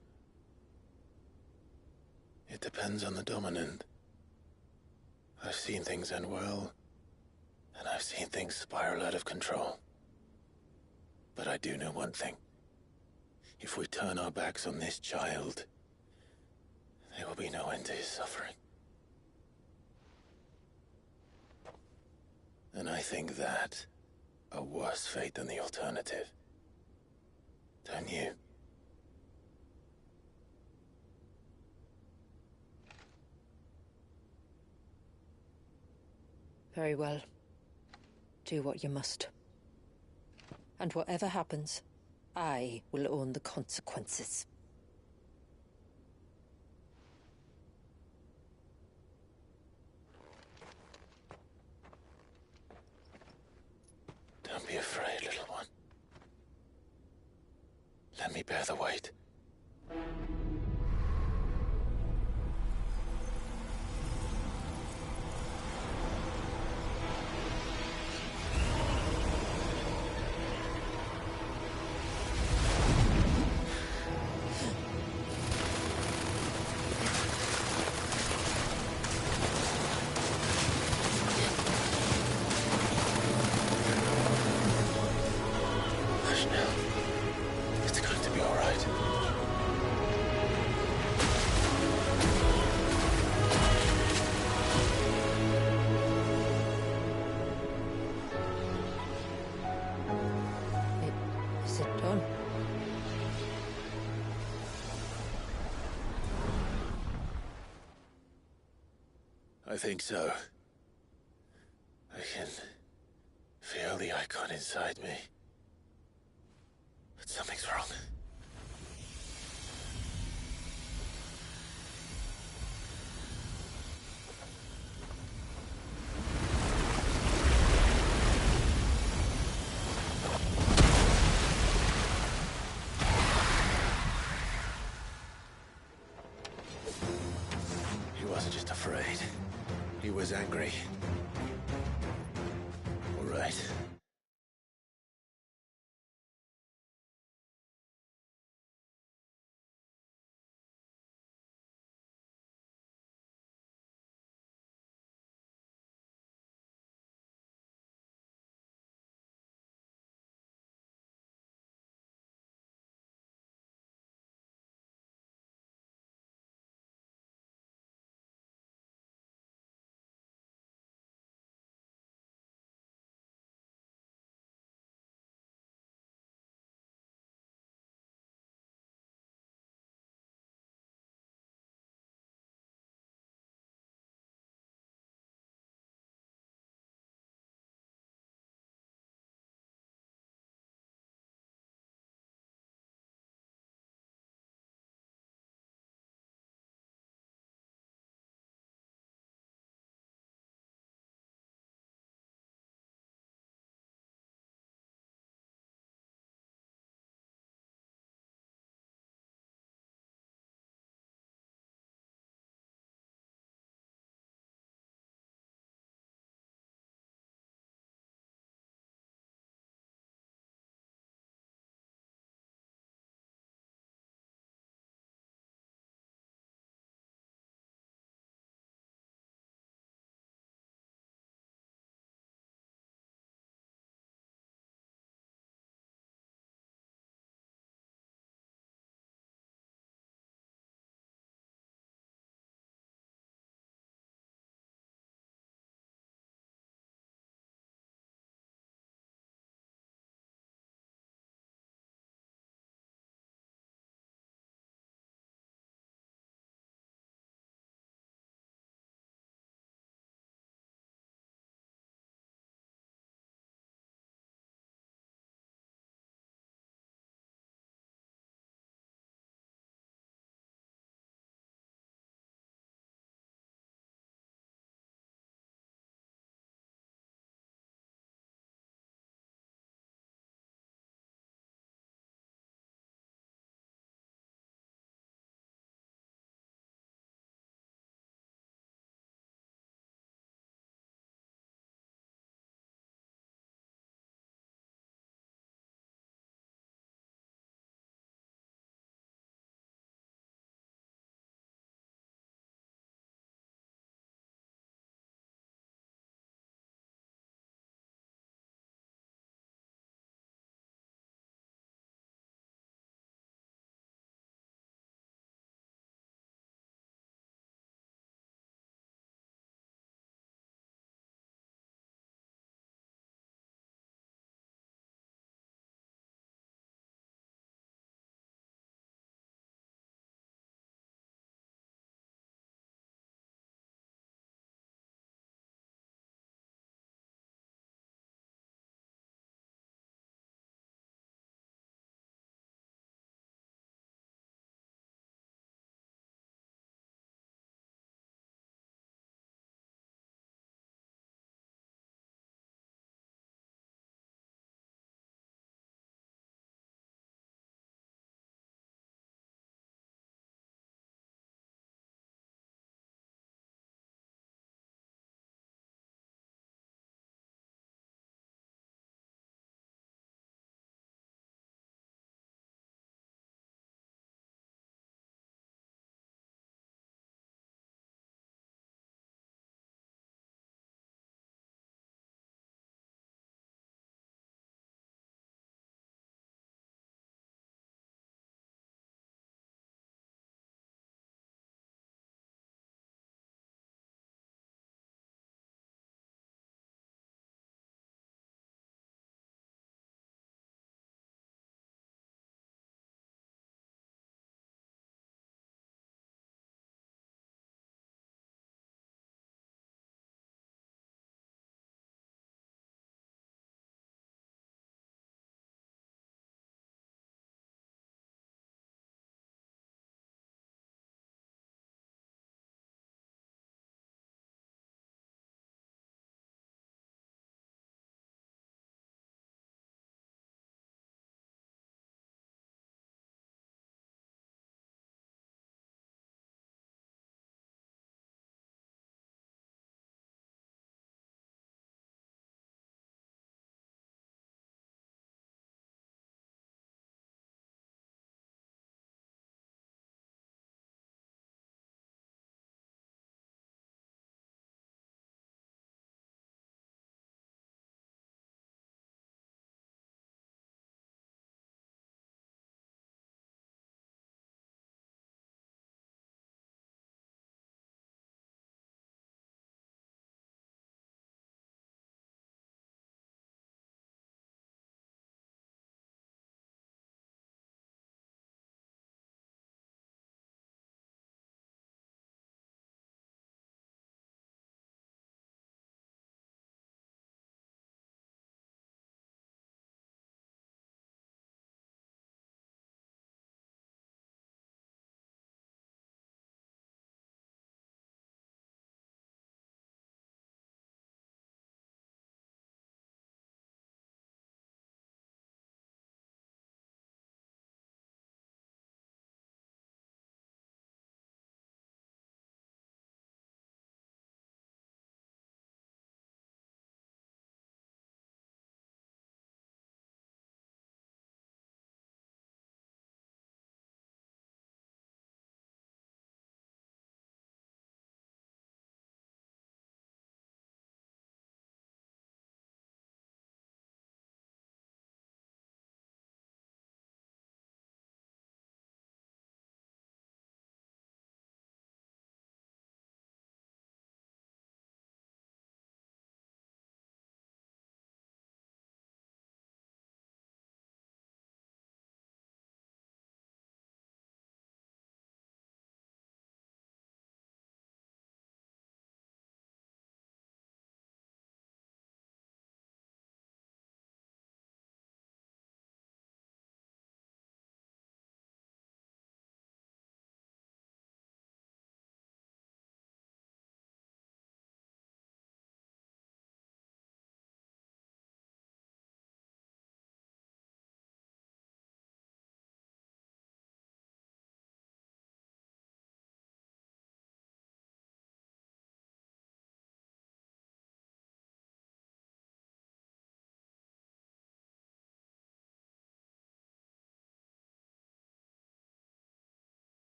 It depends on the dominant. I've seen things end well, and I've seen things spiral out of control. But I do know one thing. If we turn our backs on this child, there will be no end to his suffering. And I think that a worse fate than the alternative. Don't you? Very well. Do what you must. And whatever happens, I will own the consequences. Don't be afraid, little one. Let me bear the weight. Hush now. It's going to be all right. Is it done? I think so. I can feel the icon inside me. But something's wrong. He wasn't just afraid. He was angry. All right.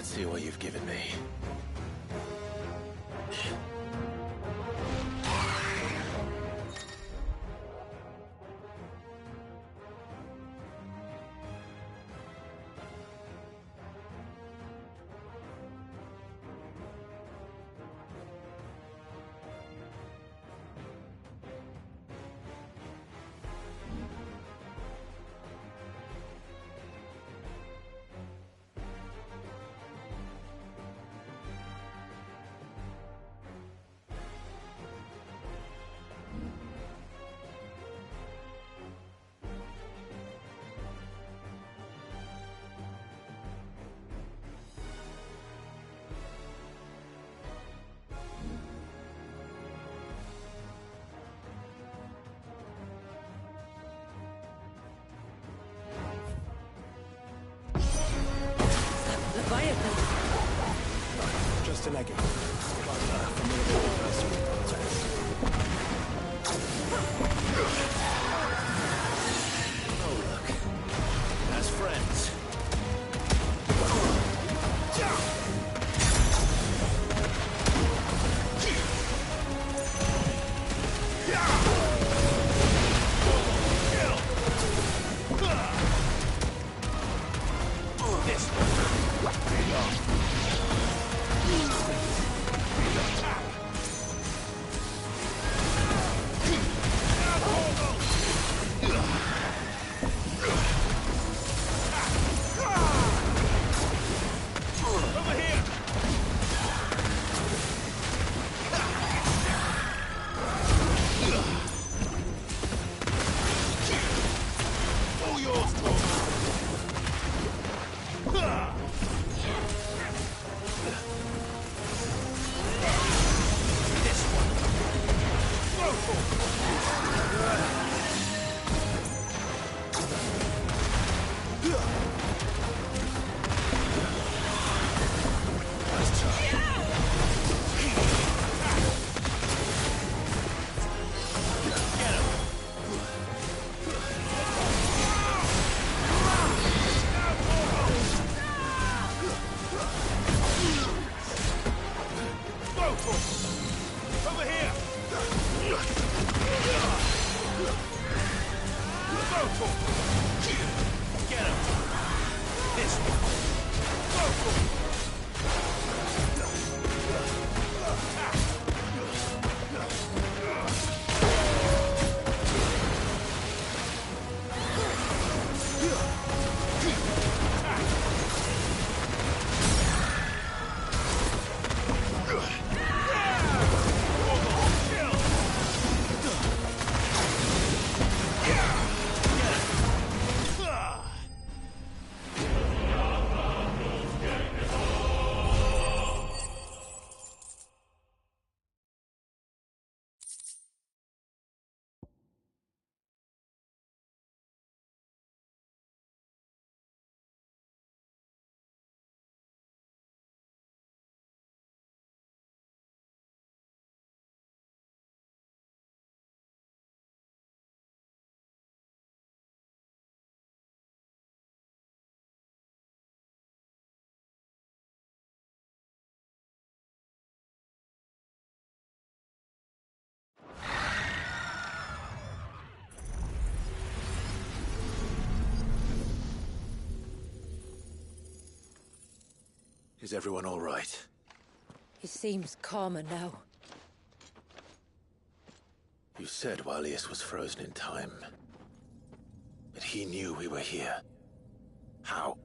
Let's see what you've given me. Just an eggie. From the anniversary contest. Oh, look. As friends. Is everyone all right? He seems calmer now. You said Walius was frozen in time. But he knew we were here. How?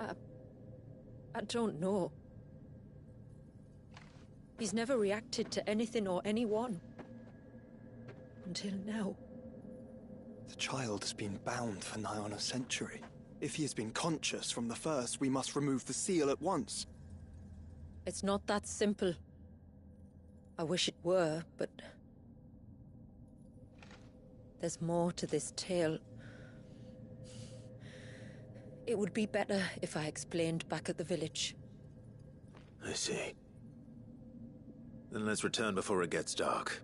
I don't know. He's never reacted to anything or anyone. Until now. The child has been bound for nigh on a century. If he has been conscious from the first, we must remove the seal at once. It's not that simple. I wish it were, but... there's more to this tale. It would be better if I explained back at the village. I see. Then let's return before it gets dark.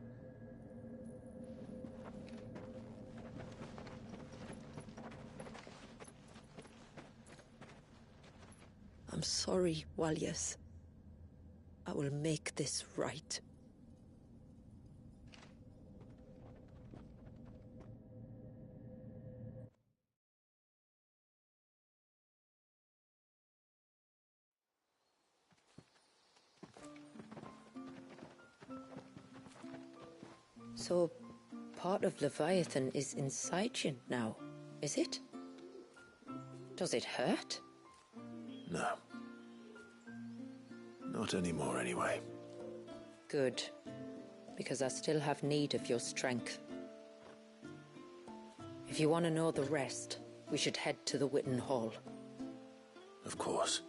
sorry, Walyas. I will make this right. So, part of Leviathan is inside you now, is it? Does it hurt? No. Not anymore, anyway. Good. Because I still have need of your strength. If you want to know the rest, we should head to the Witten Hall. Of course.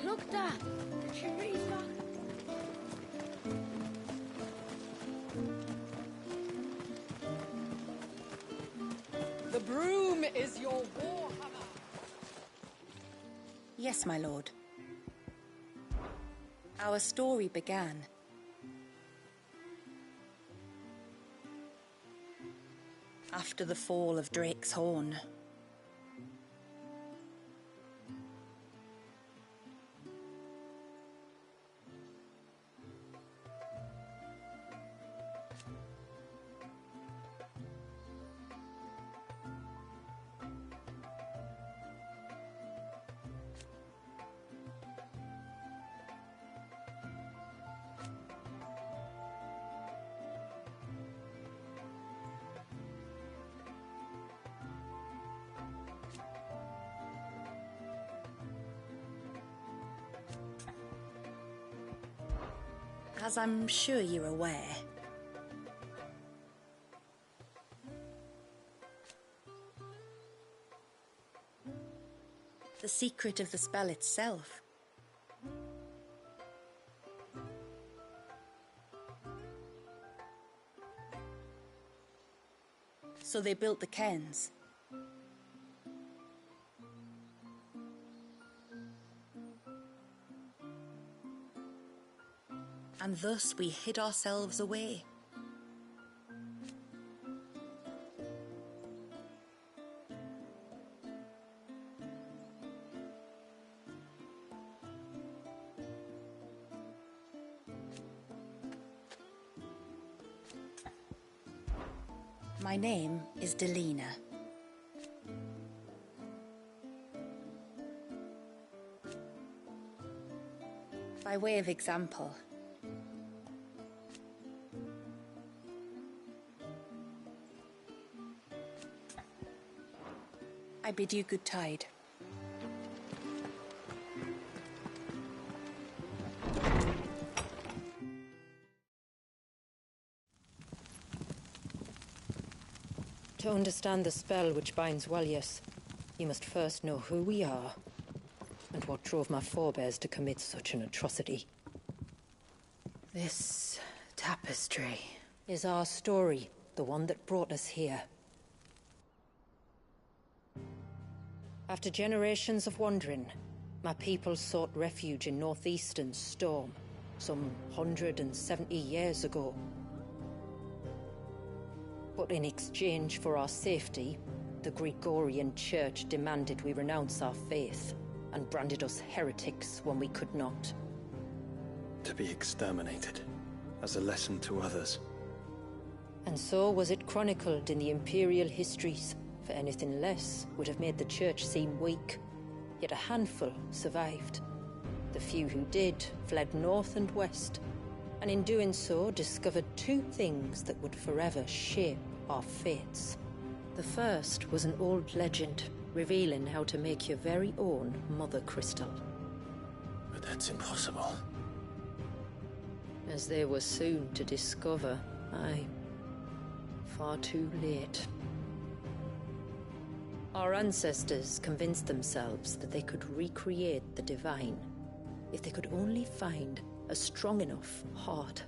Look, Dad! The tree's back. The broom is your warhammer. Yes, my lord. Our story began. After the fall of Drake's Horn. As I'm sure you're aware, the secret of the spell itself so they built the cairns. and thus we hid ourselves away. My name is Delina. By way of example, I bid you good tide. To understand the spell which binds Walyas, you must first know who we are, and what drove my forebears to commit such an atrocity. This tapestry is our story, the one that brought us here. After generations of wandering, my people sought refuge in northeastern Storm, some 170 years ago. But in exchange for our safety, the Gregorian Church demanded we renounce our faith, and branded us heretics when we could not. To be exterminated, as a lesson to others. And so was it chronicled in the Imperial histories, for anything less would have made the Church seem weak. Yet a handful survived. The few who did fled north and west, and in doing so discovered two things that would forever shape our fates. The first was an old legend, revealing how to make your very own Mother Crystal. But that's impossible. As they were soon to discover, aye, far too late. Our ancestors convinced themselves that they could recreate the divine if they could only find a strong enough heart.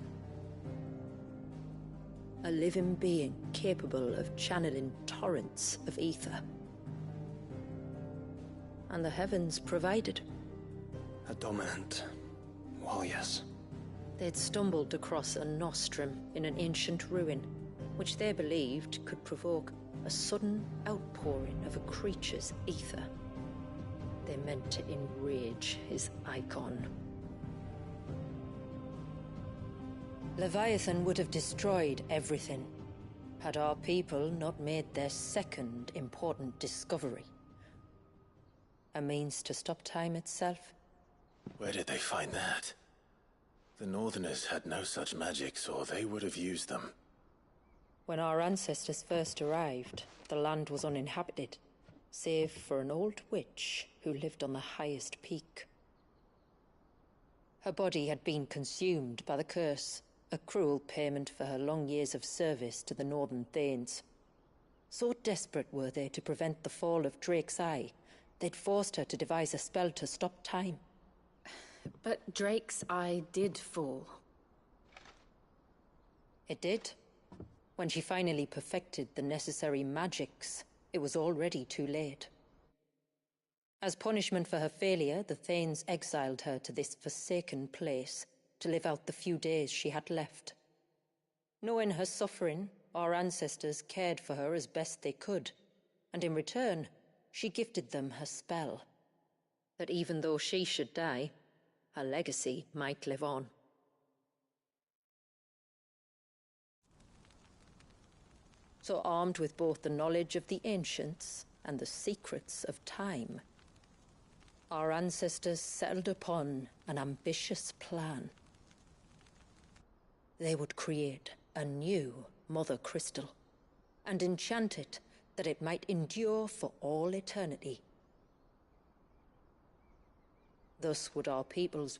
A living being capable of channeling torrents of ether. And the heavens provided. A dominant Walyas. They'd stumbled across a nostrum in an ancient ruin, which they believed could provoke a sudden outpouring of a creature's ether. They meant to enrage his icon. Leviathan would have destroyed everything, had our people not made their second important discovery. A means to stop time itself. Where did they find that? The Northerners had no such magics, or they would have used them. When our ancestors first arrived, the land was uninhabited, save for an old witch who lived on the highest peak. Her body had been consumed by the curse, a cruel payment for her long years of service to the Northern Thanes. So desperate were they to prevent the fall of Drake's Eye, they'd forced her to devise a spell to stop time. But Drake's Eye did fall. It did. When she finally perfected the necessary magics, it was already too late. As punishment for her failure, the Thanes exiled her to this forsaken place to live out the few days she had left. Knowing her suffering, our ancestors cared for her as best they could, and in return, she gifted them her spell. That even though she should die, her legacy might live on. So armed with both the knowledge of the ancients and the secrets of time, our ancestors settled upon an ambitious plan. They would create a new Mother Crystal, and enchant it that it might endure for all eternity. Thus would our peoples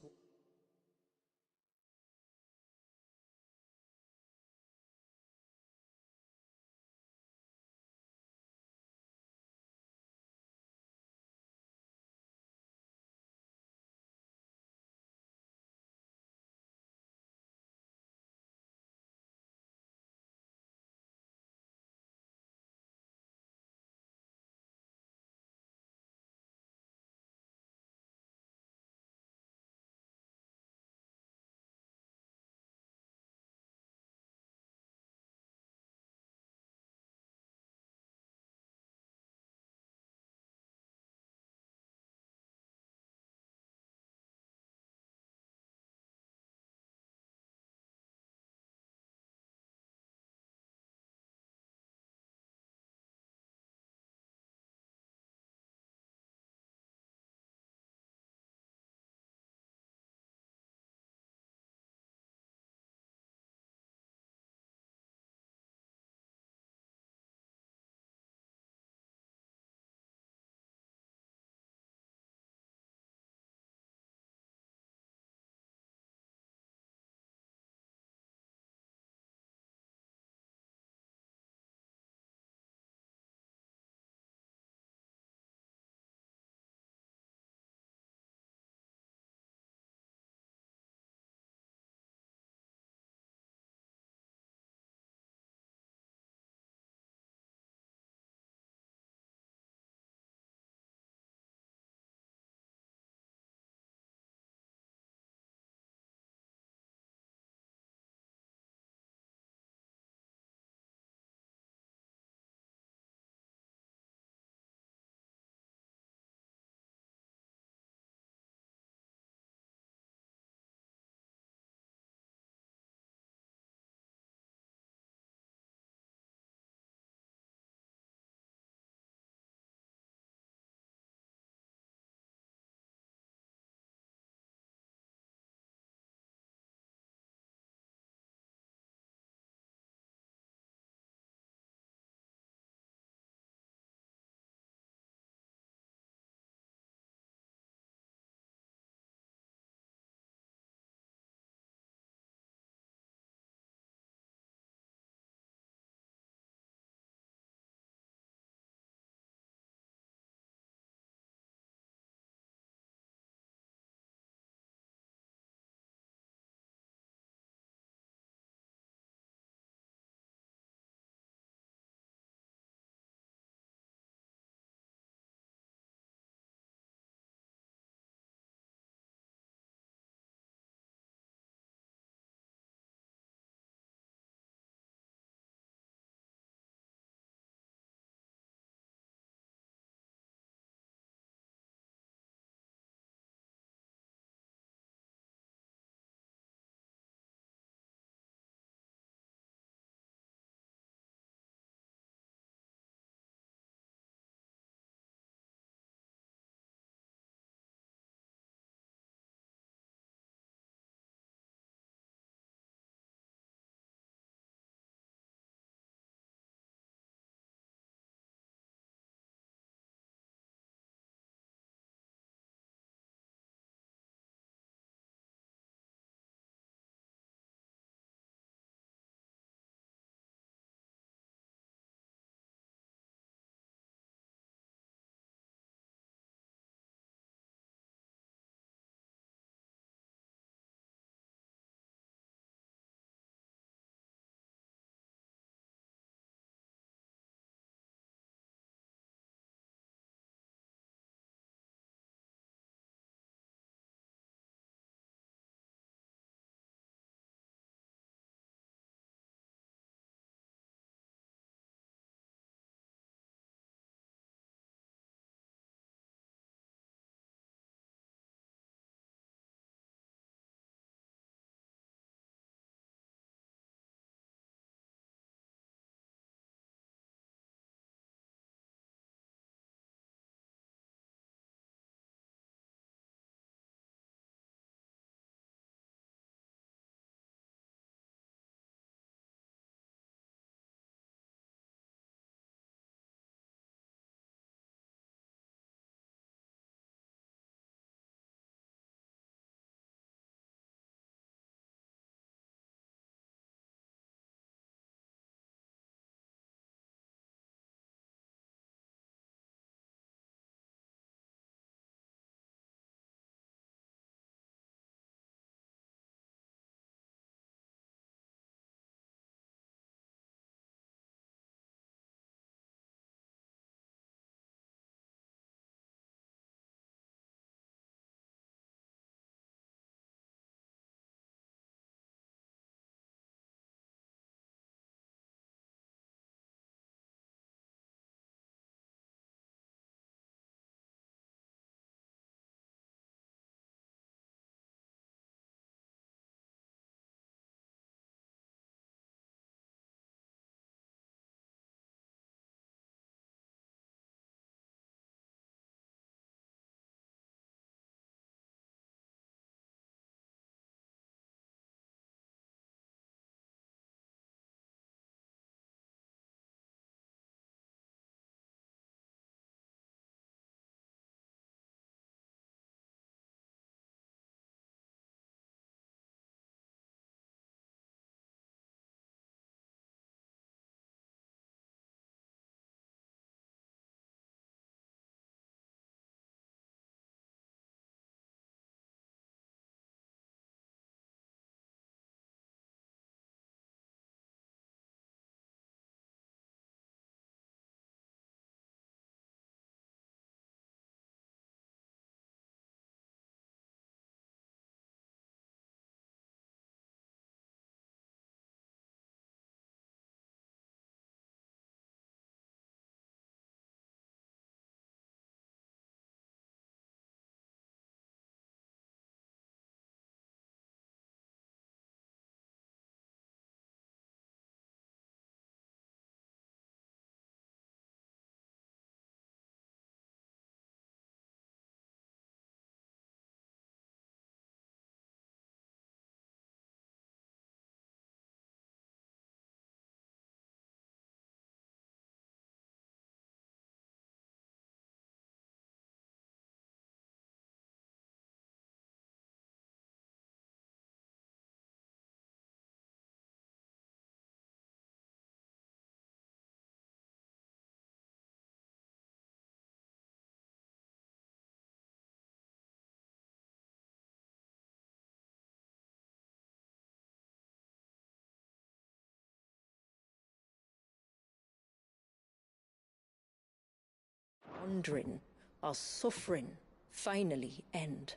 wandering, our suffering finally end,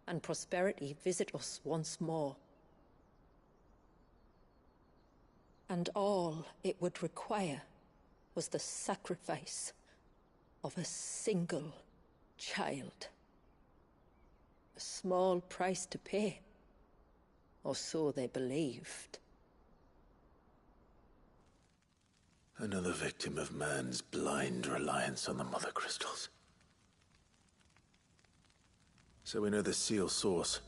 and prosperity visit us once more. And all it would require was the sacrifice of a single child. A small price to pay, or so they believed. Another victim of man's blind reliance on the Mother Crystals. So we know the seal's source.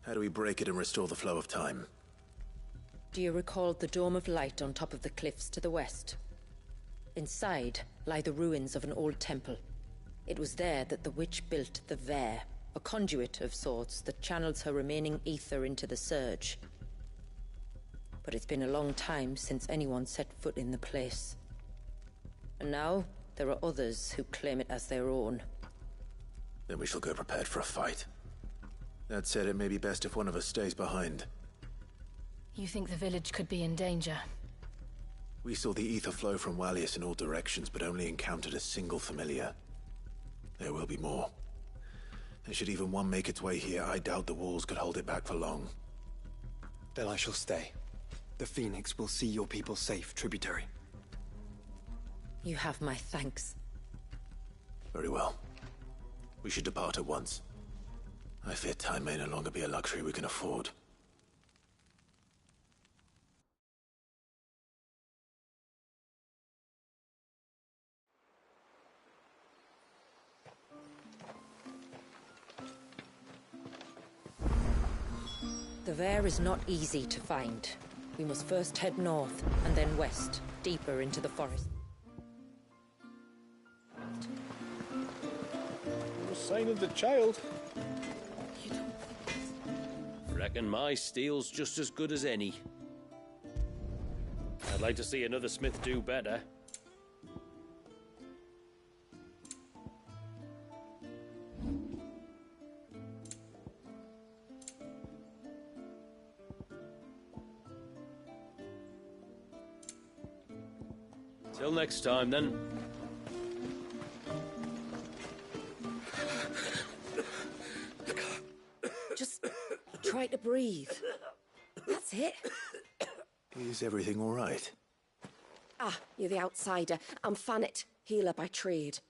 How do we break it and restore the flow of time? Do you recall the Dome of Light on top of the cliffs to the west? Inside lie the ruins of an old temple. It was there that the witch built the Vare, a conduit of sorts that channels her remaining ether into the Surge. But it's been a long time since anyone set foot in the place. And now, there are others who claim it as their own. Then we shall go prepared for a fight. That said, it may be best if one of us stays behind. You think the village could be in danger? We saw the ether flow from Wallius in all directions, but only encountered a single familiar. There will be more. And should even one make its way here, I doubt the walls could hold it back for long. Then I shall stay. The Phoenix will see your people safe, tributary. You have my thanks. Very well. We should depart at once. I fear time may no longer be a luxury we can afford. The Vare is not easy to find. We must first head north, and then west, deeper into the forest. No sign of the child. Reckon my steel's just as good as any. I'd like to see another smith do better. Till next time, then. Just try to breathe. That's it. Is everything all right? Ah, you're the outsider. I'm Fannet, healer by trade.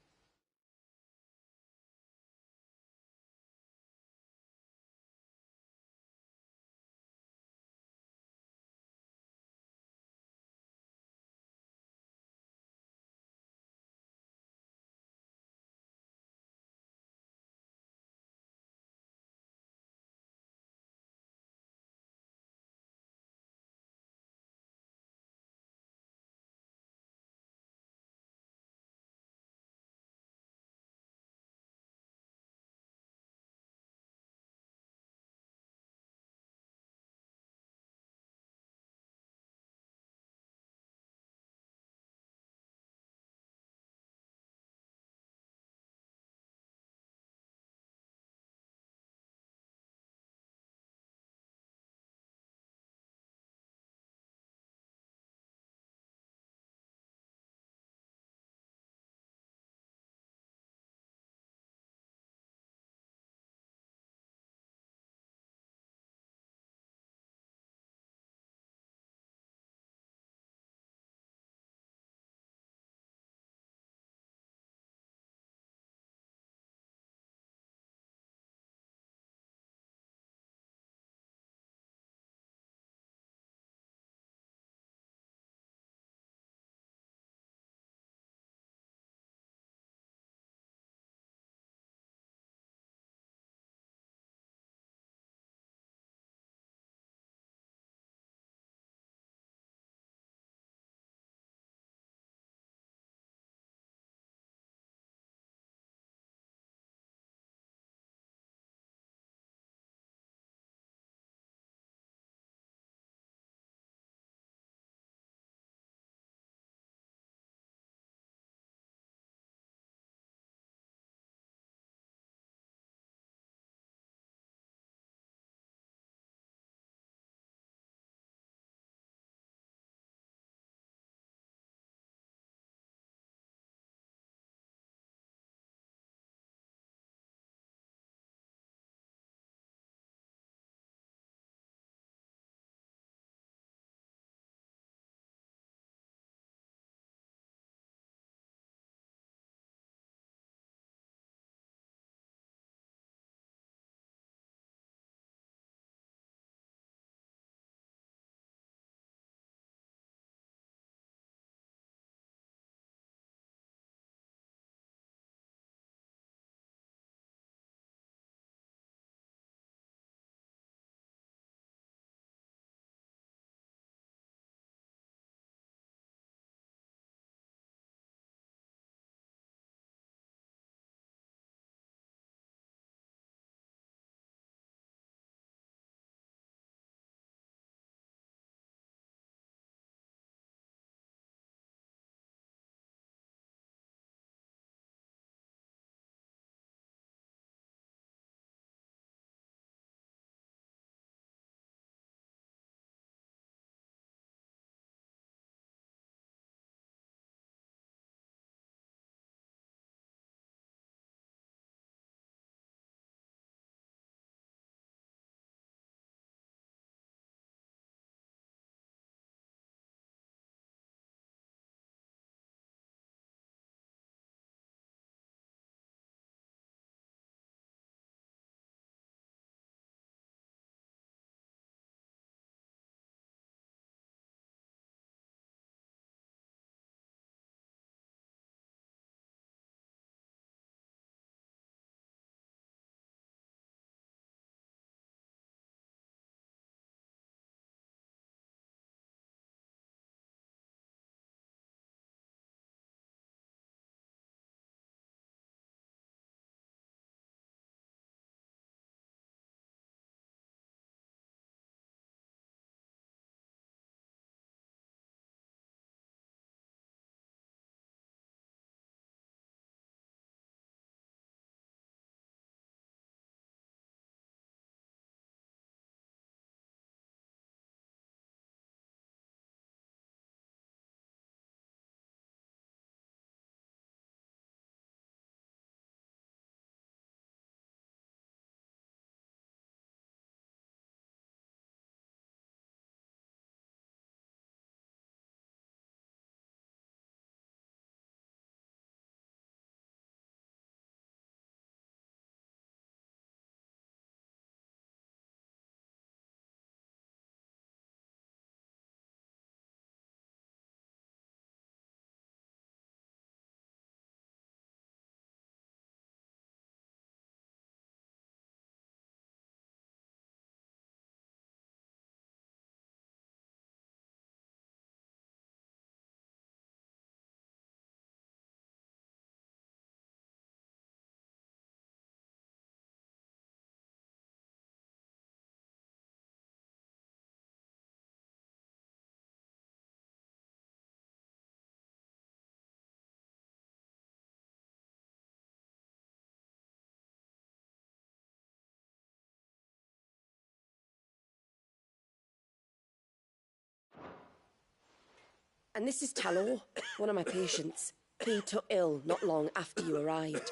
And this is Talor, one of my patients. He took ill not long after you arrived.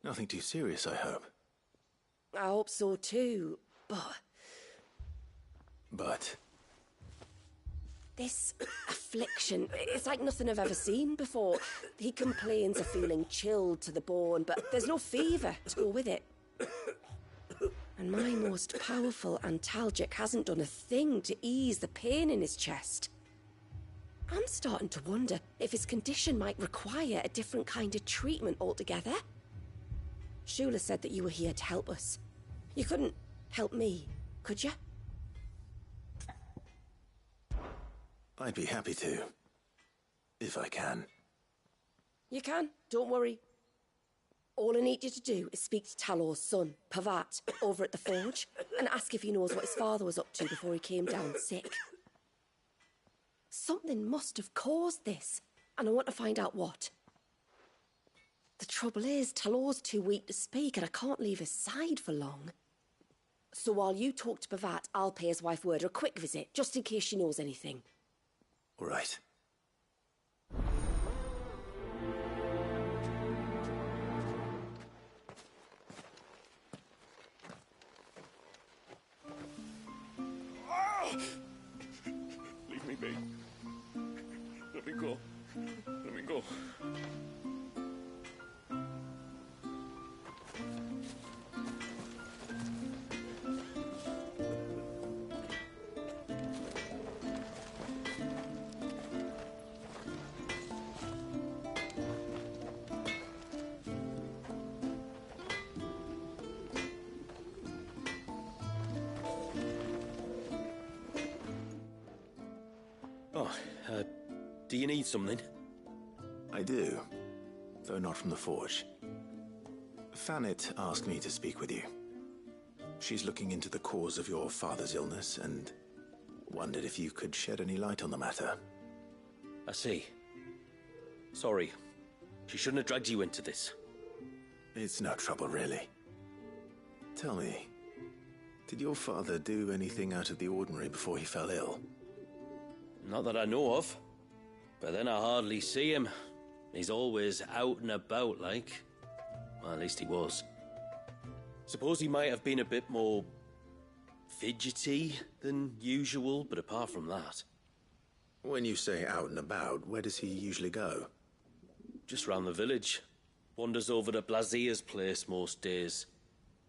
Nothing too serious, I hope. I hope so too, but... But? This affliction, it's like nothing I've ever seen before. He complains of feeling chilled to the bone, but there's no fever to go with it. And my most powerful antalgic hasn't done a thing to ease the pain in his chest. I'm starting to wonder if his condition might require a different kind of treatment altogether. Shula said that you were here to help us. You couldn't help me, could you? I'd be happy to. If I can. You can, don't worry. All I need you to do is speak to Talor's son, Pavat, over at the forge, and ask if he knows what his father was up to before he came down sick. Something must have caused this, and I want to find out what. The trouble is, Talor's too weak to speak, and I can't leave his side for long. So while you talk to Pavat, I'll pay his wife word a quick visit, just in case she knows anything. All right. Leave me be. Let me go. Let me go. Do you need something? I do, though not from the forge. Fanit asked me to speak with you. She's looking into the cause of your father's illness and wondered if you could shed any light on the matter. I see. Sorry. She shouldn't have dragged you into this. It's no trouble, really. Tell me, did your father do anything out of the ordinary before he fell ill? Not that I know of. But then I hardly see him. He's always out and about, like. Well, at least he was. Suppose he might have been a bit more fidgety than usual, but apart from that... When you say out and about, where does he usually go? Just round the village. Wanders over to Blazier's place most days.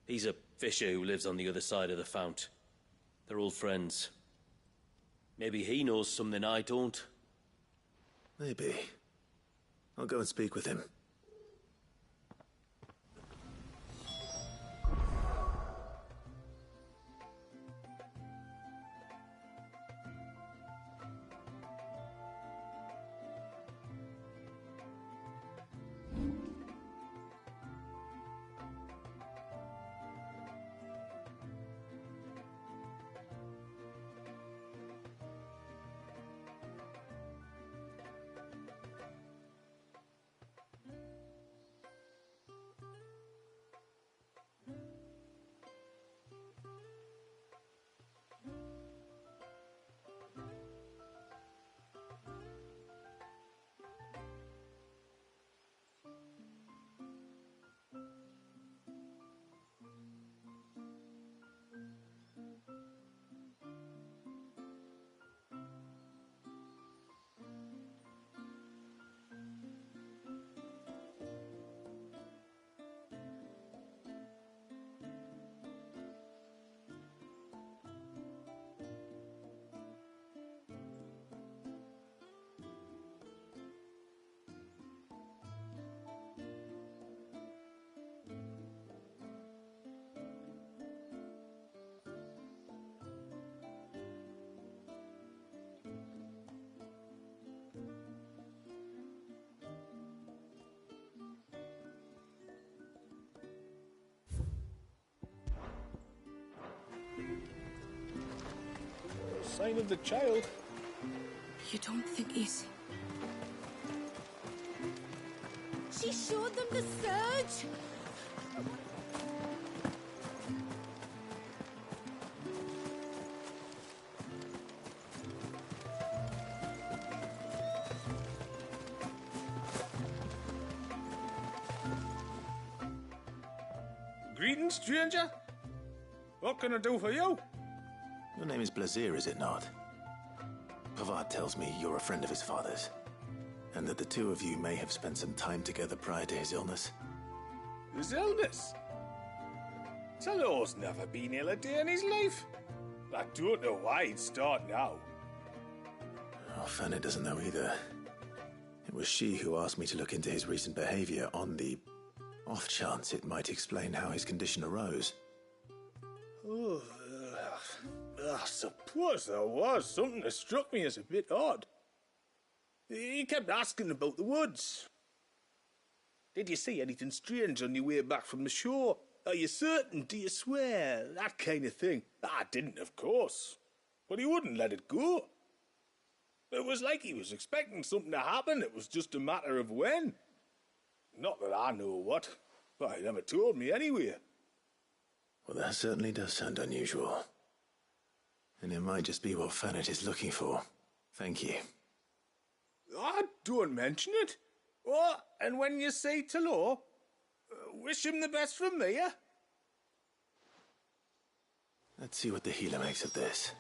He's a fisher who lives on the other side of the fount. They're old friends. Maybe he knows something I don't. Maybe. I'll go and speak with him. Sign of the child. You don't think he's... She showed them the surge! Greetings, stranger. What can I do for you? Your name is Blazir, is it not? Pavad tells me you're a friend of his father's, and that the two of you may have spent some time together prior to his illness. His illness? Talor's never been ill a day in his life. I don't know why he'd start now. Oh, Fanny doesn't know either. It was she who asked me to look into his recent behavior on the off chance it might explain how his condition arose. Oh, I suppose there was something that struck me as a bit odd. He kept asking about the woods. Did you see anything strange on your way back from the shore? Are you certain? Do you swear? That kind of thing. I didn't, of course. But he wouldn't let it go. It was like he was expecting something to happen. It was just a matter of when. Not that I know what. But he never told me anyway. Well, that certainly does sound unusual. And it might just be what Fanet is looking for. Thank you. I don't mention it. Oh, and when you say Talor, wish him the best from me, yeah? Let's see what the healer makes of this.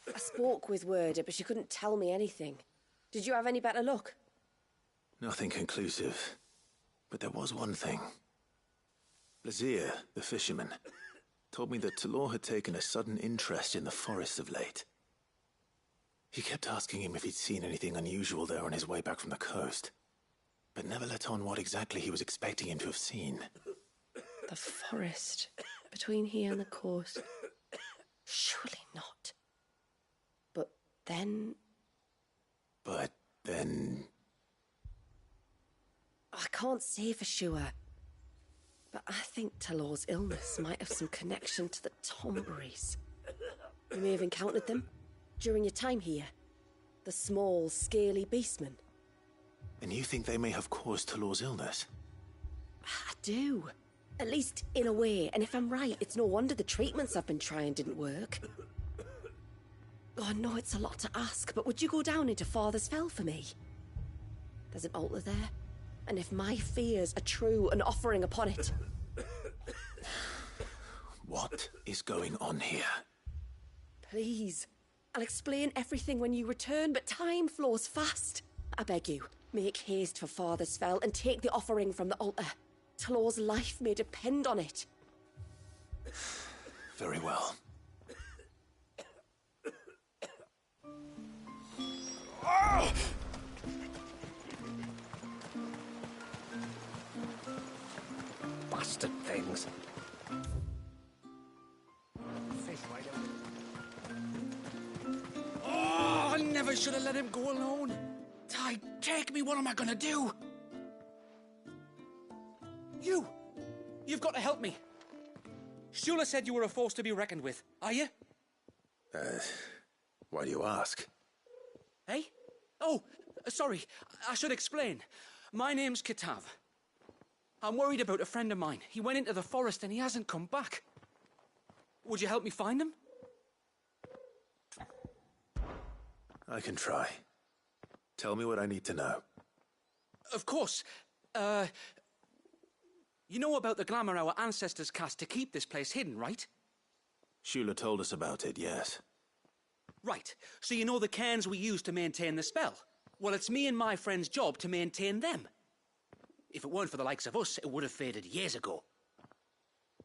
I spoke with Werder, but she couldn't tell me anything. Did you have any better luck? Nothing conclusive. But there was one thing. Blazir, the fisherman, told me that Talor had taken a sudden interest in the forest of late. He kept asking him if he'd seen anything unusual there on his way back from the coast, but never let on what exactly he was expecting him to have seen. The forest between here and the coast. Surely not. But then... I can't say for sure. But I think Talor's illness might have some connection to the Tomberries. You may have encountered them during your time here. The small, scaly beastmen. And you think they may have caused Talor's illness? I do. At least in a way. And if I'm right, it's no wonder the treatments I've been trying didn't work. Oh, I know it's a lot to ask, but would you go down into Father's Fell for me? There's an altar there, and if my fears are true, an offering upon it. What is going on here? Please. I'll explain everything when you return, but time flows fast. I beg you, make haste for Father's Fell and take the offering from the altar. Talor's life may depend on it. Very well. Oh! Bastard things. Oh, I never should have let him go alone. Ty, take me. What am I gonna do? You've got to help me. Shula said you were a force to be reckoned with. Are you? Why do you ask? Hey? Oh, sorry. I should explain. My name's Kitav. I'm worried about a friend of mine. He went into the forest and he hasn't come back. Would you help me find him? I can try. Tell me what I need to know. Of course. You know about the glamour our ancestors cast to keep this place hidden, right? Shula told us about it, yes. Right. So you know the cairns we use to maintain the spell? Well, it's me and my friend's job to maintain them. If it weren't for the likes of us, it would have faded years ago.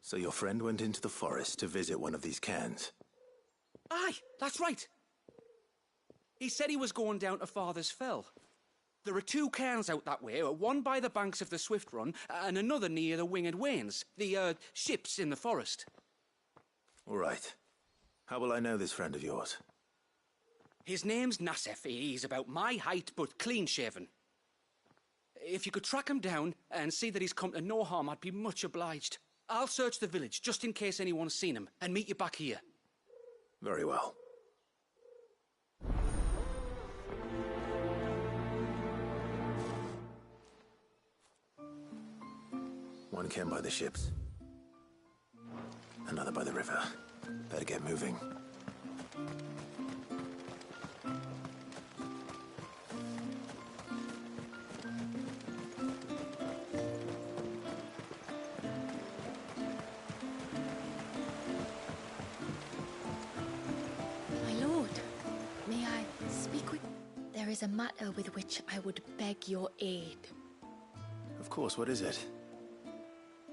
So your friend went into the forest to visit one of these cairns? Aye, that's right. He said he was going down to Father's Fell. There are two cairns out that way, one by the banks of the Swift Run, and another near the Winged Wains, the, ships in the forest. All right. How will I know this friend of yours? His name's Nassef. He's about my height, but clean-shaven. If you could track him down and see that he's come to no harm, I'd be much obliged. I'll search the village, just in case anyone's seen him, and meet you back here. Very well. One came by the ships. Another by the river. Better get moving. My lord, may I speak with... There is a matter with which I would beg your aid. Of course, what is it?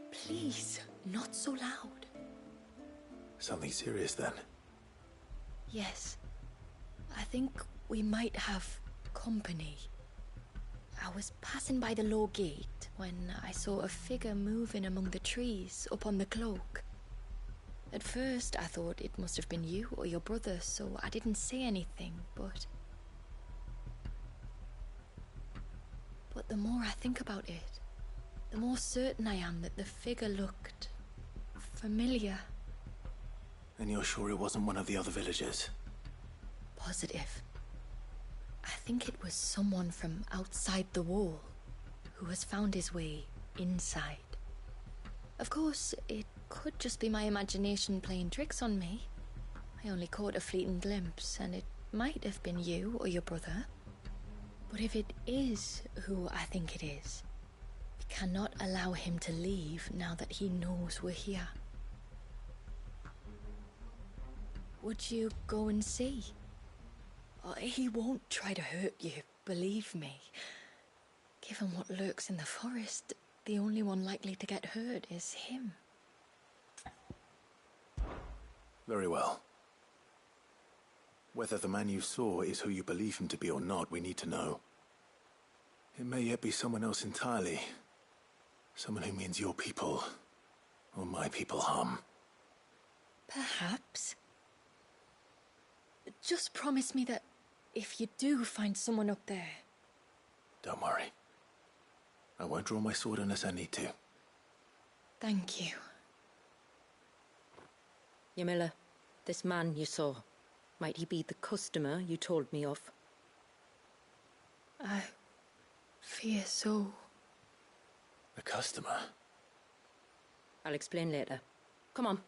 Please, not so loud. Something serious, then? Yes. I think we might have company. I was passing by the low gate when I saw a figure moving among the trees up on the cloak. At first, I thought it must have been you or your brother, so I didn't say anything, but the more I think about it, the more certain I am that the figure looked familiar. And you're sure it wasn't one of the other villagers? Positive. I think it was someone from outside the wall who has found his way inside. Of course, it could just be my imagination playing tricks on me. I only caught a fleeting glimpse, and it might have been you or your brother. But if it is who I think it is, we cannot allow him to leave now that he knows we're here. Would you go and see? He won't try to hurt you, believe me. Given what lurks in the forest, the only one likely to get hurt is him. Very well. Whether the man you saw is who you believe him to be or not, we need to know. It may yet be someone else entirely. Someone who means your people, or my people, harm. Perhaps. Just promise me that if you do find someone up there... Don't worry. I won't draw my sword unless I need to. Thank you. Ymilla, this man you saw, might he be the customer you told me of? I fear so. The customer? I'll explain later. Come on.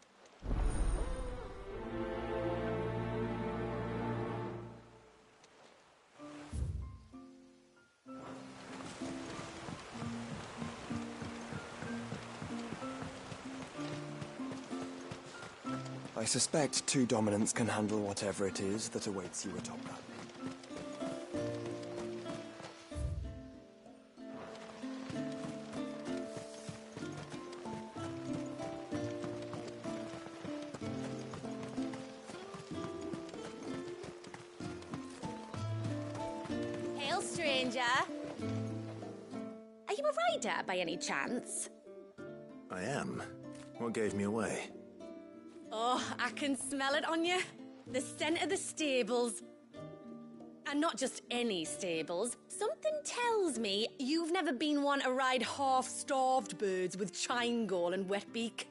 I suspect two dominants can handle whatever it is that awaits you atop that. Hail, stranger. Are you a rider by any chance? I am. What gave me away? Oh, I can smell it on you. The scent of the stables. And not just any stables. Something tells me you've never been one to ride half-starved birds with chine-gall and wet beak.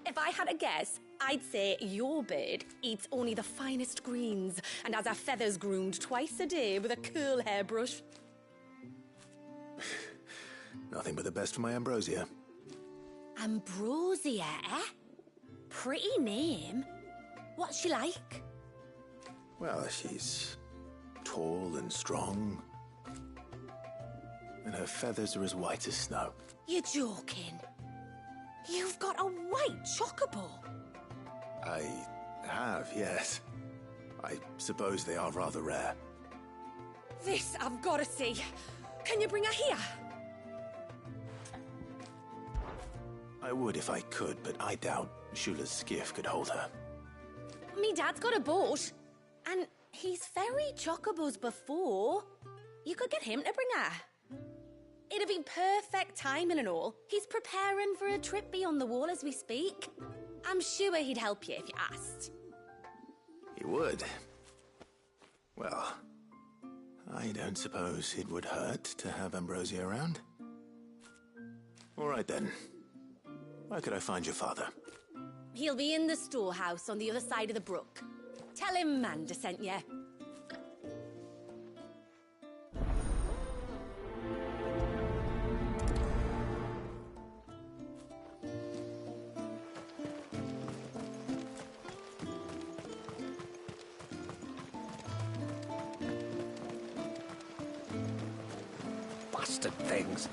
If I had a guess, I'd say your bird eats only the finest greens and has her feathers groomed twice a day with a curl hairbrush. Nothing but the best for my Ambrosia. Ambrosia, eh? Pretty name. What's she like? Well, she's tall and strong. And her feathers are as white as snow. You're joking. You've got a white chocobo. I have, yes. I suppose they are rather rare. This I've got to see. Can you bring her here? I would if I could, but I doubt Shula's skiff could hold her. Me dad's got a boat. And he's ferried chocobos before. You could get him to bring her. It'd be perfect timing and all. He's preparing for a trip beyond the wall as we speak. I'm sure he'd help you if you asked. He would. Well, I don't suppose it would hurt to have Ambrosia around. All right then. Where could I find your father? He'll be in the storehouse on the other side of the brook. Tell him Manda sent you. bastard things.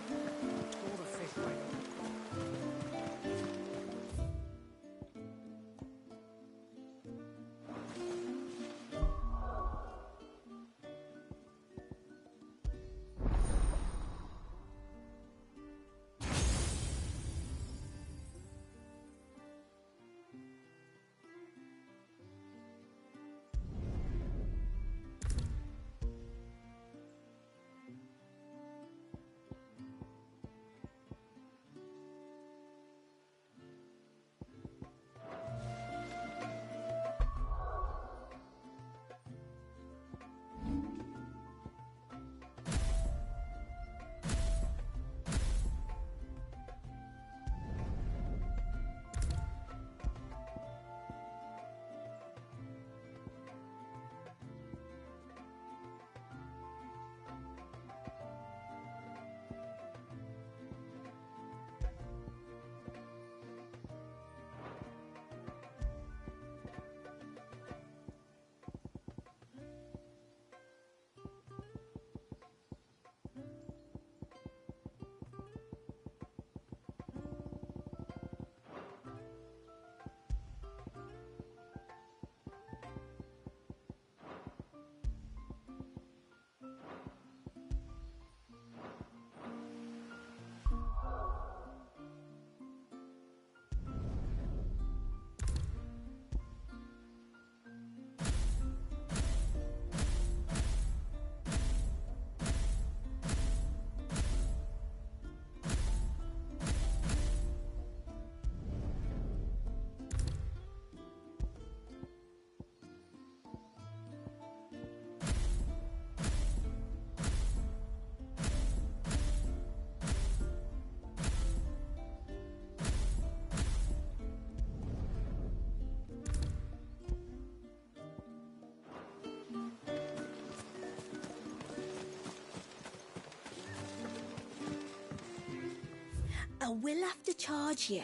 I will have to charge you.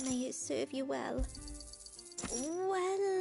May it serve you well. Well,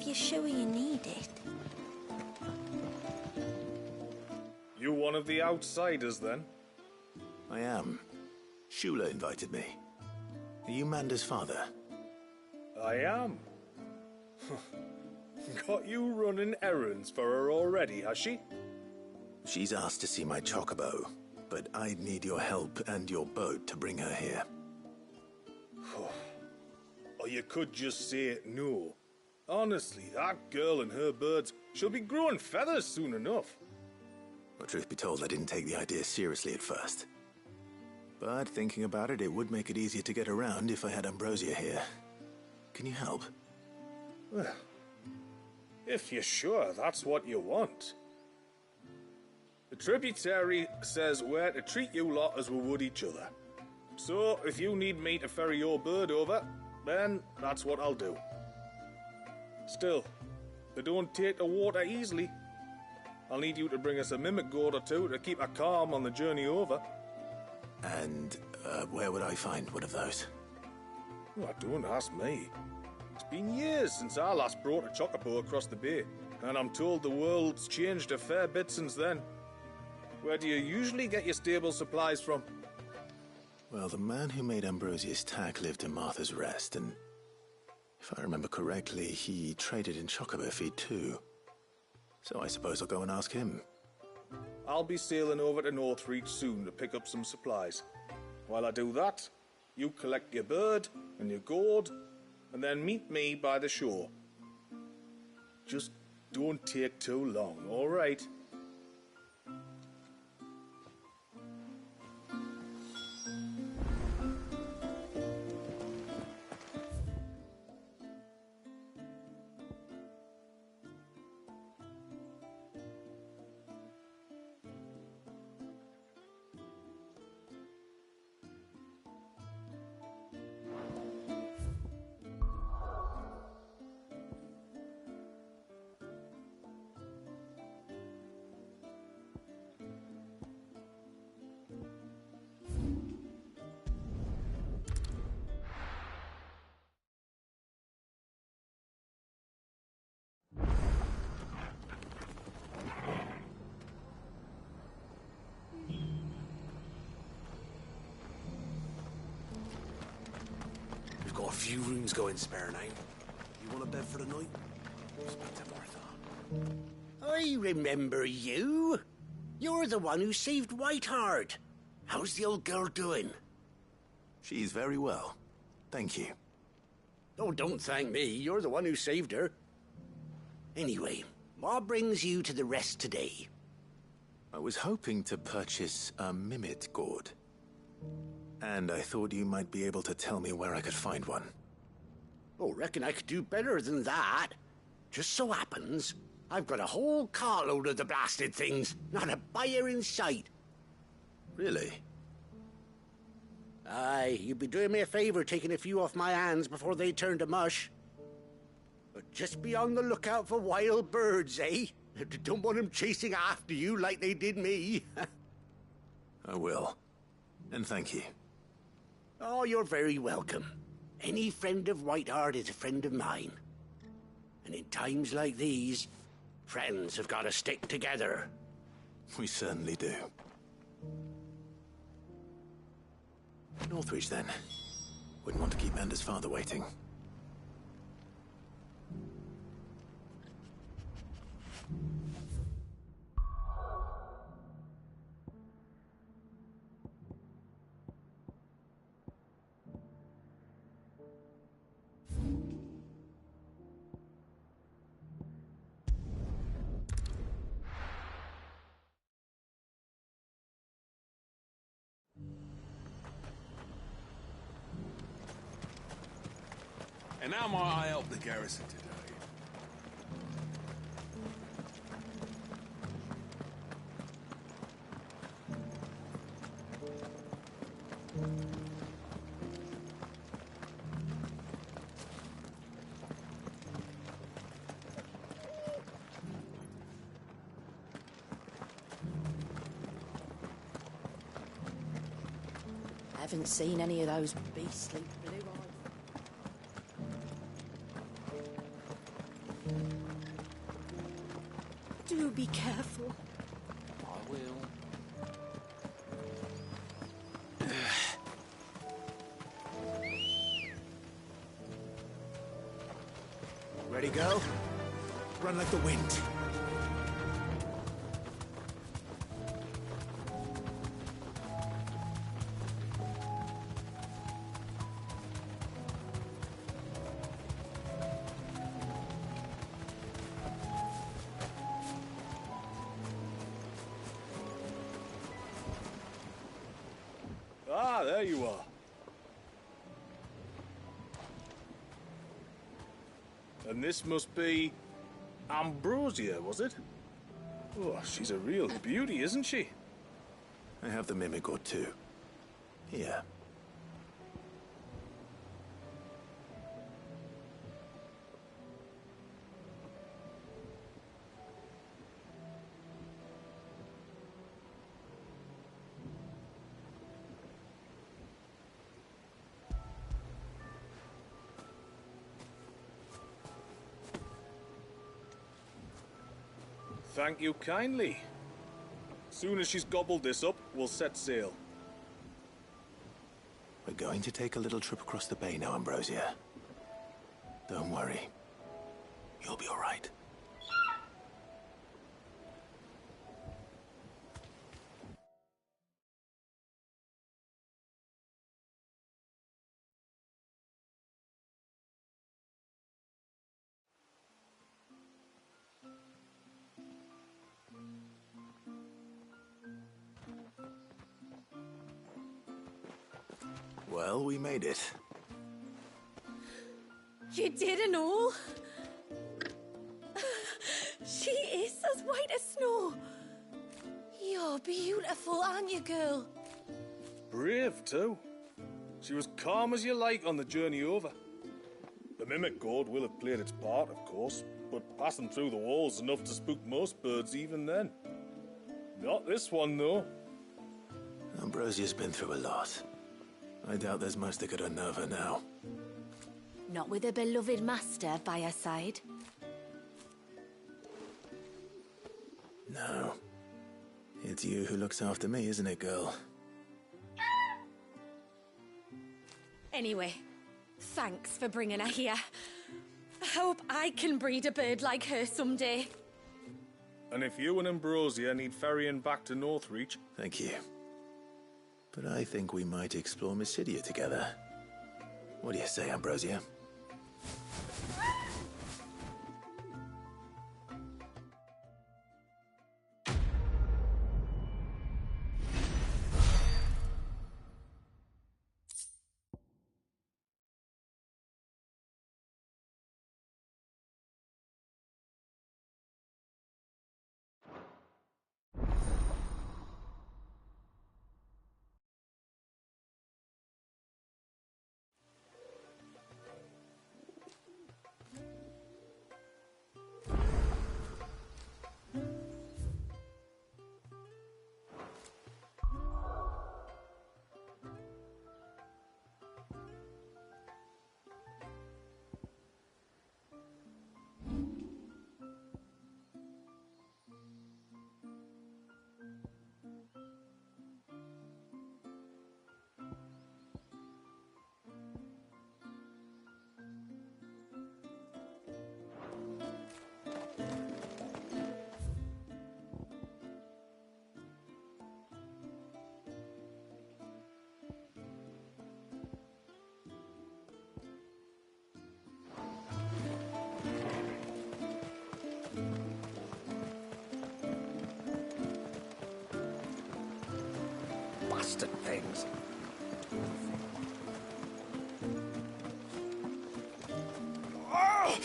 if you're sure you need it. You one of the outsiders, then? I am. Shula invited me. Are you Manda's father? I am. Got you running errands for her already, has she? She's asked to see my chocobo, but I'd need your help and your boat to bring her here. Or you could just say no. Honestly, that girl and her birds, she'll be growing feathers soon enough. Well, truth be told, I didn't take the idea seriously at first. But thinking about it, it would make it easier to get around if I had Ambrosia here. Can you help? Well, if you're sure that's what you want. The tributary says we're to treat you lot as we would each other. So, if you need me to ferry your bird over, then that's what I'll do. Still, they don't take the water easily. I'll need you to bring us a mimic gourd or two to keep her calm on the journey over. And where would I find one of those? Oh, don't ask me. It's been years since I last brought a chocobo across the bay, and I'm told the world's changed a fair bit since then. Where do you usually get your stable supplies from? Well, the man who made Ambrosia's tack lived in Martha's Rest, and if I remember correctly, he traded in chocobo feed too. So I suppose I'll go and ask him. I'll be sailing over to Northreach soon to pick up some supplies. While I do that, you collect your bird and your gourd, and then meet me by the shore. Just don't take too long, all right? Got a few rooms going spare now. You want a bed for the night? Speak to Martha. I remember you. You're the one who saved Whiteheart. How's the old girl doing? She's very well. Thank you. Oh, don't thank me. You're the one who saved her. Anyway, what brings you to the rest today? I was hoping to purchase a Mimit gourd. And I thought you might be able to tell me where I could find one. Oh, reckon I could do better than that. Just so happens, I've got a whole carload of the blasted things. Not a buyer in sight. Really? Aye, you'd be doing me a favor taking a few off my hands before they turn to mush. But just be on the lookout for wild birds, eh? Don't want them chasing after you like they did me. I will. And thank you. Oh, you're very welcome. Any friend of Whiteheart is a friend of mine. And in times like these, friends have got to stick together. We certainly do. Northreach, then. Wouldn't want to keep Manda's father waiting. And how might I help the garrison today? Haven't seen any of those beastly blue eyes. Do be careful. I will. Ready, girl? Run like the wind. Ah, there you are. And this must be Ambrosia, was it? Oh, she's a real beauty, isn't she? I have the Mimigord too. Here. Thank you kindly. Soon as she's gobbled this up, we'll set sail. We're going to take a little trip across the bay now, Ambrosia. Don't worry. You'll be all right. Well, we made it. You didn't all. She is as white as snow. You're beautiful, aren't you, girl? Brave, too. She was calm as you like on the journey over. The Mimigord will have played its part, of course, but passing through the walls enough to spook most birds even then. Not this one, though. Ambrosia's been through a lot. I doubt there's much that could unnerve her now. Not with a beloved master by her side. No. It's you who looks after me, isn't it, girl? Anyway, thanks for bringing her here. I hope I can breed a bird like her someday. And if you and Ambrosia need ferrying back to Northreach... Thank you. But I think we might explore Mysidia together. What do you say, Ambrosia? Bastard things. Oh!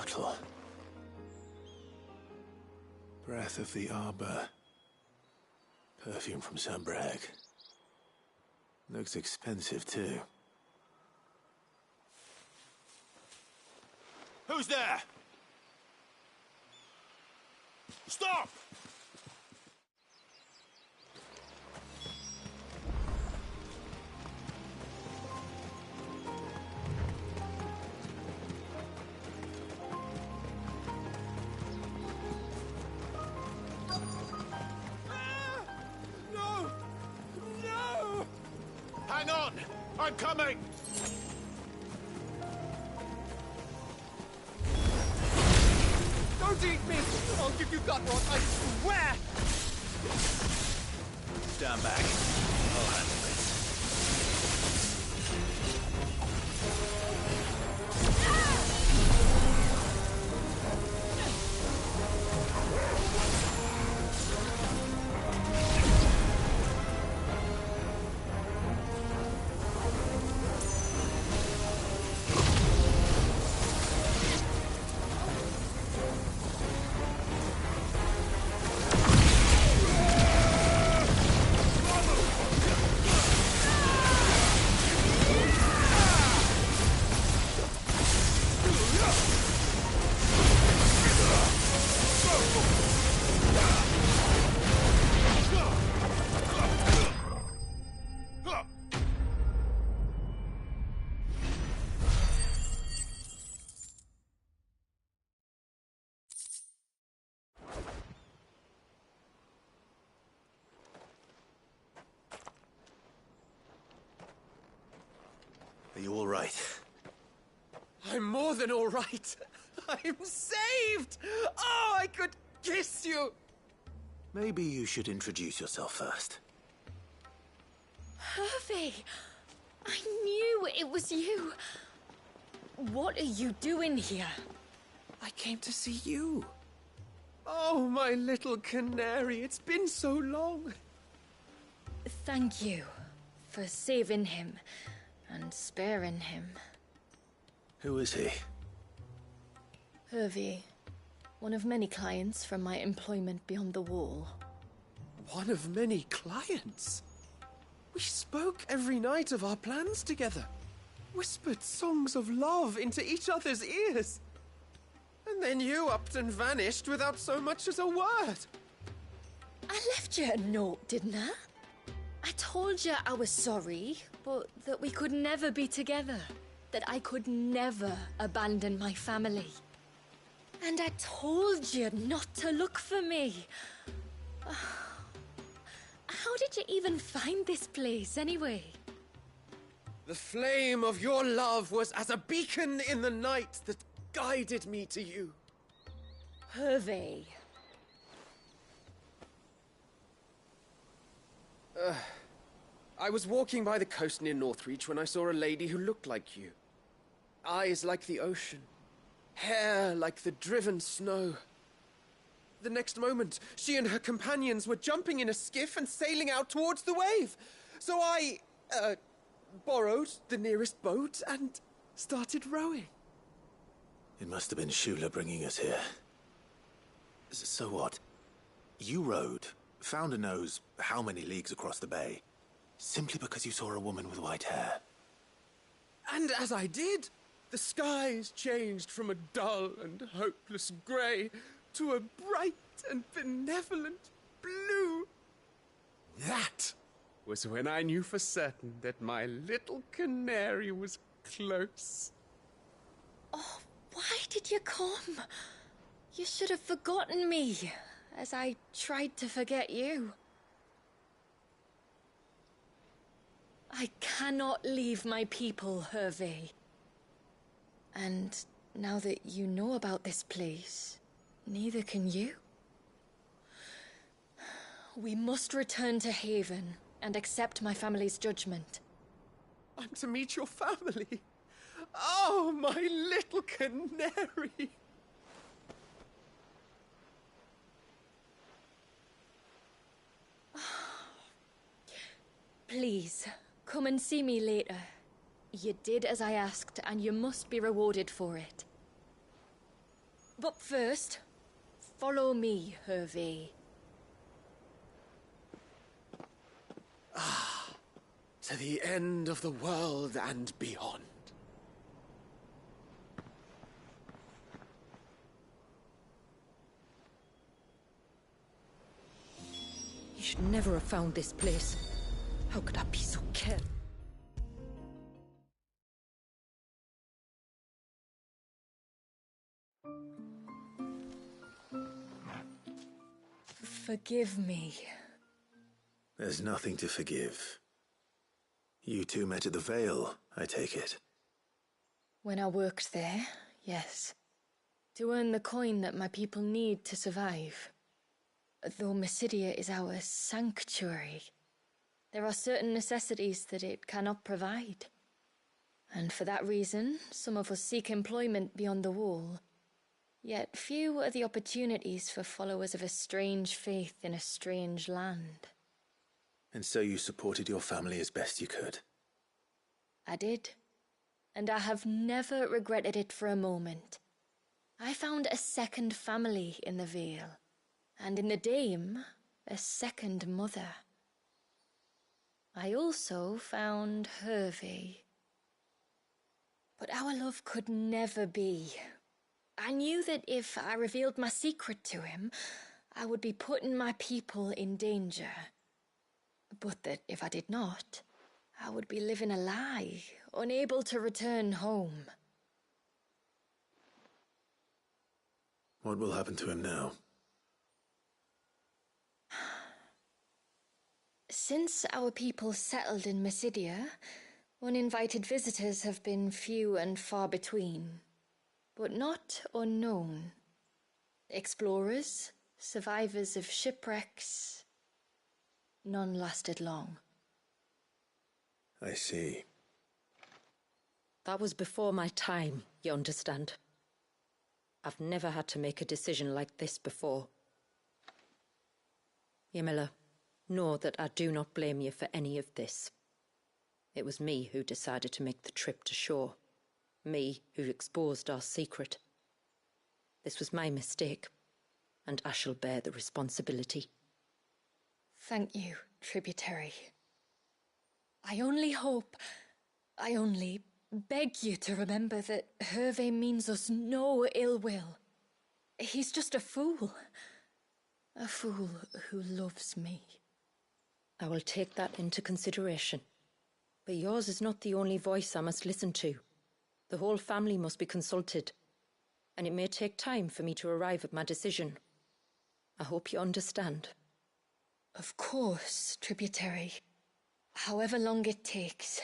bottle. Breath of the Arbor. Perfume from Sambrag. Looks expensive, too. Who's there? Stop! No! No! Hang on! I'm coming! Don't eat me! I'll give you gut rot, I swear! Stand back. I'll handle this. Are you all right? I'm more than all right. I'm saved! Oh, I could kiss you! Maybe you should introduce yourself first. Hervey! I knew it was you. What are you doing here? I came to see you. Oh, my little canary, it's been so long. Thank you for saving him and sparing him. Who is he? Hervey, one of many clients from my employment beyond the wall. One of many clients? We spoke every night of our plans together. Whispered songs of love into each other's ears. And then you upped and vanished without so much as a word. I left you a note, didn't I? I told you I was sorry, but that we could never be together. That I could never abandon my family. And I told you not to look for me. How did you even find this place, anyway? The flame of your love was as a beacon in the night that guided me to you. Hervey. I was walking by the coast near Northreach when I saw a lady who looked like you. Eyes like the ocean. Hair like the driven snow. The next moment, she and her companions were jumping in a skiff and sailing out towards the wave. So I, borrowed the nearest boat and started rowing. It must have been Shula bringing us here. So what? You rowed, found a nose how many leagues across the bay, simply because you saw a woman with white hair. And as I did, the skies changed from a dull and hopeless grey to a bright and benevolent blue. That was when I knew for certain that my little canary was close. Oh, why did you come? You should have forgotten me, as I tried to forget you. I cannot leave my people, Hervey. And now that you know about this place, neither can you. We must return to Haven and accept my family's judgment. I'm to meet your family. Oh, my little canary. Please, come and see me later. You did as I asked, and you must be rewarded for it. But first, follow me, Hervé. To the end of the world and beyond. He should never have found this place. How could I be so careless? Forgive me. There's nothing to forgive. You two met at the Vale, I take it. When I worked there, yes. To earn the coin that my people need to survive. Though Mysidia is our sanctuary, there are certain necessities that it cannot provide. And for that reason, some of us seek employment beyond the wall. Yet few are the opportunities for followers of a strange faith in a strange land. And so you supported your family as best you could? I did. And I have never regretted it for a moment. I found a second family in the Vale. And in the Dame, a second mother. I also found Hervé. But our love could never be. I knew that if I revealed my secret to him, I would be putting my people in danger. But that if I did not, I would be living a lie, unable to return home. What will happen to him now? Since our people settled in Mysidia, uninvited visitors have been few and far between, but not unknown. Explorers, survivors of shipwrecks, none lasted long. I see. That was before my time, you understand? I've never had to make a decision like this before. Ymilla, know that I do not blame you for any of this. It was me who decided to make the trip to shore. Me who exposed our secret. This was my mistake, and I shall bear the responsibility. Thank you, tributary. I only beg you to remember that Hervé means us no ill will. He's just a fool. A fool who loves me. I will take that into consideration. But yours is not the only voice I must listen to. The whole family must be consulted, and it may take time for me to arrive at my decision. I hope you understand. Of course, tributary. However long it takes.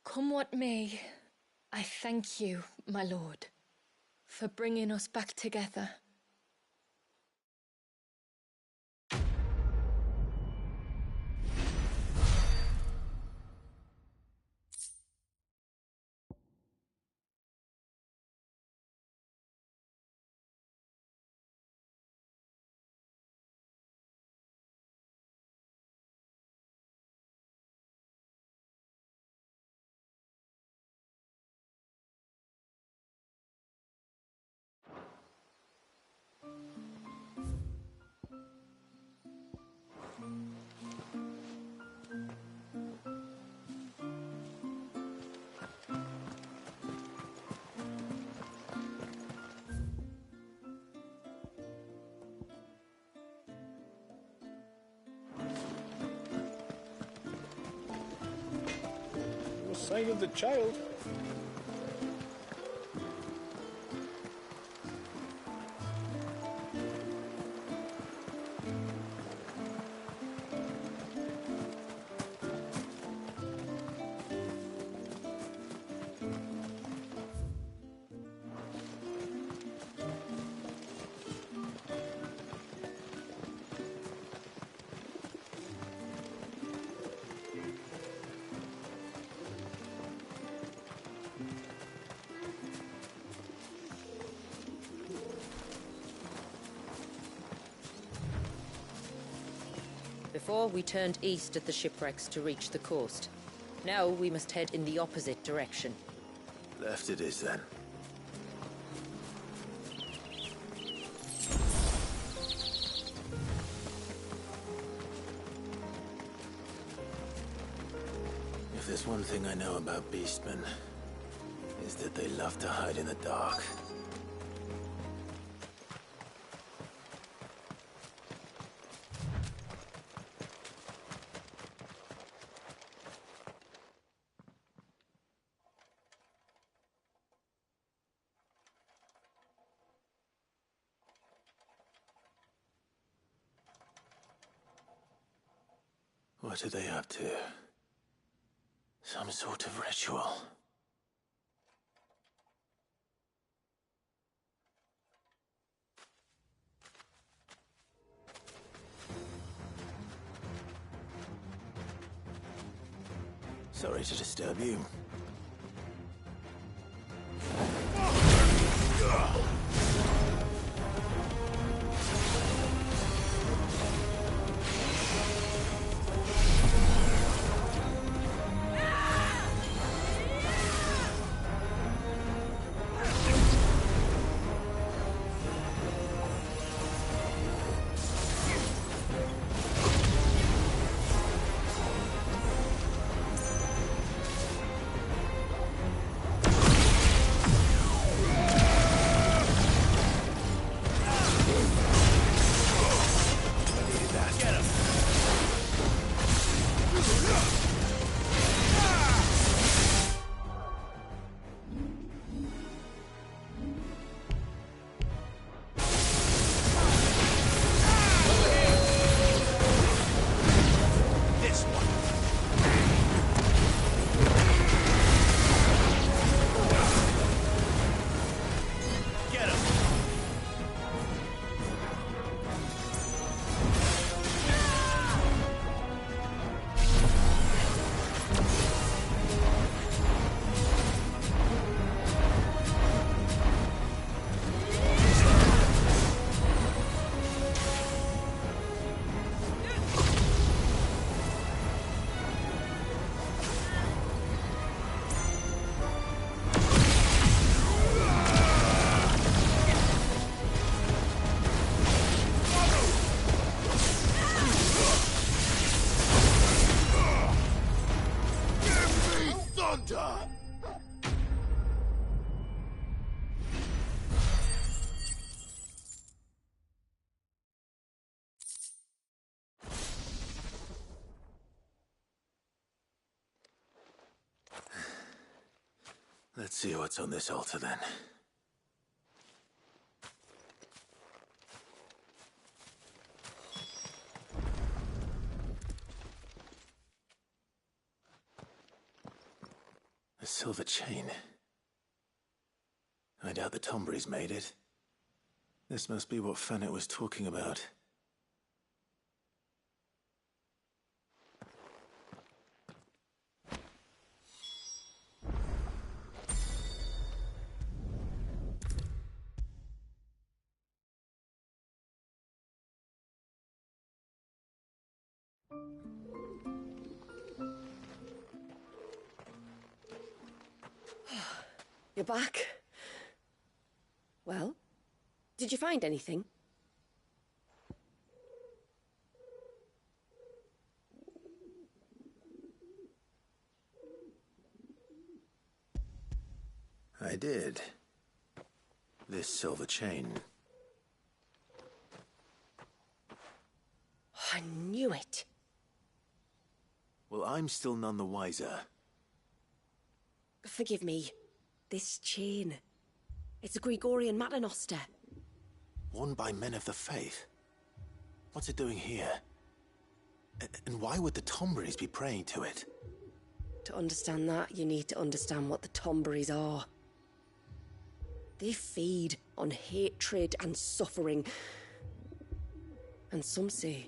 Come what may, I thank you, my lord, for bringing us back together. No sign of the child. Before, we turned east at the shipwrecks to reach the coast. Now we must head in the opposite direction. Left it is, then. If there's one thing I know about beastmen, is that they love to hide in the dark. What are they up to? Some sort of ritual. Sorry to disturb you. Let's see what's on this altar, then. A silver chain. I doubt the Tombrys made it. This must be what Fennec was talking about. You're back. Well, did you find anything? I did. This silver chain. I knew it. Well, I'm still none the wiser. Forgive me. This chain. It's a Gregorian Maternoster. Worn by men of the faith. What's it doing here? And why would the Tombrys be praying to it? To understand that, you need to understand what the Tombrys are. They feed on hatred and suffering. And some say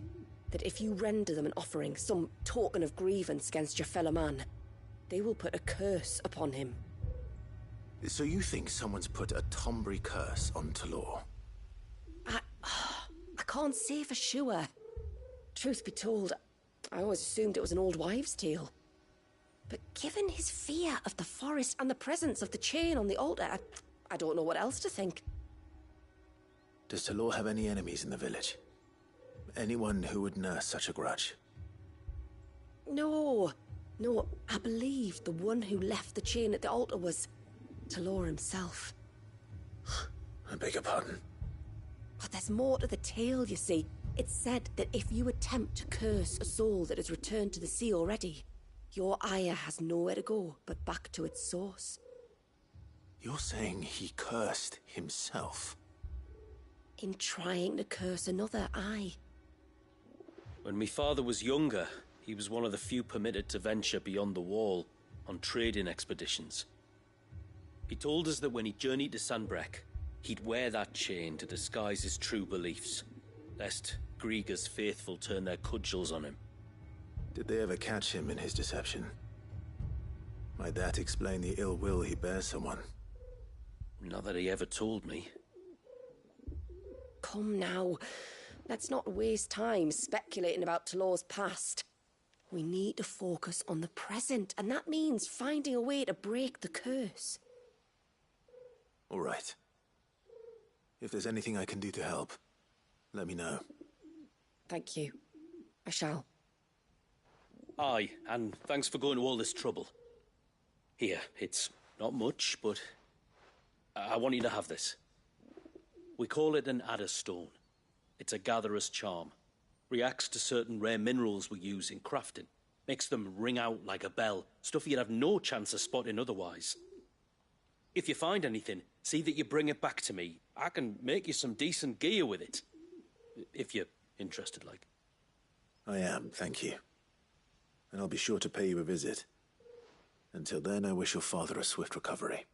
that if you render them an offering, some token of grievance against your fellow man, they will put a curse upon him. So you think someone's put a Tombry curse on Talor? I can't say for sure. Truth be told, I always assumed it was an old wives' tale. But given his fear of the forest and the presence of the chain on the altar, I don't know what else to think. Does Talor have any enemies in the village? Anyone who would nurse such a grudge? No, I believe the one who left the chain at the altar was Talor himself. I beg your pardon? But there's more to the tale, you see. It's said that if you attempt to curse a soul that has returned to the sea already, your ire has nowhere to go but back to its source. You're saying he cursed himself? In trying to curse another, aye. When my father was younger, he was one of the few permitted to venture beyond the wall on trading expeditions. He told us that when he journeyed to Sanbreque, he'd wear that chain to disguise his true beliefs, lest Grieger's faithful turn their cudgels on him. Did they ever catch him in his deception? Might that explain the ill will he bears someone? Not that he ever told me. Come now, let's not waste time speculating about Talor's past. We need to focus on the present, and that means finding a way to break the curse. All right. If there's anything I can do to help, let me know. Thank you. I shall. Aye, and thanks for going to all this trouble. Here, it's not much, but I want you to have this. We call it an Adder Stone. It's a gatherer's charm. Reacts to certain rare minerals we use in crafting. Makes them ring out like a bell, stuff you'd have no chance of spotting otherwise. If you find anything, see that you bring it back to me. I can make you some decent gear with it. If you're interested, like. I am, thank you. And I'll be sure to pay you a visit. Until then, I wish your father a swift recovery.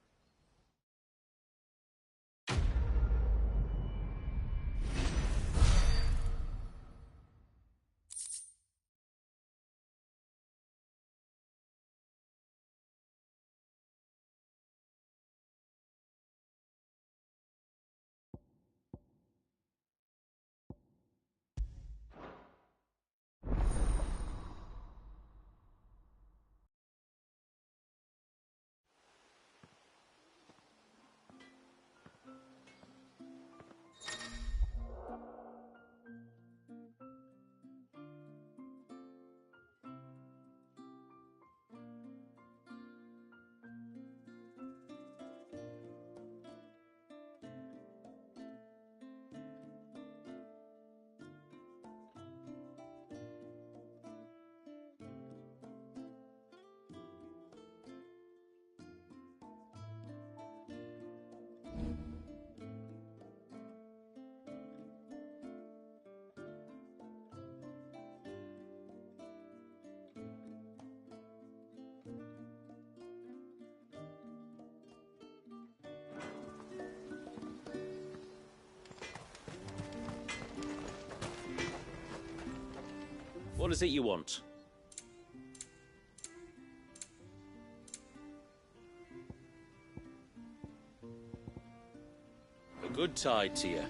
What is it you want? A good tide to you.